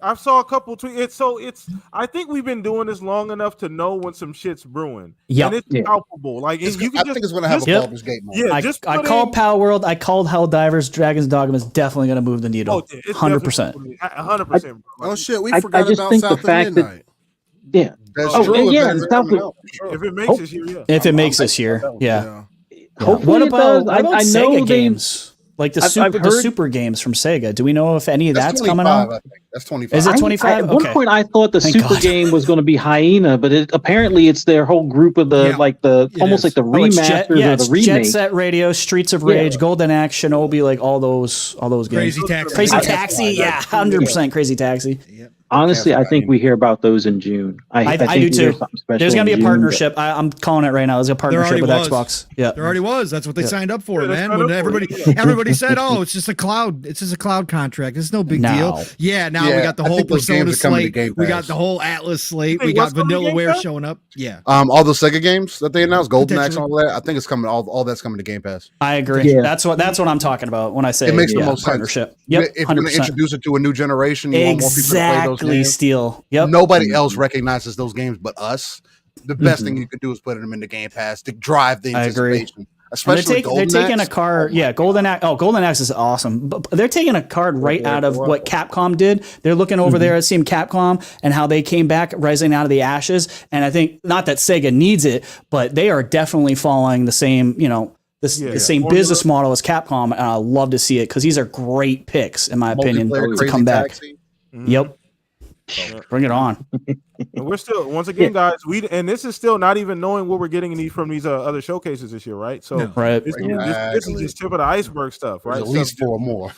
I saw a couple tweets. I think we've been doing this long enough to know when some shit's brewing. Yeah, and it's palpable. Like I think it's going to have a Baldur's Gate moment. Yeah, I called Power World. I called Helldivers. Dragon's Dogma is definitely going to move the needle. 100%. 100%. Oh shit, we forgot about South of Midnight. Yeah. That's Oh, true. yeah, If and South of, If it makes this year, yeah. If it makes this year, yeah. hopefully What about it does. I Sega know they. games? Like the I've the heard- super games from Sega. Do we know if any of that's coming 25, out? I think. That's 25. Is it 25? At one Okay. point, I thought the Thank super God. game was going to be Hyena, but apparently it's their whole group of the almost like the Oh, it's remasters or it's the remake. Jet Set Radio, Streets of Rage, Golden Axe, Shinobi, like all those games. Crazy Taxi. Crazy Taxi, yeah, 100% Crazy Taxi. Yep. Honestly, I think we hear about those in June. I do think we hear too. something special There's gonna be in a June, partnership. I'm calling it right now. There's a partnership with was. Xbox. Yeah, There already was. That's what they signed up for, Yeah, they man. signed When up for everybody said, "Oh, it's just a cloud. It's just a cloud contract. It's no big No. deal." Yeah. Now we Yeah, got the I whole think those Persona games are coming to slate. Game We got Pass. the whole Atlas slate. Hey, We got what's coming to Game Vanillaware Pass? showing up. Yeah. All those Sega games that they announced, Golden Axe, and Potentially. all that. I think it's coming. All that's coming to Game Pass. I agree. Yeah. That's what I'm talking about when I say It makes the most partnership. sense. Yep, If you're going to 100%. introduce it to a new generation, you want more people to play those Exactly, games. Steel. Yep. Nobody else recognizes those games but us. The best thing you could do is put them in the Game Pass to drive the I agree. anticipation. And Especially they're taking a Axe. card. Yeah, Golden Axe. Oh, Golden Axe is awesome. But they're taking a card right out of what Capcom did. They're looking over there at seeing Capcom and how they came back rising out of the ashes. And I think not that Sega needs it, but they are definitely following the same, the same business model as Capcom. And I love to see it because these are great picks, in my opinion, Multiplayer to Crazy come back. Taxi. Yep. Bring it on. And we're still, once again, guys, and this is still not even knowing what we're getting from these other showcases this year, right? So Right. this is just tip of the iceberg stuff, right? There's at least 4 more.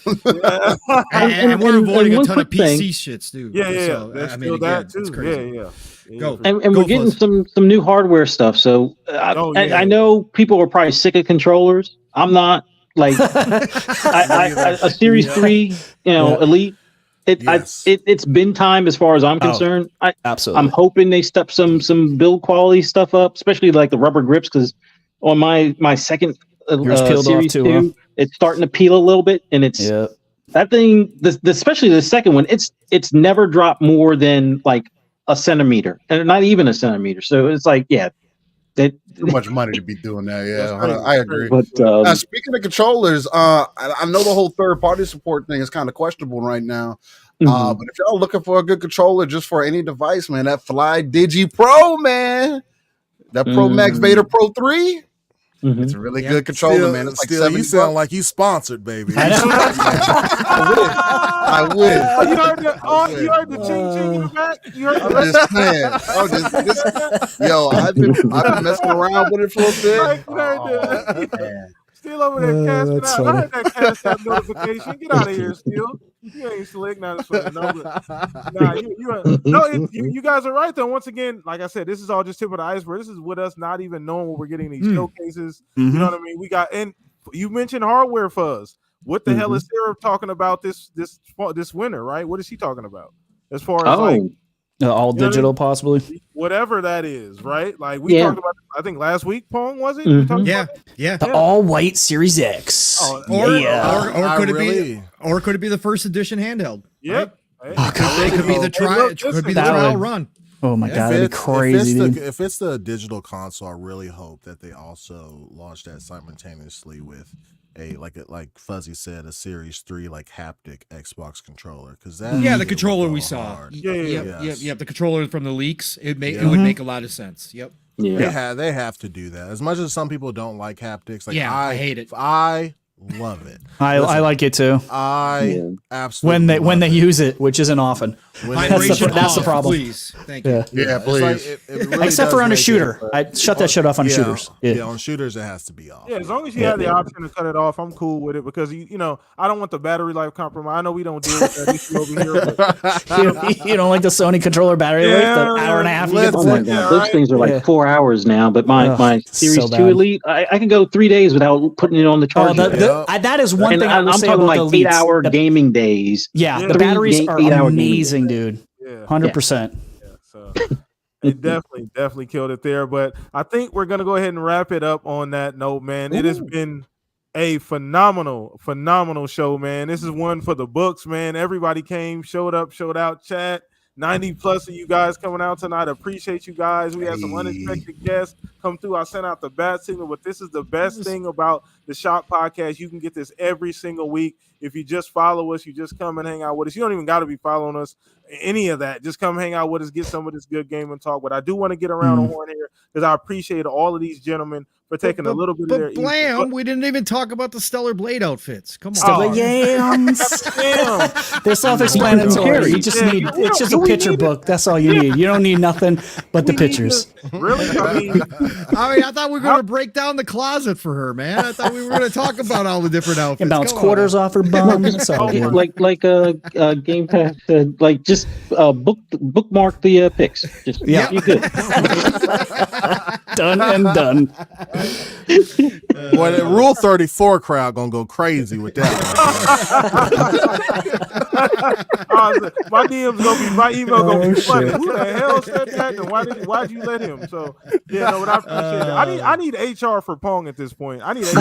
And we're and avoiding a one ton of quick thing. PC shits, dude. Yeah. So, There's I still mean, that again, too. it's crazy. Yeah. Go. And Go we're getting Fuzz. some new hardware stuff. So I know people are probably sick of controllers. I'm not. Like a Series 3, Elite. It's been time as far as I'm concerned. Absolutely. I'm hoping they step some build quality stuff up, especially like the rubber grips, because on my second Yours peeled off Series too, 2, it's starting to peel a little bit, and it's that thing. Especially the second one, it's never dropped more than like a centimeter, and not even a centimeter. So it's like, Too much money to be doing that. Yeah, I agree. But Speaking of controllers, I know the whole third-party support thing is kind of questionable right now. But if y'all looking for a good controller just for any device, man, that Fly Digi Pro, man, that Pro Max Vader Pro 3, it's a really good controller, man. It's like Still, you $70. sound like you sponsored, baby. I wish. Oh, you heard the ching ching in the back? You heard I'm just saying. I've been messing around with it for a bit. Still over there casting that's out. I funny. heard that cast out notification. Get out of here, Still. You ain't slick. Now this one. You guys are right though. Once again, like I said, this is all just tip of the iceberg. This is with us not even knowing what we're getting in these showcases. You know what I mean? We got, and you mentioned hardware fuzz. What the hell is Sarah talking about this winter? Right? What is she talking about? As far as like all digital, possibly. whatever that is, right? Like we talked about, I think last week, Pong, was it? We talked about it? Yeah. The all white Series X. Or could it be the first edition handheld? Yep. Right? It could be the trial run. Oh my god, that'd be crazy. If it's the digital console, I really hope that they also launch that simultaneously with like Fuzzy said, a Series 3 like haptic Xbox controller, because the controller we saw. hard. Yep. The controller from the leaks. It would make a lot of sense. Yep. yeah. They have to do that. As much as some people don't like haptics, like I hate it. I love it. I like it too. I absolutely When they love it. use it, which isn't often. Vibration That's the off, problem. Please. Thank you. Yeah, It's please. like, it really Except does for on a make it, shooter. but- I shut that shit off on shooters. Yeah, on shooters it has to be off. Yeah, as long as you have the option to cut it off, I'm cool with it because you know I don't want the battery life compromise. I know we don't deal with that issue over here, but You don't like the Sony controller battery life? The hour and a half you get Oh my to god, those things are like 4 hours now. But my Series so 2 bad. Elite, I can go 3 days without putting it on the Oh, charger. that is one And thing I I'm will say talking about like the 8-hour Elites. gaming days. Yeah, the 3 batteries are 8-hour gaming amazing, days. dude. 100%. so it definitely killed it there. But I think we're gonna go ahead and wrap it up on that note, man. It has been a phenomenal show, man. This is one for the books, man. Everybody came, showed up, showed out, chat. 90 plus of you guys coming out tonight. Appreciate you guys. We had some unexpected guests. come through. I sent out the bat signal, but this is the best thing about the Shop Podcast. You can get this every single week. If you just follow us, you just come and hang out with us. You don't even got to be following us, any of that. Just come hang out with us, get some of this good game and talk. But I do want to get around the horn here because I appreciate all of these gentlemen for taking a little bit of their Blam, we didn't even talk about the Stellar Blade outfits. Come on. Stellar Yams. They're self-explanatory. You just need, it's just a picture book. That's all you need. You don't need nothing but the pictures. Really? I thought we were going to break down the closet for her, man. I thought we were going to talk about all the different outfits. And bounce quarters off her bum. It's all good. Like Game Pass, like just bookmark the pics. Just you're good. Done and done. Boy, the Rule 34 crowd gonna go crazy with that. My DM's gonna be, my email gonna be flooded. Who the hell said that? And why'd you let him? So yeah, no, but I appreciate that. I need HR for Pong at this point. I need HR.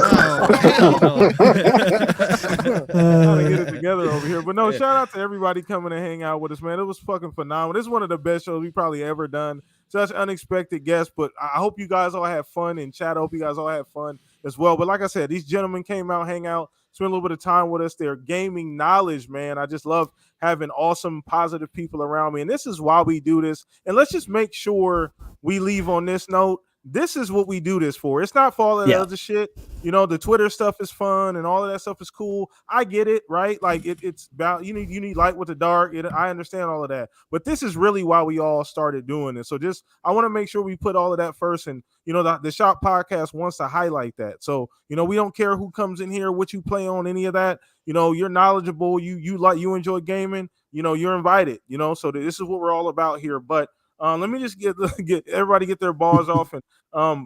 Trying to get it together over here. But no, shout out to everybody coming and hang out with us, man. It was fucking phenomenal. This is one of the best shows we probably ever done. Such unexpected guests, but I hope you guys all have fun in chat. I hope you guys all have fun as well. But like I said, these gentlemen came out, hang out, spend a little bit of time with us. Their gaming knowledge, man. I just love having awesome, positive people around me. And this is why we do this. And let's just make sure we leave on this note. This is what we do this for. It's not for all of that other shit. You know, the Twitter stuff is fun and all of that stuff is cool. I get it, right? Like it's about you need light with the dark. I understand all of that. But this is really why we all started doing this. So just I want to make sure we put all of that first. And you know, the Shop Podcast wants to highlight that. So, you know, we don't care who comes in here, what you play on, any of that. You know, you're knowledgeable, you enjoy gaming, you know, you're invited, you know. So this is what we're all about here. But let me just get everybody get their balls off and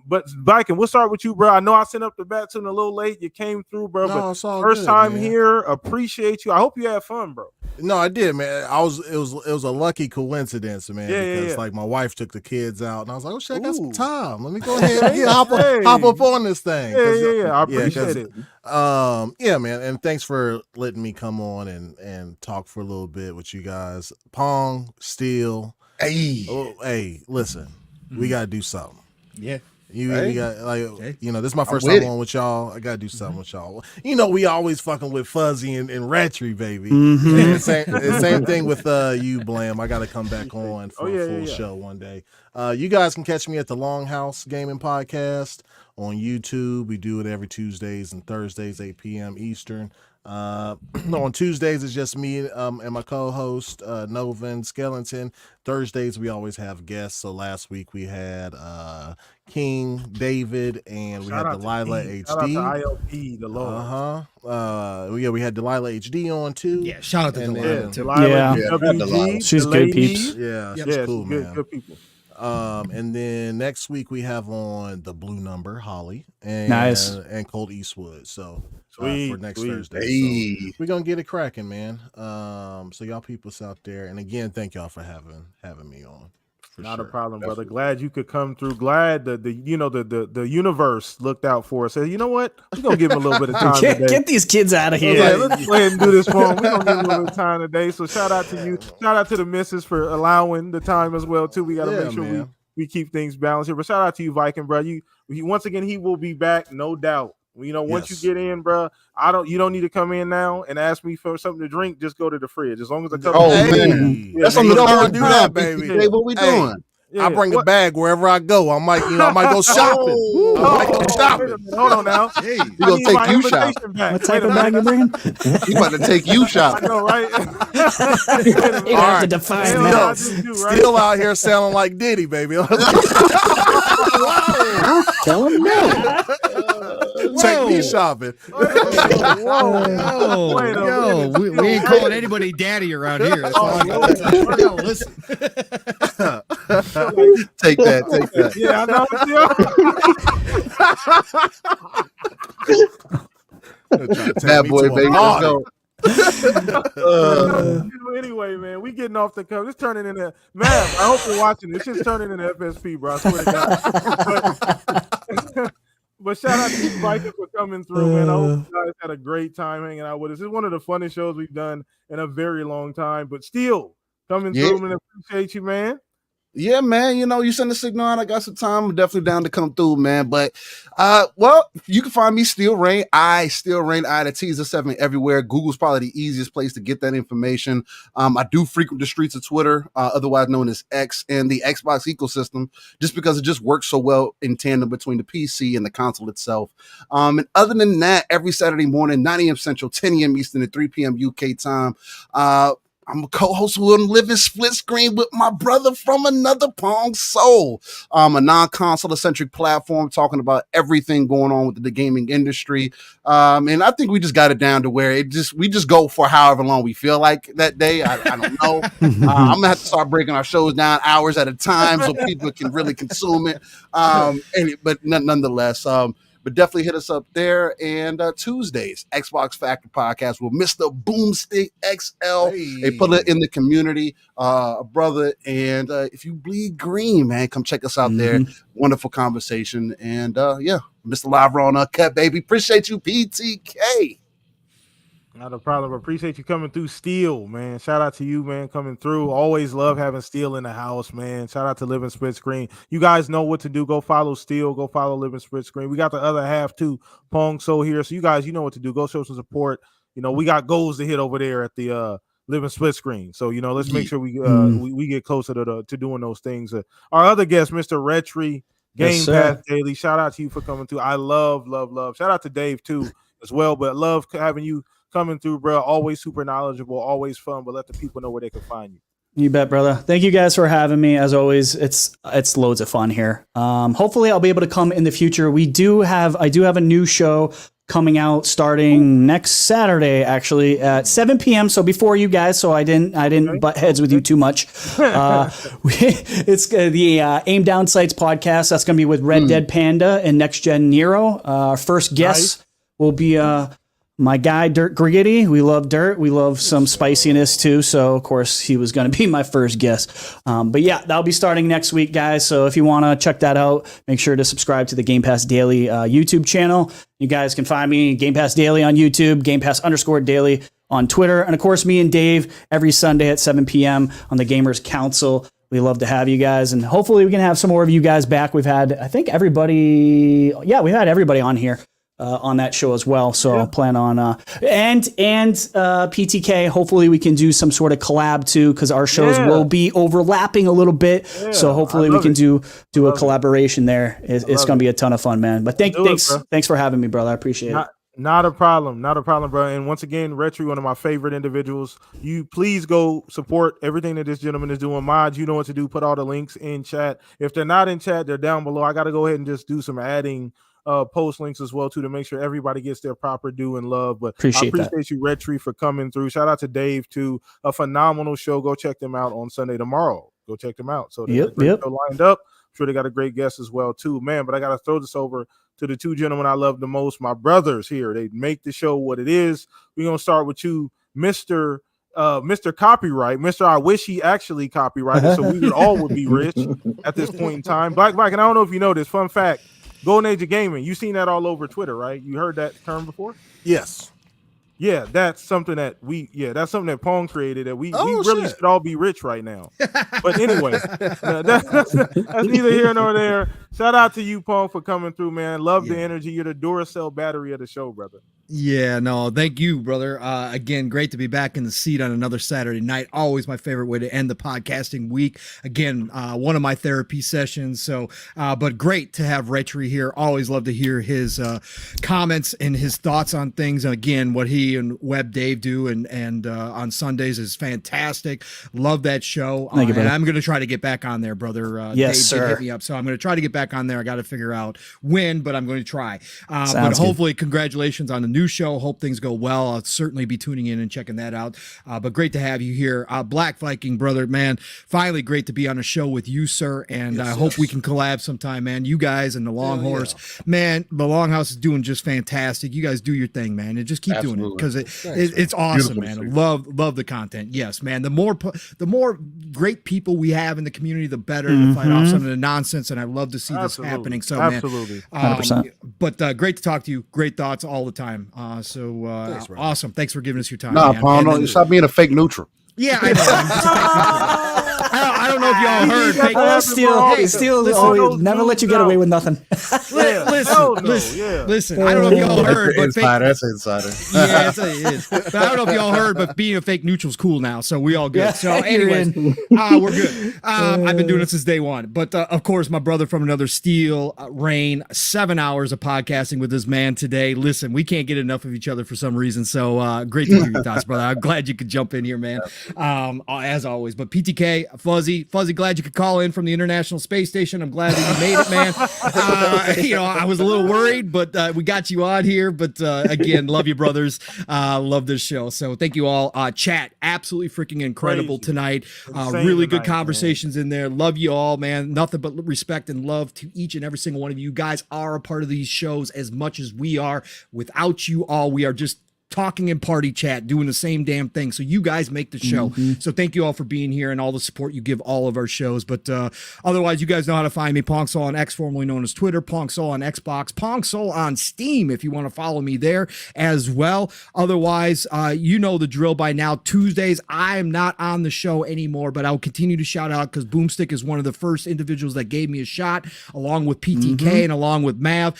but Viking, we'll start with you, bro. I know I sent up the bat soon a little late. You came through, bro. No, but it's all first good, time man. Here, appreciate you. I hope you had fun, bro. No, I did, man. It was a lucky coincidence, man. Because like my wife took the kids out, and I was like, oh shit, I got some time. Let me go ahead and hop up on this thing. Yeah. I appreciate it. Yeah, man. And thanks for letting me come on and talk for a little bit with you guys. Pong, Steel. Hey, listen, we gotta do something. Yeah. You got you know, this is my first time on with y'all. I gotta do something with y'all. You know, we always fucking with Fuzzy and Retry, baby. And same thing with you, Blam. I gotta come back on for a full show one day. You guys can catch me at the Longhouse Gaming Podcast on YouTube. We do it every Tuesdays and Thursdays, 8 p.m. Eastern. On Tuesdays it's just me and my co-host Novin Skellington. Thursdays we always have guests. So last week we had King David and we had Delilah HD. Shout out to ILP, the Lord. We had Delilah HD on too. Yeah, shout out to Delilah. Delilah. She's good peeps. Yeah, she's cool, man. Good people. And then next week we have on the Blue Number, Holly, and Colt Eastwood. So for next Thursday, so we're gonna get it cracking, man. So y'all peoples out there, and again, thank y'all for having me on. Not a problem, brother. Glad you could come through. Glad the universe looked out for us. Said, you know what? We're gonna give him a little bit of time today. Get these kids out of here. Let's go ahead and do this for him. We're gonna give him a little bit of time today. So shout out to you. Shout out to the missus for allowing the time as well too. We gotta make sure we keep things balanced here. But shout out to you, Viking, bro. You once again, he will be back, no doubt. You know, once you get in, bro, you don't need to come in now and ask me for something to drink. Just go to the fridge. As long as I come man. That's on the third do that, baby. Hey, what we doing? I bring a bag wherever I go. I might go shopping. Hold on now. Hey, you gonna take you shopping? What type of bag you bringing? He about to take you shopping. I know, right? You have to define that. Still out here sounding like Diddy, baby. Tell him no. Take me shopping. We ain't calling anybody daddy around here. That's all I know. Listen. Take that. Yeah, I know. Bad boy, baby. Let's go. Anyway, man, we getting off the cover. It's turning into man. I hope you're watching this. It's turning into FSP, bro. I swear to God. But shout out to you, Viking, for coming through, man. I hope you guys had a great time hanging out with us. It's one of the funnest shows we've done in a very long time. But still coming through, man. Appreciate you, man. Yeah, man. You send a signal out. I got some time. I'm definitely down to come through, man. But, well, you can find me Still Rain. I the Teaser 7 everywhere. Google's probably the easiest place to get that information. I do frequent the streets of Twitter, otherwise known as X, and the Xbox ecosystem, just because it just works so well in tandem between the PC and the console itself. And other than that, every Saturday morning, 9 a.m. Central, 10 a.m. Eastern, and 3 p.m. UK time, I'm a co-host who will live in split screen with my brother from another Pong Soul. A non-console centric platform talking about everything going on with the gaming industry. And I think we just got it down to where we just go for however long we feel like that day. I don't know. I'm gonna have to start breaking our shows down hours at a time so people can really consume it. But nonetheless, but definitely hit us up there. And Tuesdays, Xbox Factor Podcast with Mr. Boomstick XL. Hey. They put it in the community, brother. And if you bleed green, man, come check us out there. Wonderful conversation. And yeah, Mr. Live Raw on Cut, baby. Appreciate you, PTK. Not a problem. Appreciate you coming through, Steel, man. Shout out to you, man, coming through. Always love having Steel in the house, man. Shout out to Living Split Screen. You guys know what to do. Go follow Steel. Go follow Living Split Screen. We got the other half too, Pong Soul here. So you guys, you know what to do. Go show some support. We got goals to hit over there at the Living Split Screen. So let's make sure we get closer to doing those things. Our other guest, Mr. Retry, Gamepass Daily. Shout out to you for coming through. I love. Shout out to Dave too as well. But love having you coming through, bro. Always super knowledgeable, always fun, but let the people know where they can find you. You bet, brother. Thank you guys for having me. As always, it's loads of fun here. Hopefully I'll be able to come in the future. I do have a new show coming out starting next Saturday, actually at 7 p.m. So before you guys, so I didn't butt heads with you too much. It's the Aim Down Sights podcast. That's going to be with Red Dead Panda and Next Gen Nero. Our first guest will be my guy, Dirt Griggity. We love Dirt. We love some spiciness too. So, of course, he was going to be my first guest. But yeah, that'll be starting next week, guys. So if you want to check that out, make sure to subscribe to the Game Pass Daily YouTube channel. You guys can find me, Game Pass Daily on YouTube, Game Pass _Daily on Twitter. And, of course, me and Dave every Sunday at 7 p.m. on the Gamers Council. We love to have you guys. And hopefully we can have some more of you guys back. We've had, I think, everybody. Yeah, we've had everybody on here. On that show as well. So I'll plan on and PTK. Hopefully we can do some sort of collab too, because our shows will be overlapping a little bit. So hopefully we can do a collaboration there. It's going to be a ton of fun, man. But thanks for having me, brother. I appreciate it. Not a problem, bro. And once again, Retry, one of my favorite individuals. You please go support everything that this gentleman is doing. Mods, you know what to do. Put all the links in chat. If they're not in chat, they're down below. I got to go ahead and just do some adding post links as well too, to make sure everybody gets their proper due and love. But I appreciate you, Retry, for coming through. Shout out to Dave too. A phenomenal show. Go check them out on Sunday tomorrow. Go check them out. So they're lined up. I'm sure they got a great guest as well too, man. But I gotta throw this over to the two gentlemen I love the most, my brothers here. They make the show what it is. We're gonna start with you, Mr. Copyright, Mr. I wish he actually copyrighted, so we would be rich at this point in time. Black, and I don't know if you know this. Fun fact. Golden Age of Gaming. You've seen that all over Twitter, right? You heard that term before? Yes. Yeah, that's something that Pong created that we really should all be rich right now. But anyway, that's neither here nor there. Shout out to you, Pong, for coming through, man. Love the energy. You're the Duracell battery of the show, brother. Yeah, no, thank you, brother. Again, great to be back in the seat on another Saturday night. Always my favorite way to end the podcasting week. Again, one of my therapy sessions. So, but great to have Retry here. Always love to hear his comments and his thoughts on things. And again, what he and Web Dave do and on Sundays is fantastic. Love that show. Thank you, and I'm going to try to get back on there, brother. Yes, Dave sir. Hit me up, so I'm going to try to get back on there. I got to figure out when, but I'm going to try. But hopefully, congratulations on the new show. Hope things go well. I'll certainly be tuning in and checking that out. But great to have you here. Black Viking, brother, man. Finally, great to be on a show with you, sir. And I hope we can collab sometime, man. You guys and the Long Horse, man. The Longhouse is doing just fantastic. You guys do your thing, man, and just keep doing it because it's awesome, man. Love the content. Yes, man. The more great people we have in the community, the better to fight off some of the nonsense. And I love to see this happening. So, absolutely, man, 100%. But great to talk to you. Great thoughts all the time. Thanks, awesome. Thanks for giving us your time. Nah, Paul, no, stop being a fake neutral. Yeah, I know. I don't know if y'all heard. Steel never let you get away with nothing. Listen. I don't know if y'all heard, but That's insider. Yeah, it is. But I don't know if y'all heard, but being a fake neutral's cool now, so we all good. Yeah, so, anyways, we're good. I've been doing it since day one. But of course, my brother from another Steel, Rain, 7 hours of podcasting with this man today. Listen, we can't get enough of each other for some reason. So great to hear your thoughts, brother. I'm glad you could jump in here, man. As always. But PTK, Fuzzy, glad you could call in from the International Space Station. I'm glad that you made it, man. I was a little worried, but we got you on here. But again, love you, brothers. Love this show. So thank you all. Chat, absolutely freaking incredible tonight. Really good conversations in there. Love you all, man. Nothing but respect and love to each and every single one of you. You guys are a part of these shows as much as we are. Without you all, we are just talking in party chat, doing the same damn thing. So you guys make the show. So thank you all for being here and all the support you give all of our shows. But otherwise, you guys know how to find me. Pongsoul on X, formerly known as Twitter. Pongsoul on Xbox. Pongsoul on Steam if you want to follow me there as well. Otherwise, you know the drill by now. Tuesdays, I am not on the show anymore, but I'll continue to shout out because Boomstick is one of the first individuals that gave me a shot, along with PTK and along with Mav.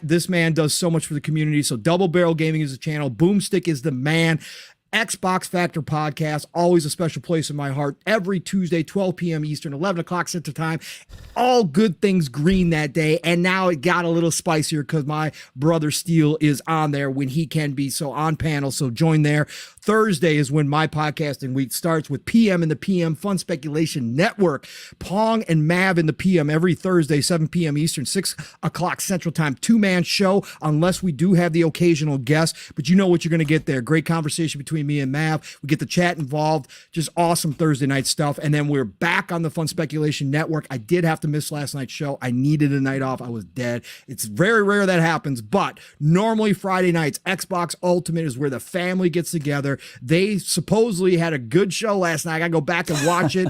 This man does so much for the community. So Double Barrel Gaming is a channel. Boomstick is the man. Xbox Factor Podcast, always a special place in my heart. Every Tuesday, 12 p.m. Eastern, 11 o'clock Central Time. All good things green that day. And now it got a little spicier because my brother Steel is on there when he can be. So on panel. So join there. Thursday is when my podcasting week starts with PM in the PM Fun Speculation Network. Pong and Mav in the PM every Thursday, 7 p.m. Eastern, 6 o'clock Central Time. Two-man show, unless we do have the occasional guest. But you know what you're going to get there. Great conversation between me and Mav. We get the chat involved. Just awesome Thursday night stuff. And then we're back on the Fun Speculation Network. I did have to miss last night's show. I needed a night off. I was dead. It's very rare that happens. But normally Friday nights, Xbox Ultimate is where the family gets together. They supposedly had a good show last night. I gotta go back and watch it.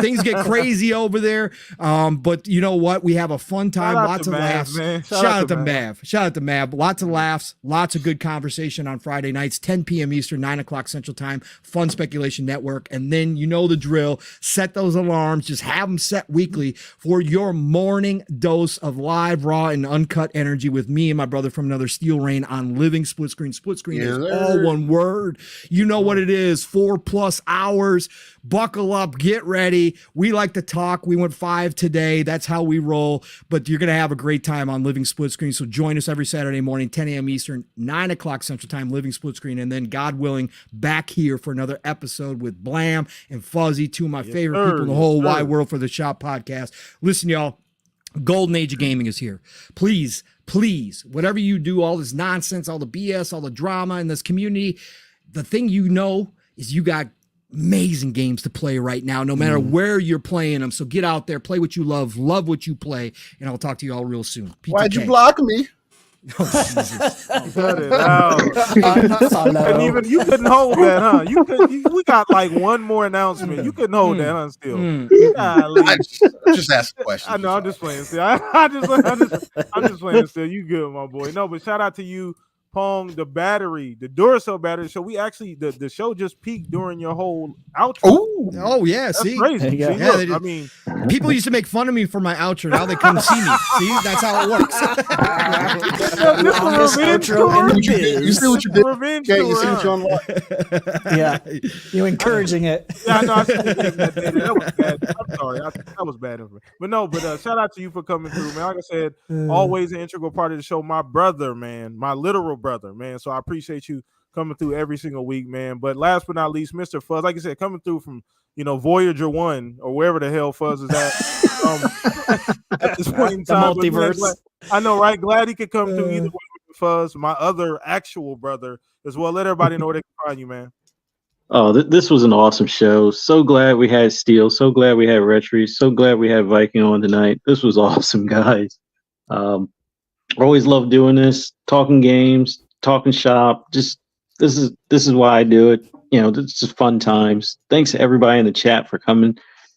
Things get crazy over there. But you know what? We have a fun time. Lots of laughs. Shout out to Mav. Shout out to Mav. Lots of laughs. Lots of good conversation on Friday nights, 10 p.m. Eastern, 9 o'clock Central Time. Fun Speculation Network. And then you know the drill. Set those alarms. Just have them set weekly for your morning dose of live, raw, and uncut energy with me and my brother from another Steel Rain on Living Split Screen. Split Screen is all one word. You know what it is. 4+ hours. Buckle up. Get ready. We like to talk. We went 5 today. That's how we roll. But you're going to have a great time on Living Split Screen. So join us every Saturday morning, 10 a.m. Eastern, 9 o'clock Central Time, Living Split Screen. And then, God willing, back here for another episode with Blam and Fuzzy, two of my favorite people in the whole wide world for the Shop Podcast. Listen, y'all. Golden Age of Gaming is here. Please, whatever you do, all this nonsense, all the BS, all the drama in this community, the thing you know is you got amazing games to play right now, no matter where you're playing them. So get out there, play what you love what you play, and I'll talk to you all real soon. PTK. Why'd you block me? Oh, Jesus. Cut it out. And even you couldn't hold that, huh? We got like one more announcement. You couldn't hold that, huh? Still, I just asked a question. I know. I'm just playing. Still, I'm just playing. Still, you good, my boy. No, but shout out to you, Pong, the Duracell battery. So we actually the show just peaked during your whole outro. Oh yeah, that's see, crazy. Yeah, see, look, I mean, people used to make fun of me for my outro. Now they couldn't see me. See, that's how it works. This revenge tour. You see what you did? Revenge Okay, tour. you see what you unlocked? Yeah, you encouraging it. Yeah, no, I see that was bad. I'm sorry, that was bad of me. But no, shout out to you for coming through, man. Like I said, always an integral part of the show. My brother, man, my literal brother, man. So I appreciate you coming through every single week, man. But last but not least, Mr. Fuzz, like I said, coming through from Voyager 1 or wherever the hell Fuzz is at. At this point in time, the multiverse. I know, right? Glad he could come through either way with Fuzz, my other actual brother as well. Let everybody know where they can find you, man. Oh, this was an awesome show. So glad we had Steel. So glad we had Retry. So glad we had Viking on tonight. This was awesome, guys. Always love doing this, talking games, talking shop. Just this is why I do it. This is fun times. Thanks to everybody in the chat for coming,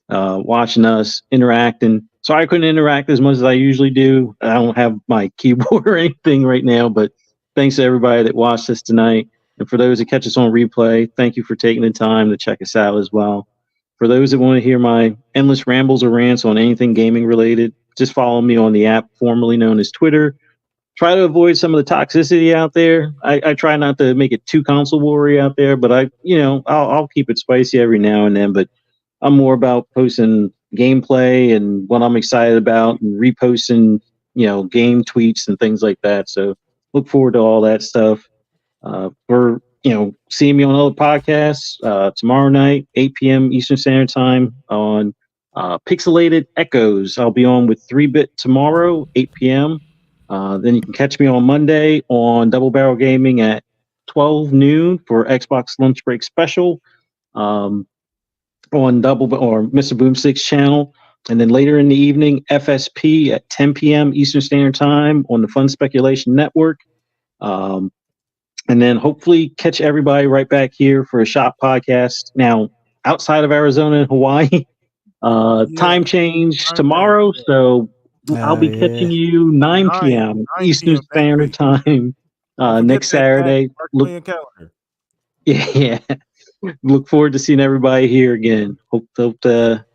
watching us, interacting. Sorry I couldn't interact as much as I usually do. I don't have my keyboard or anything right now, but thanks to everybody that watched us tonight. And for those that catch us on replay, thank you for taking the time to check us out as well. for those that want to hear my endless rambles or rants on anything gaming related, just follow me on the app formerly known as Twitter. Try to avoid some of the toxicity out there. I try not to make it too console war out there, but I'll keep it spicy every now and then. But I'm more about posting gameplay and what I'm excited about, and reposting game tweets and things like that. So look forward to all that stuff. For seeing me on other podcasts tomorrow night, 8 p.m. Eastern Standard Time on Pixelated Echoes. I'll be on with 3-Bit tomorrow, 8 p.m. Then you can catch me on Monday on Double Barrel Gaming at 12 noon for Xbox Lunch Break Special on Double or Mr. Boomstick's channel. And then later in the evening, FSP at 10 p.m. Eastern Standard Time on the Fun Speculation Network. And then hopefully catch everybody right back here for a Shop podcast. Now, outside of Arizona and Hawaii, time change tomorrow. So I'll be catching you 9 p.m. Eastern Standard Time next Saturday. Yeah. Look forward to seeing everybody here again. Hope to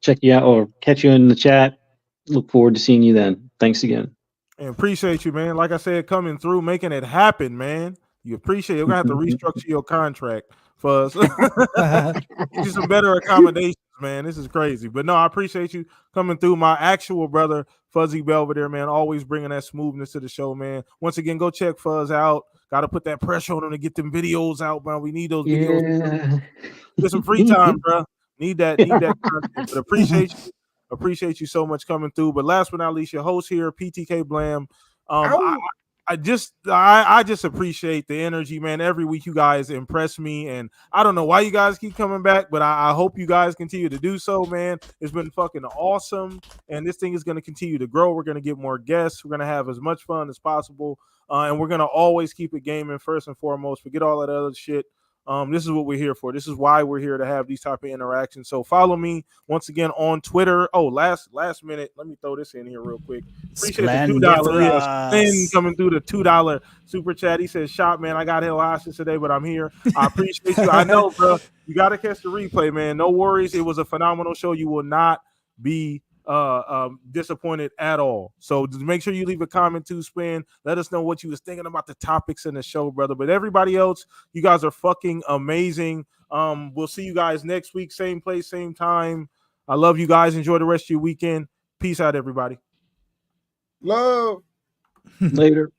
check you out or catch you in the chat. Look forward to seeing you then. Thanks again. And appreciate you, man. Like I said, coming through, making it happen, man. You appreciate it. You're going to have to restructure your contract for us. Get you some better accommodations, man. This is crazy. But no, I appreciate you coming through. My actual brother, Fuzzy Belvedere, man, always bringing that smoothness to the show, man. Once again, go check Fuzz out. Got to put that pressure on him to get them videos out, man. We need those videos. Get some free time, bro. Need that content. But appreciate you so much coming through. But last but not least, your host here, PTK Blam. I just appreciate the energy, man. Every week you guys impress me, and I don't know why you guys keep coming back, but I hope you guys continue to do so, man. It's been fucking awesome, and this thing is going to continue to grow. We're going to get more guests. We're going to have as much fun as possible, and we're going to always keep it gaming first and foremost. Forget all that other shit. This is what we're here for. This is why we're here, to have these type of interactions. So follow me once again on Twitter. Oh, last minute, let me throw this in here real quick. Appreciate the $2 coming through the $2 super chat. He says, "Shop, man, I got hell hostage today, but I'm here. I appreciate you. I know, bro. You got to catch the replay, man. No worries. It was a phenomenal show. You will not be disappointed at all. So just make sure you leave a comment too, Spin. Let us know what you was thinking about the topics in the show, brother. But everybody else, you guys are fucking amazing. We'll see you guys next week, same place, same time. I love you guys. Enjoy the rest of your weekend. Peace out, everybody. Love. Later.